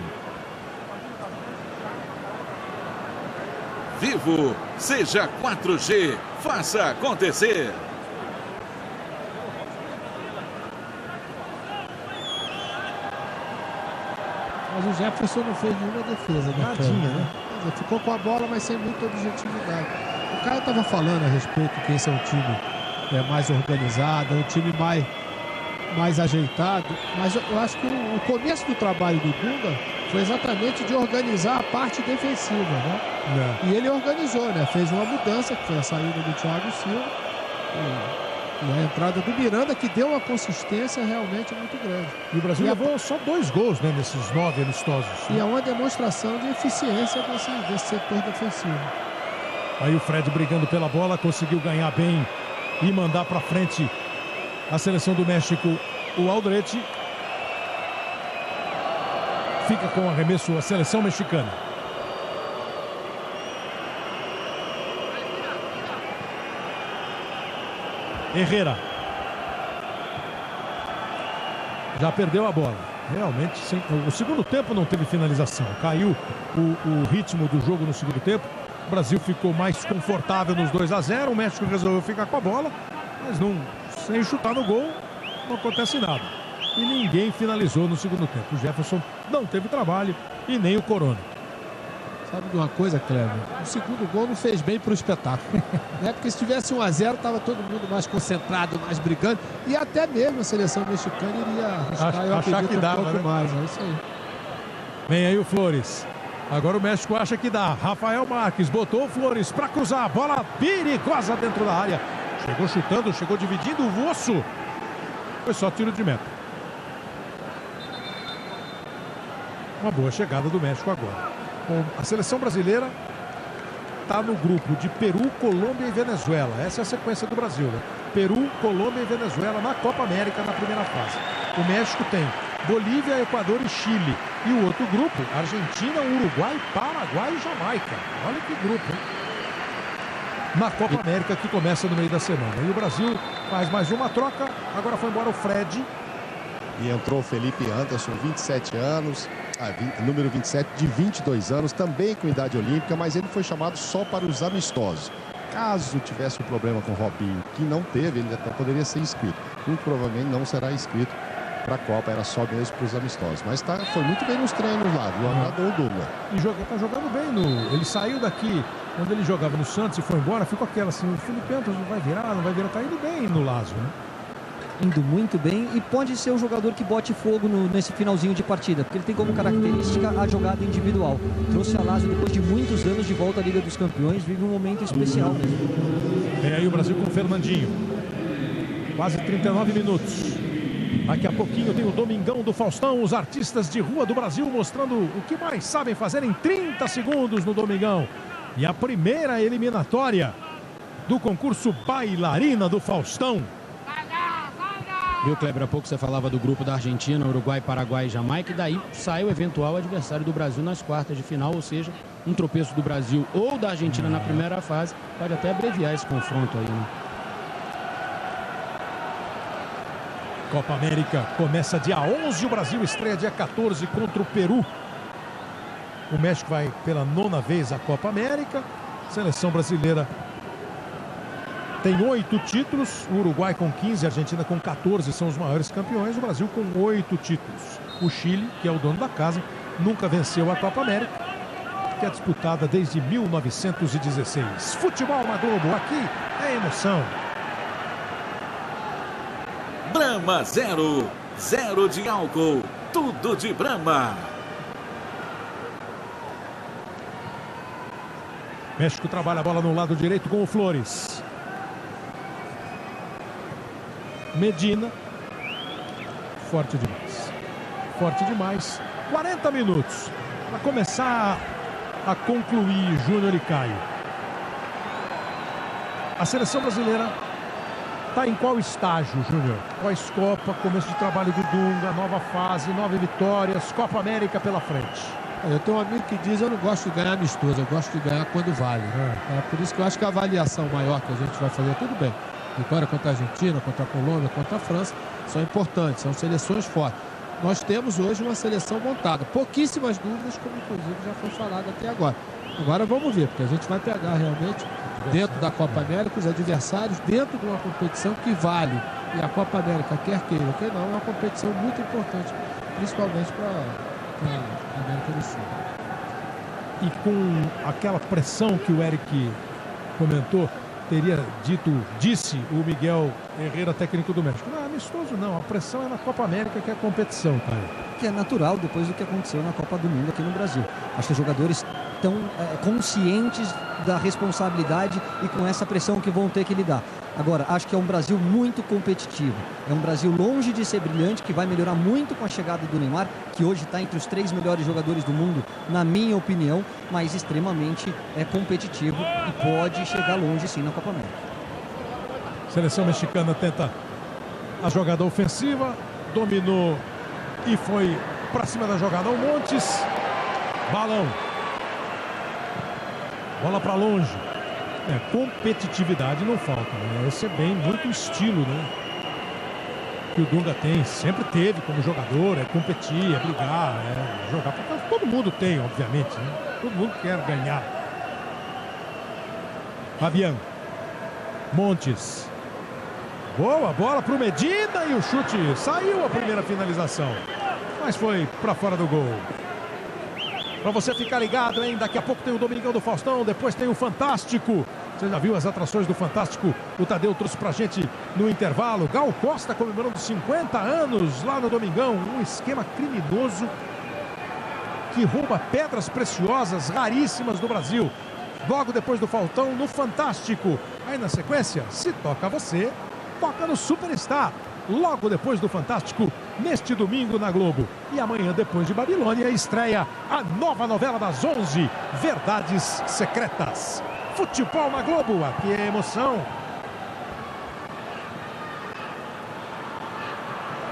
Vivo, seja 4G, faça acontecer. Mas o Jefferson não fez nenhuma defesa. Nadinha, né? Ficou com a bola, mas sem muita objetividade. O cara estava falando a respeito que esse é um time mais organizado, um time mais ajeitado. Mas eu acho que o começo do trabalho do Dunga foi exatamente de organizar a parte defensiva, né? E ele organizou, né? Fez uma mudança, que foi a saída do Thiago Silva e a entrada do Miranda, que deu uma consistência realmente muito grande. E o Brasil levou só 2 gols, né, nesses 9 amistosos. E é uma demonstração de eficiência desse setor defensivo. Aí o Fred brigando pela bola, conseguiu ganhar bem e mandar para frente a seleção do México, o Aldrete. Fica com o arremesso a seleção mexicana. Herrera. Já perdeu a bola. Realmente, o segundo tempo não teve finalização. Caiu o ritmo do jogo no segundo tempo. O Brasil ficou mais confortável nos 2-0. O México resolveu ficar com a bola, mas sem chutar no gol, não acontece nada. E ninguém finalizou no segundo tempo. O Jefferson não teve trabalho e nem o Corona. Sabe de uma coisa, Cleber? O segundo gol não fez bem para o espetáculo. Né? Porque se tivesse 1-0, estava todo mundo mais concentrado, mais brigando. E até mesmo a seleção mexicana iria achar que dava, pouco né? mais. É isso aí. Vem aí o Flores. Agora o México acha que dá. Rafael Marques botou o Flores para cruzar. Bola perigosa dentro da área. Chegou chutando, chegou dividindo o osso. Foi só tiro de meta. Uma boa chegada do México agora. A seleção brasileira está no grupo de Peru, Colômbia e Venezuela. Essa é a sequência do Brasil, né? Peru, Colômbia e Venezuela na Copa América na primeira fase. O México tem Bolívia, Equador e Chile. E o outro grupo, Argentina, Uruguai, Paraguai e Jamaica. Olha que grupo, hein? Na Copa América, que começa no meio da semana. E o Brasil faz mais uma troca. Agora foi embora o Fred. E entrou o Felipe Anderson, 27 anos, número 27, de 22 anos, também com idade olímpica, mas ele foi chamado só para os amistosos. Caso tivesse um problema com o Robinho, que não teve, ele até poderia ser inscrito. Muito provavelmente não será inscrito para a Copa, era só mesmo para os amistosos. Mas foi muito bem nos treinos lá, do jogador Douglas. E está jogando bem. Ele saiu daqui, quando ele jogava no Santos e foi embora, ficou aquela assim, o Felipe Anderson vai virar, não vai virar, está indo bem no Lazio, né? Indo muito bem e pode ser um jogador que bote fogo nesse finalzinho de partida, porque ele tem como característica a jogada individual. Trouxe a Lazio depois de muitos anos de volta à Liga dos Campeões, vive um momento especial mesmo. Vem aí o Brasil com o Fernandinho. Quase 39 minutos. Daqui a pouquinho tem o Domingão do Faustão, os artistas de rua do Brasil mostrando o que mais sabem fazer em 30 segundos no Domingão. E a primeira eliminatória do concurso Bailarina do Faustão. Viu, Kleber, há pouco você falava do grupo da Argentina, Uruguai, Paraguai e Jamaica, e daí sai o eventual adversário do Brasil nas quartas de final, ou seja, um tropeço do Brasil ou da Argentina na primeira fase, pode até abreviar esse confronto aí, né? Copa América começa dia 11, o Brasil estreia dia 14 contra o Peru. O México vai pela 9ª vez à Copa América, seleção brasileira tem 8 títulos, o Uruguai com 15, a Argentina com 14 são os maiores campeões, o Brasil com 8 títulos. O Chile, que é o dono da casa, nunca venceu a Copa América, que é disputada desde 1916. Futebol na Globo, aqui é emoção. Brahma 0, 0 de álcool, tudo de Brahma. México trabalha a bola no lado direito com o Flores. Medina, forte demais, 40 minutos para começar a concluir Júnior e Caio. A seleção brasileira está em qual estágio, Júnior? Pós-Copa, começo de trabalho do Dunga, nova fase, 9 vitórias, Copa América pela frente. Eu tenho um amigo que diz: eu não gosto de ganhar amistoso, eu gosto de ganhar quando vale. É por isso que eu acho que a avaliação maior que a gente vai fazer, tudo bem. Vitória contra a Argentina, contra a Colômbia, contra a França, são importantes, são seleções fortes. Nós temos hoje uma seleção montada. Pouquíssimas dúvidas, como inclusive já foi falado até agora. Agora vamos ver, porque a gente vai pegar realmente, dentro da Copa América, os adversários dentro de uma competição que vale. E a Copa América, quer queira, quer não, é uma competição muito importante, principalmente para a América do Sul. E com aquela pressão que o Eric comentou, disse o Miguel Herrera, técnico do México. Não, amistoso não, a pressão é na Copa América, que é a competição, cara. Que é natural depois do que aconteceu na Copa do Mundo aqui no Brasil. Acho que os jogadores tão conscientes da responsabilidade e com essa pressão que vão ter que lidar. Agora, acho que é um Brasil muito competitivo. É um Brasil longe de ser brilhante, que vai melhorar muito com a chegada do Neymar, que hoje está entre os 3 melhores jogadores do mundo, na minha opinião, mas extremamente competitivo e pode chegar longe sim na Copa América. Seleção mexicana tenta a jogada ofensiva, dominou e foi para cima da jogada. O Montes, balão, bola para longe. Competitividade não falta, né? Esse é bem muito estilo, né, que o Dunga tem, sempre teve como jogador, competir, brigar, jogar. Todo mundo tem, obviamente, né? Todo mundo quer ganhar. Fabian, Montes, boa bola pro Medina e o chute saiu, a primeira finalização, mas foi para fora do gol. Para você ficar ligado, hein? Daqui a pouco tem o Domingão do Faustão, depois tem o Fantástico. Você já viu as atrações do Fantástico? O Tadeu trouxe pra gente no intervalo. Gal Costa comemorando 50 anos lá no Domingão. Um esquema criminoso que rouba pedras preciosas, raríssimas do Brasil. Logo depois do Faustão, no Fantástico. Aí na sequência, se toca você, toca no Superstar. Logo depois do Fantástico, neste domingo na Globo. E amanhã, depois de Babilônia, estreia a nova novela das 11, Verdades Secretas. Futebol na Globo, aqui é emoção.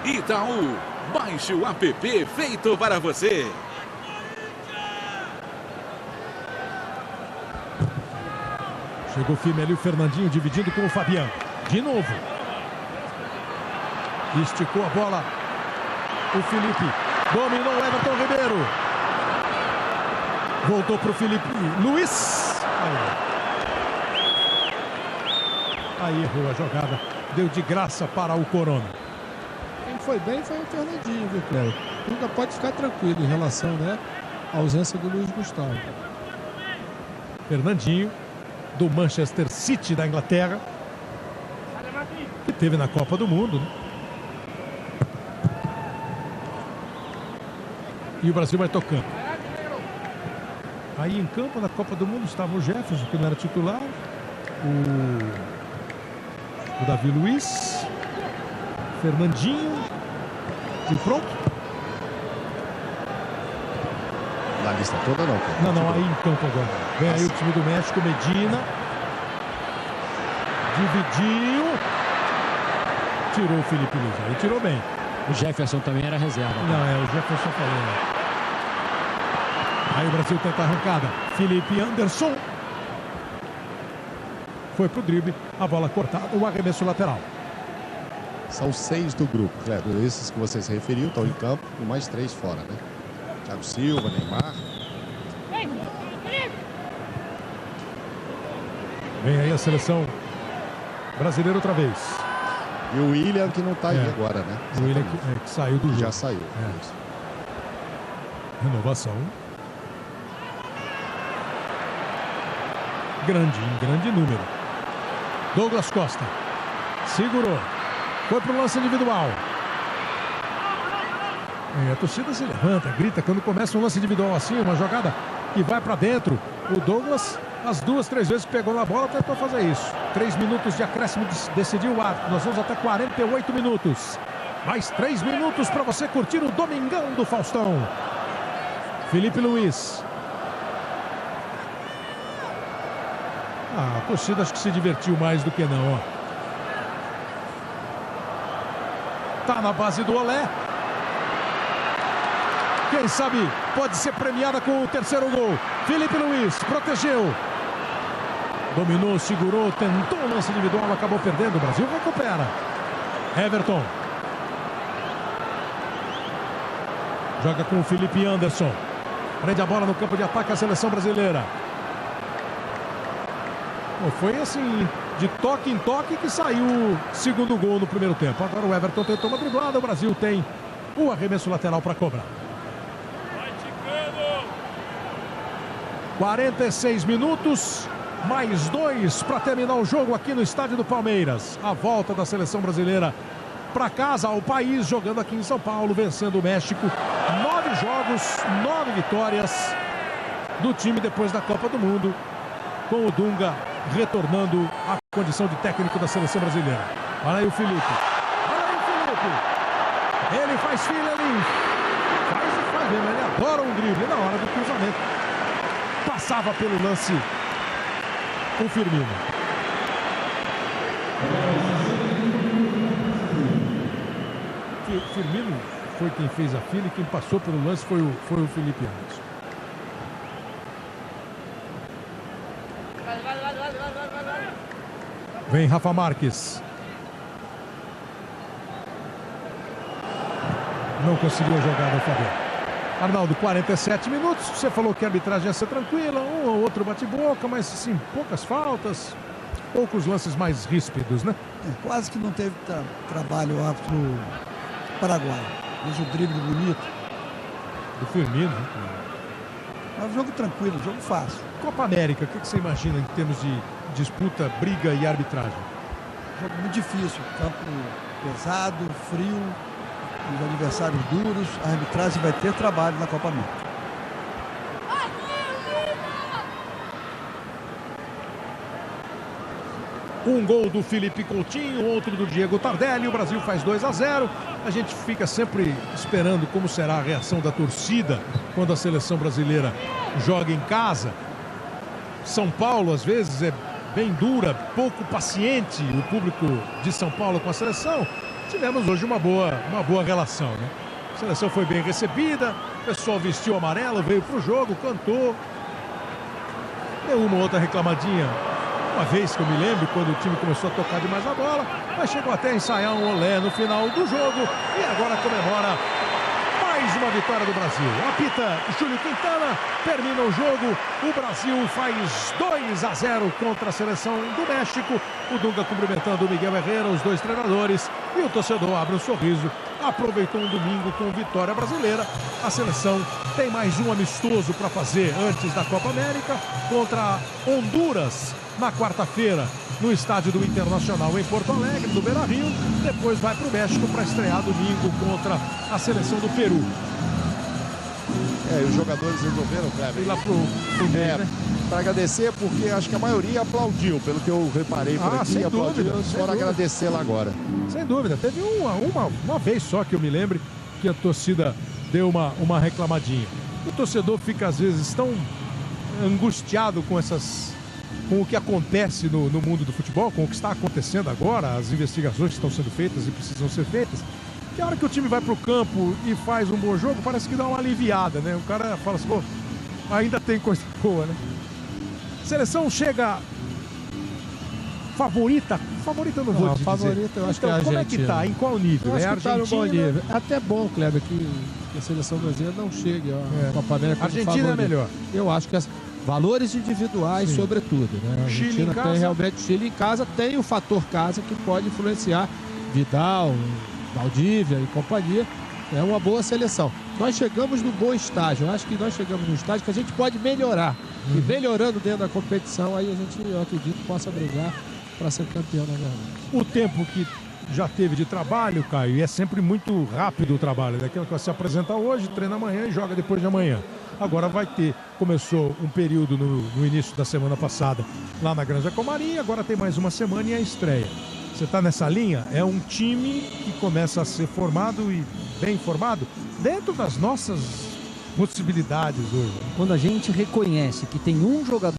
Itaú, baixe o app feito para você. Chegou firme ali o Fernandinho, dividindo com o Fabian. De novo. Esticou a bola o Felipe, dominou o Everton Ribeiro, voltou para o Felipe Luiz, aí errou a jogada, deu de graça para o Corona. Quem foi bem foi o Fernandinho, viu, Cléo? Nunca pode ficar tranquilo em relação, né, à ausência do Luiz Gustavo. Fernandinho, do Manchester City da Inglaterra, que teve na Copa do Mundo, né? E o Brasil vai tocando. Aí em campo, na Copa do Mundo, estava o Jefferson, que não era titular. O Davi Luiz. Fernandinho. E pronto. Na lista toda não. Não, aí em campo agora. Vem aí o time do México, Medina. Dividiu. Tirou o Felipe Luiz. Aí tirou bem. O Jefferson também era reserva. Não, o Jefferson falou. Aí o Brasil tenta a arrancada. Felipe Anderson. Foi pro drible. A bola cortada. O arremesso lateral. São 6 do grupo, Cleber. Esses que você se referiu estão em campo e mais 3 fora, né? Thiago Silva, Neymar. Vem aí a seleção brasileira outra vez. E o William que não está aí agora, né? O William que saiu do jogo. Já saiu. Renovação. Grande número. Douglas Costa. Segurou. Foi pro lance individual. A torcida se levanta, grita quando começa um lance individual assim, uma jogada que vai para dentro. O Douglas, as 2, 3 vezes que pegou na bola, tentou fazer isso. 3 minutos de acréscimo decidiu o árbitro. Nós vamos até 48 minutos. Mais 3 minutos para você curtir o Domingão do Faustão. Felipe Luiz. A torcida acho que se divertiu mais do que não, ó. Tá na base do Olé. Quem sabe pode ser premiada com o 3º gol. Felipe Luiz protegeu. Dominou, segurou, tentou o lance individual, acabou perdendo. O Brasil recupera. Everton. Joga com o Felipe Anderson. Prende a bola no campo de ataque a seleção brasileira. Foi assim, de toque em toque que saiu o 2º gol no primeiro tempo. Agora o Everton tentou uma driblada, o Brasil tem o arremesso lateral para cobrar. 46 minutos, mais 2 para terminar o jogo aqui no estádio do Palmeiras. A volta da seleção brasileira para casa, ao país, jogando aqui em São Paulo, vencendo o México. 9 jogos, 9 vitórias. do time depois da Copa do Mundo, com o Dunga retornando à condição de técnico da seleção brasileira. Olha aí o Felipe. Olha aí o Felipe. Ele faz filha ali. Faz mesmo. Ele adora um drible na hora do cruzamento. Passava pelo lance o Firmino. Firmino foi quem fez a fila e quem passou pelo lance foi o Felipe Anderson. Vem Rafa Marques. Não conseguiu a jogada, Fabiano. Arnaldo, 47 minutos. Você falou que a arbitragem ia ser tranquila, um ou outro bate-boca, mas sim, poucas faltas, poucos lances mais ríspidos, né? Quase que não teve trabalho o árbitro paraguaio. Fez o drible bonito. Do Firmino. É um jogo tranquilo, um jogo fácil. Copa América, o que você imagina em termos de disputa, briga e arbitragem? Jogo muito difícil, campo pesado, frio, os adversários duros, a arbitragem vai ter trabalho na Copa América. Um gol do Felipe Coutinho, outro do Diego Tardelli, o Brasil faz 2-0. A gente fica sempre esperando como será a reação da torcida quando a seleção brasileira joga em casa. São Paulo, às vezes, é bem dura, pouco paciente, o público de São Paulo com a seleção. Tivemos hoje uma boa relação, né? A seleção foi bem recebida, o pessoal vestiu amarelo, veio pro jogo, cantou. Deu uma outra reclamadinha, uma vez que eu me lembro, quando o time começou a tocar demais a bola, mas chegou até a ensaiar um olé no final do jogo e agora comemora mais uma vitória do Brasil. Apita Júlio Quintana, termina o jogo, o Brasil faz 2-0 contra a seleção do México. O Dunga cumprimentando o Miguel Herrera, os dois treinadores, e o torcedor abre um sorriso. Aproveitou um domingo com vitória brasileira. A seleção tem mais um amistoso para fazer antes da Copa América contra Honduras na quarta-feira no estádio do Internacional em Porto Alegre, no Beira-Rio. Depois vai para o México para estrear domingo contra a seleção do Peru. E os jogadores resolveram, Kleber, ir lá pro meio, né? Para agradecer, porque acho que a maioria aplaudiu, pelo que eu reparei por aqui, aplaudiu, foram agradecer lá agora. Sem dúvida, teve uma vez só que eu me lembre que a torcida deu uma reclamadinha. O torcedor fica às vezes tão angustiado com o que acontece no mundo do futebol, com o que está acontecendo agora, as investigações que estão sendo feitas e precisam ser feitas, que a hora que o time vai para o campo e faz um bom jogo, parece que dá uma aliviada, né? O cara fala assim, pô, ainda tem coisa boa, né? Seleção chega favorita eu não vou te dizer. Favorita eu acho que é a Argentina. Como é que tá? Em qual nível? Eu acho é a que tá no Argentina? bom nível. Até bom, Kleber, que a seleção brasileira não chegue à Copa América como Argentina favorita. é melhor. Eu acho que valores individuais, sobretudo, né? A Chile Argentina em casa. tem realmente Chile em casa, tem o fator casa que pode influenciar Vidal, Valdívia e companhia. É uma boa seleção. Nós chegamos num bom estágio. Eu acho que nós chegamos num estágio que a gente pode melhorar. E melhorando dentro da competição, aí a gente, eu acredito, possa brigar para ser campeão, na verdade. O tempo que já teve de trabalho, Caio, e é sempre muito rápido o trabalho, né? Aquilo que você apresenta hoje, treina amanhã e joga depois de amanhã. Agora começou um período no início da semana passada lá na Granja Comarim, agora tem mais uma semana e a estreia. Você está nessa linha? É um time que começa a ser formado e bem formado dentro das nossas possibilidades hoje. Quando a gente reconhece que tem um jogador